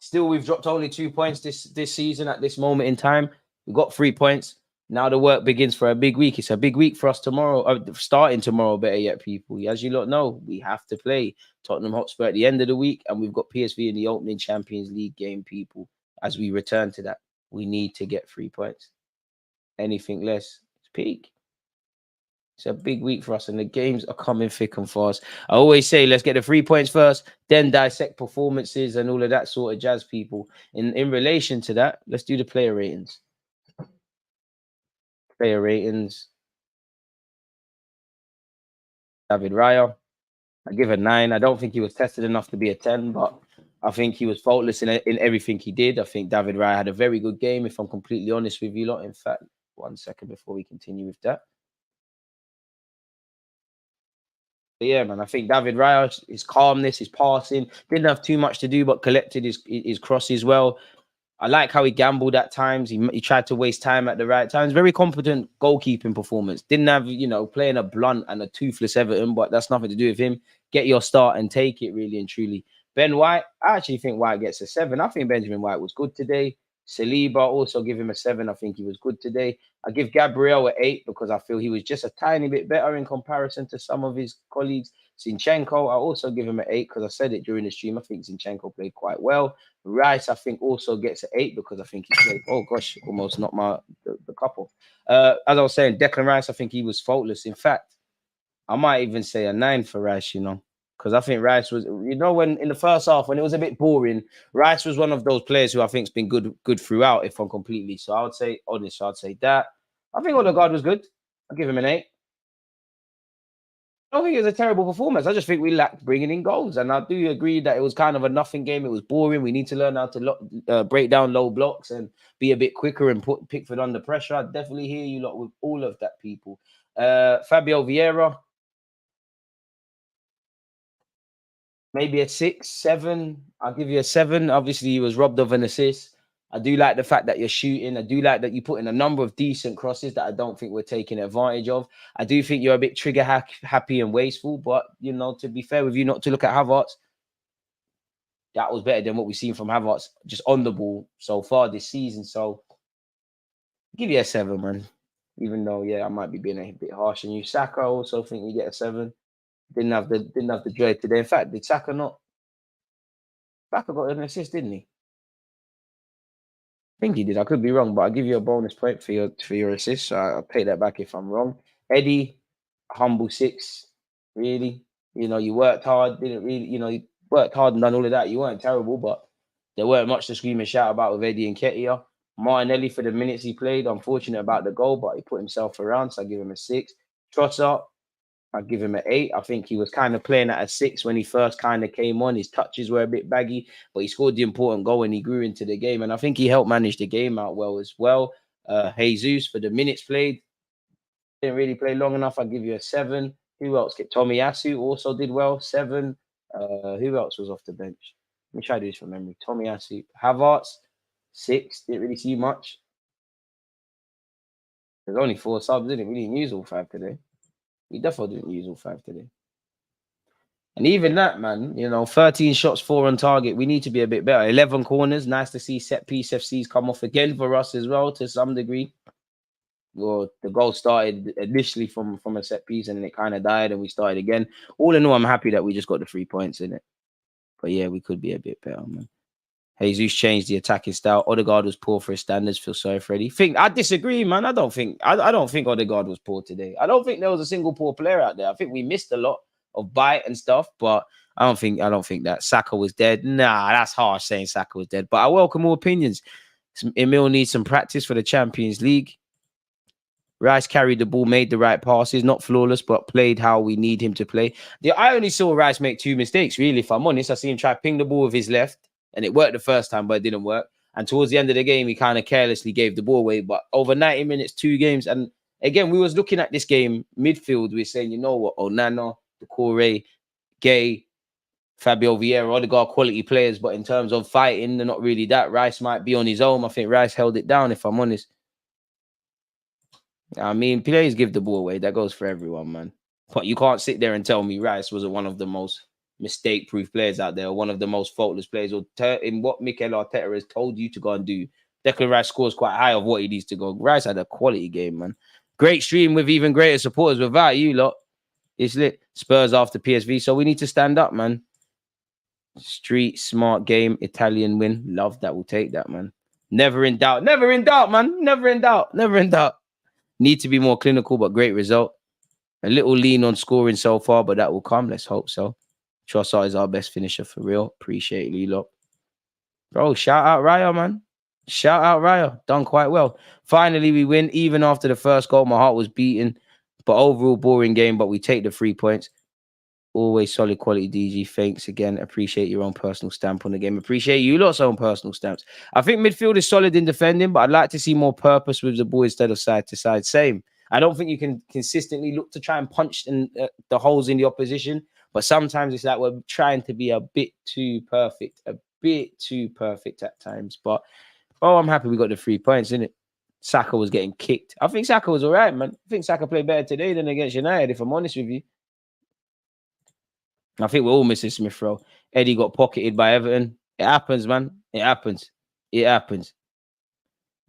still, we've dropped only 2 points this season at this moment in time. We've got 3 points. Now the work begins for a big week. It's a big week for us tomorrow, starting tomorrow, better yet, people. As you lot know, we have to play Tottenham Hotspur at the end of the week, and we've got PSV in the opening Champions League game, people. as we return to that. We need to get 3 points. Anything less, it's peak. It's a big week for us, and the games are coming thick and fast. I always say, let's get the 3 points first, then dissect performances and all of that sort of jazz, people. In relation to that, let's do the player ratings. Player ratings. David Raya, I give a 9. I don't think he was tested enough to be a 10, but I think he was faultless in everything he did. I think David Raya had a very good game, if I'm completely honest with you lot. In fact, 1 second before we continue with that. But yeah, man, I think David Raya, his calmness, his passing, didn't have too much to do, but collected his crosses well. I like how he gambled at times. He tried to waste time at the right times. Very competent goalkeeping performance. Didn't have, playing a blunt and a toothless Everton, but that's nothing to do with him. Get your start and take it, really and truly. Ben White, I actually think White gets a 7. I think Benjamin White was good today. Saliba, also give him a 7. I think he was good today. I give Gabriel an 8 because I feel he was just a tiny bit better in comparison to some of his colleagues. Zinchenko, I also give him an 8 because I said it during the stream. I think Zinchenko played quite well. Rice, I think, also gets an 8 because I think he played. Oh gosh, almost not the couple. As I was saying, Declan Rice, I think he was faultless. In fact, I might even say a 9 for Rice, because I think Rice was, when in the first half, when it was a bit boring, Rice was one of those players who I think's been good throughout, if I'm completely. So I would say, honest, I'd say that. I think Odegaard was good. I'll give him an 8. I don't think it was a terrible performance. I just think we lacked bringing in goals. And I do agree that it was kind of a nothing game. It was boring. We need to learn how to break down low blocks and be a bit quicker and put Pickford under pressure. I definitely hear you lot with all of that, people. Fabio Vieira, maybe a 6, 7. I'll give you a 7. Obviously, he was robbed of an assist. I do like the fact that you're shooting. I do like that you put in a number of decent crosses that I don't think we're taking advantage of. I do think you're a bit trigger happy and wasteful. But, to be fair with you, not to look at Havertz, that was better than what we've seen from Havertz just on the ball so far this season. So, I'll give you a 7, man. Even though, I might be being a bit harsh on you. Saka, I also think you get a 7. Didn't have the joy today. In fact, did Saka not? Saka got an assist, didn't he? I think he did. I could be wrong, but I'll give you a bonus point for your assist. So I'll take that back if I'm wrong. Eddie, humble 6. Really, you worked hard. Didn't really, you worked hard and done all of that. You weren't terrible, but there weren't much to scream and shout about with Eddie and Ketia. Martinelli for the minutes he played. Unfortunate about the goal, but he put himself around, so I give him a 6. Trossard, I'll give him an 8. I think he was kind of playing at a 6 when he first kind of came on. His touches were a bit baggy, but he scored the important goal and he grew into the game. And I think he helped manage the game out well as well. Jesus, for the minutes played, didn't really play long enough. I'll give you a 7. Who else? Tomiyasu also did well, 7. Who else was off the bench? Let me try to do this from memory. Tomiyasu. Havertz, 6. Didn't really see much. There's only 4 subs. Didn't really use all 5 today. We definitely didn't use all 5 today. And even that, man, 13 shots, 4 on target. We need to be a bit better. 11 corners. Nice to see set piece FCs come off again for us as well, to some degree. Well, the goal started initially from a set piece and then it kind of died and we started again. All in all, I'm happy that we just got the 3 points in it. But yeah, we could be a bit better, man. Jesus changed the attacking style. Odegaard was poor for his standards. Feel sorry for Eddie. I disagree, man. I don't think Odegaard was poor today. I don't think there was a single poor player out there. I think we missed a lot of bite and stuff, but I don't think that Saka was dead. Nah, that's harsh saying Saka was dead. But I welcome all opinions. Emil needs some practice for the Champions League. Rice carried the ball, made the right passes, not flawless, but played how we need him to play. I only saw Rice make 2 mistakes, really, if I'm honest. I see him try to ping the ball with his left. And it worked the first time, but it didn't work. And towards the end of the game, he kind of carelessly gave the ball away. But over 90 minutes, 2 games. And again, we was looking at this game, midfield. We're saying, you know what? Onana, Decore, Gay, Fabio Vieira, Odegaard, quality players. But in terms of fighting, they're not really that. Rice might be on his own. I think Rice held it down, if I'm honest. I mean, players give the ball away. That goes for everyone, man. But you can't sit there and tell me Rice was one of the most mistake-proof players out there, one of the most faultless players, or in what Mikel Arteta has told you to go and do. Declan Rice scores quite high of what he needs to go. Rice had a quality game, man. Great stream with even greater supporters. Without you lot, it's lit. Spurs after PSV, so we need to stand up, man. Street smart game, Italian win. Love that. We'll take that, man. Never in doubt. Never in doubt, man. Never in doubt. Never in doubt. Need to be more clinical, but great result. A little lean on scoring so far, but that will come. Let's hope so. Trossard is our best finisher for real. Appreciate you lot. Bro, shout out Raya, man. Shout out Raya. Done quite well. Finally, we win. Even after the first goal, my heart was beating. But overall, boring game, but we take the 3 points. Always solid quality, DG. Thanks again. Appreciate your own personal stamp on the game. Appreciate you lot's own personal stamps. I think midfield is solid in defending, but I'd like to see more purpose with the ball instead of side to side. Same. I don't think you can consistently look to try and punch in, the holes in the opposition, but sometimes it's like we're trying to be a bit too perfect at times. But I'm happy we got the 3 points, innit? Saka was getting kicked. I think Saka was all right, man. I think Saka played better today than against United, if I'm honest with you. I think we're all missing Smith Rowe. Eddie got pocketed by Everton. It happens, man. It happens. It happens.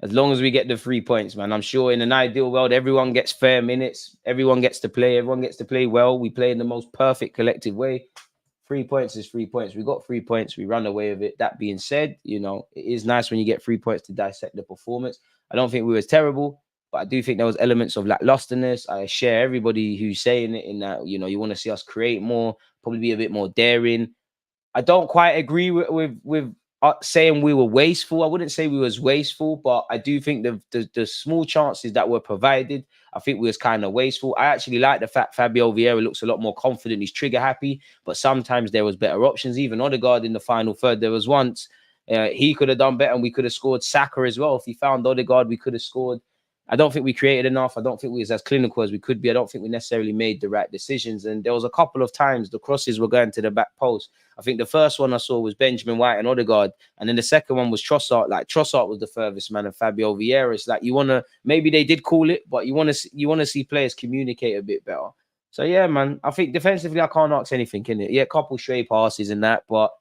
As long as we get the 3 points, man. I'm sure in an ideal world, everyone gets fair minutes. Everyone gets to play. Everyone gets to play well. We play in the most perfect collective way. 3 points is 3 points. We got 3 points. We run away with it. That being said, you know, it is nice when you get 3 points to dissect the performance. I don't think we were terrible, but I do think there was elements of lacklusterness. I share everybody who's saying it in that, you know, you want to see us create more, probably be a bit more daring. I don't quite agree with saying we were wasteful. I wouldn't say we was wasteful, but I do think the small chances that were provided, I think we was kind of wasteful. I actually like the fact Fabio Vieira looks a lot more confident. He's trigger happy, but sometimes there was better options. Even Odegaard in the final third, there was once he could have done better and we could have scored. Saka as well. If he found Odegaard, we could have scored. I don't think we created enough. I don't think we was as clinical as we could be. I don't think we necessarily made the right decisions. And there was a couple of times the crosses were going to the back post. I think the first one I saw was Benjamin White and Odegaard. And then the second one was Trossard. Like Trossard was the furthest man and Fabio Vieira. It's like you want to, maybe they did call it, but you want to see players communicate a bit better. So yeah, man, I think defensively, I can't ask anything, in it. Yeah, a couple stray passes and that, but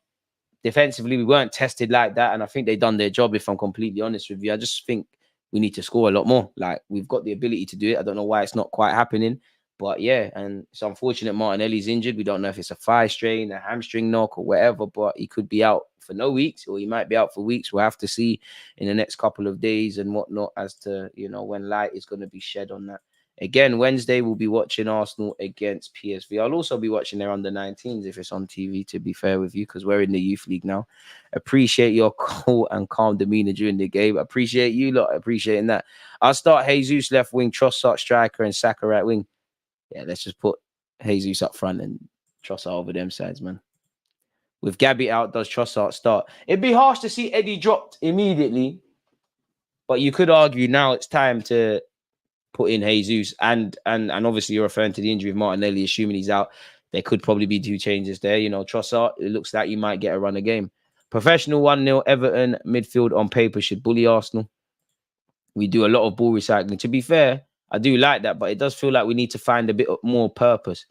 defensively, we weren't tested like that. And I think they done their job, if I'm completely honest with you. I just think we need to score a lot more. Like, we've got the ability to do it. I don't know why it's not quite happening. But yeah, and it's unfortunate Martinelli's injured. We don't know if it's a thigh strain, a hamstring knock, or whatever, but he could be out for no weeks, or he might be out for weeks. We'll have to see in the next couple of days and whatnot as to, you know, when light is going to be shed on that. Again, Wednesday, we'll be watching Arsenal against PSV. I'll also be watching their under-19s if it's on TV, to be fair with you, because we're in the youth league now. Appreciate your cool and calm demeanor during the game. Appreciate you lot appreciating that. I'll start Jesus left wing, Trossard striker, and Saka right wing. Yeah, let's just put Jesus up front and Trossard over them sides, man. With Gabby out, does Trossard start? It'd be harsh to see Eddie dropped immediately, but you could argue now it's time to put in Jesus, and obviously you're referring to the injury of Martinelli, assuming he's out. There could probably be two changes there. You know, Trossard, it looks like you might get a run of game. Professional 1-0, Everton midfield on paper should bully Arsenal. We do a lot of ball recycling. To be fair, I do like that, but it does feel like we need to find a bit more purpose.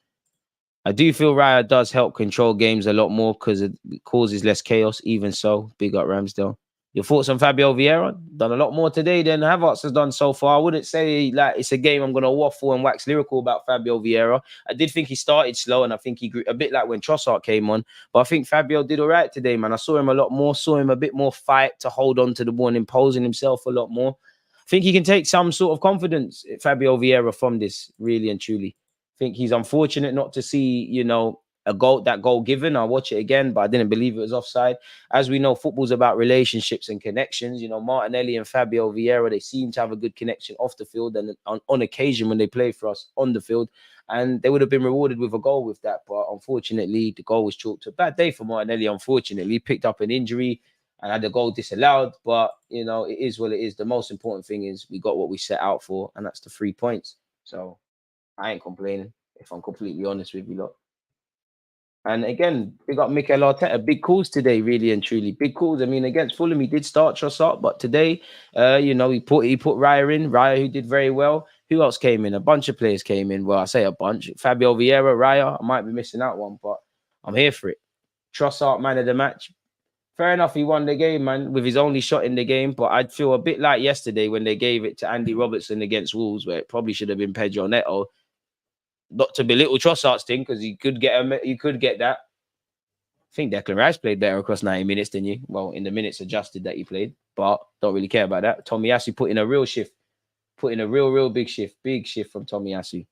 I do feel Raya does help control games a lot more because it causes less chaos. Even so, big up Ramsdale. Your thoughts on Fabio Vieira? Done a lot more today than Havertz has done so far. I wouldn't say like it's a game I'm going to waffle and wax lyrical about Fabio Vieira. I did think he started slow, and I think he grew a bit like when Trossard came on. But I think Fabio did all right today, man. I saw him a lot more, saw him a bit more fight to hold on to the ball and imposing himself a lot more. I think he can take some sort of confidence, Fabio Vieira, from this, really and truly. I think he's unfortunate not to see, you know, that goal given. I'll watch it again, but I didn't believe it was offside. As we know, football's about relationships and connections. You know, Martinelli and Fabio Vieira, they seem to have a good connection off the field and on occasion when they play for us on the field. And they would have been rewarded with a goal with that. But unfortunately, the goal was chalked. A bad day for Martinelli, unfortunately. Picked up an injury and had the goal disallowed. But, you know, it is what it is. The most important thing is we got what we set out for, and that's the 3 points. So I ain't complaining, if I'm completely honest with you lot. And again, we got Mikel Arteta. Big calls today, really and truly. Big calls. I mean, against Fulham, he did start Trossard, but today, you know, he put Raya in. Raya, who did very well. Who else came in? A bunch of players came in. Well, I say a bunch. Fabio Vieira, Raya. I might be missing out one, but I'm here for it. Trossard, man of the match. Fair enough, he won the game, man, with his only shot in the game. But I'd feel a bit like yesterday when they gave it to Andy Robertson against Wolves, where it probably should have been Pedro Neto. Not to belittle Trossard's thing, because you could get that. think Declan Rice played better across 90 minutes than you. Well, in the minutes adjusted that he played, but don't really care about that. Tomiyasu put in a real shift, put in a real big shift from Tomiyasu.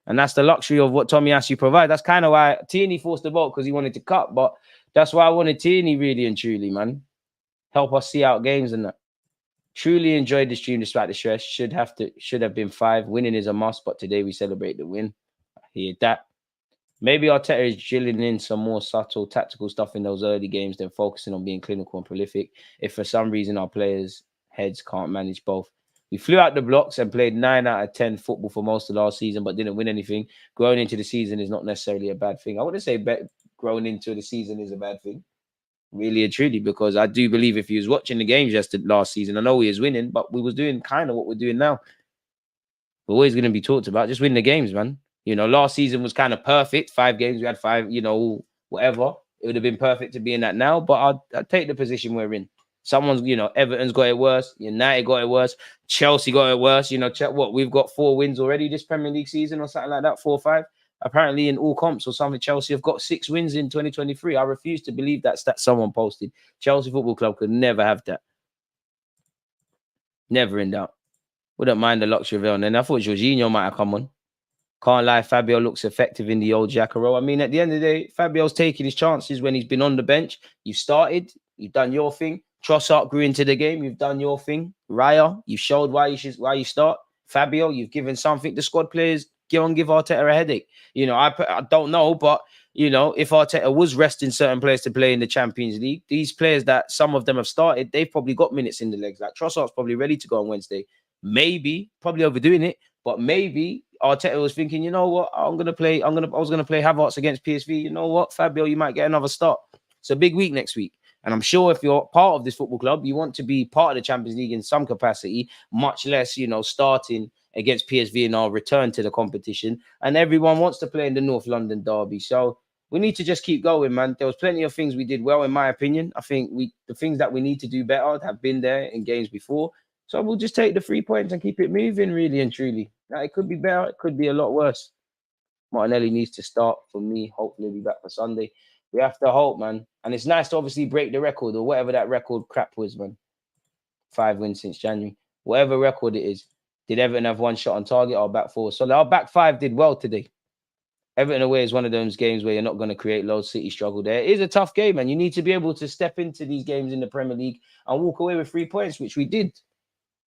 And that's the luxury of what Tomiyasu provides. That's kind of why Tierney forced the ball because he wanted to cut, but that's why I wanted Tierney really and truly, man. Help us see out games and that. Truly enjoyed the stream despite the stress. Should have been 5. Winning is a must, but today we celebrate the win. I hear that. Maybe Arteta is drilling in some more subtle tactical stuff in those early games than focusing on being clinical and prolific. If for some reason our players' heads can't manage both. We flew out the blocks and played 9 out of 10 football for most of last season, but didn't win anything. Growing into the season is not necessarily a bad thing. I wouldn't say growing into the season is a bad thing. Really and truly, because I do believe if he was watching the games last season, I know he was winning, but we was doing kind of what we're doing now. We're always going to be talked about. Just win the games, man. You know, last season was kind of perfect. 5 games, we had 5, you know, whatever. It would have been perfect to be in that now, but I'd take the position we're in. Someone's, you know, Everton's got it worse. United got it worse. Chelsea got it worse. You know, check what? We've got 4 wins already this Premier League season or something like that, 4 or 5. Apparently in all comps or something, Chelsea have got 6 wins in 2023. I refuse to believe that stat someone posted. Chelsea Football Club could never have that. Never in doubt. Wouldn't mind the luxury of it. And I thought Jorginho might have come on. Can't lie, Fabio looks effective in the old Jacaro. I mean, at the end of the day, Fabio's taking his chances when he's been on the bench. You've started, you've done your thing. Trossard grew into the game, you've done your thing. Raya, you've showed why you start. Fabio, you've given something. The squad players give Arteta a headache. You know, I don't know, but you know, if Arteta was resting certain players to play in the Champions League, these players that some of them have started, they've probably got minutes in the legs. Like Trossard's probably ready to go on Wednesday. Maybe, probably overdoing it, but maybe Arteta was thinking, you know what, I was gonna play Havertz against PSV. You know what, Fabio, you might get another start. It's a big week next week. And I'm sure if you're part of this football club, you want to be part of the Champions League in some capacity, much less, you know, starting against PSV in our return to the competition. And everyone wants to play in the North London derby. So we need to just keep going, man. There was plenty of things we did well, in my opinion. I think the things that we need to do better have been there in games before. So we'll just take the 3 points and keep it moving, really and truly. Now, it could be better. It could be a lot worse. Martinelli needs to start for me. Hopefully, he'll be back for Sunday. We have to hope, man. And it's nice to obviously break the record or whatever that record crap was, man. 5 wins since January. Whatever record it is. Did Everton have 1 shot on target? Our back 4. So our back 5 did well today. Everton away is one of those games where you're not going to create loads. City struggle there. It is a tough game, and you need to be able to step into these games in the Premier League and walk away with 3 points, which we did.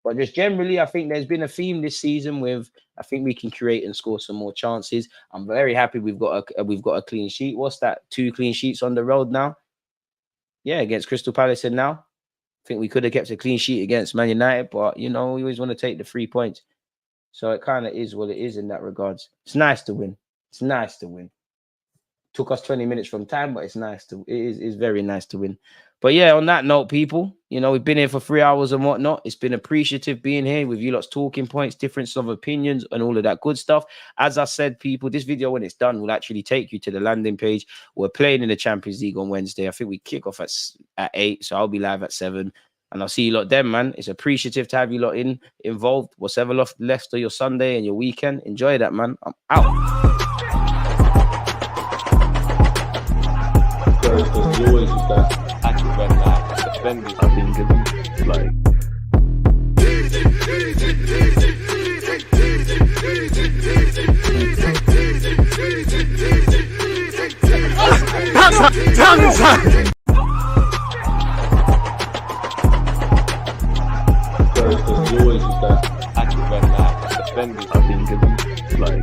But just generally, I think there's been a theme this season with I think we can create and score some more chances. I'm very happy we've got a clean sheet. What's that? 2 clean sheets on the road now. Yeah, against Crystal Palace and now. I think we could have kept a clean sheet against Man United, but you know we always want to take the 3 points. So it kind of is what it is in that regards. It's nice to win. It's nice to win. Took us 20 minutes from time, but it's nice to. It's very nice to win. But yeah, on that note, people, you know, we've been here for 3 hours and whatnot. It's been appreciative being here with you lot's talking points, difference of opinions, and all of that good stuff. As I said, people, this video, when it's done, will actually take you to the landing page. We're playing in the Champions League on Wednesday. I think we kick off at 8, so I'll be live at 7. And I'll see you lot then, man. It's appreciative to have you lot involved. Whatever left of your Sunday and your weekend, enjoy that, man. I'm out. There's always just that active red flag. Defenders have been given like. There's always just that active red flag. Defenders have been given like.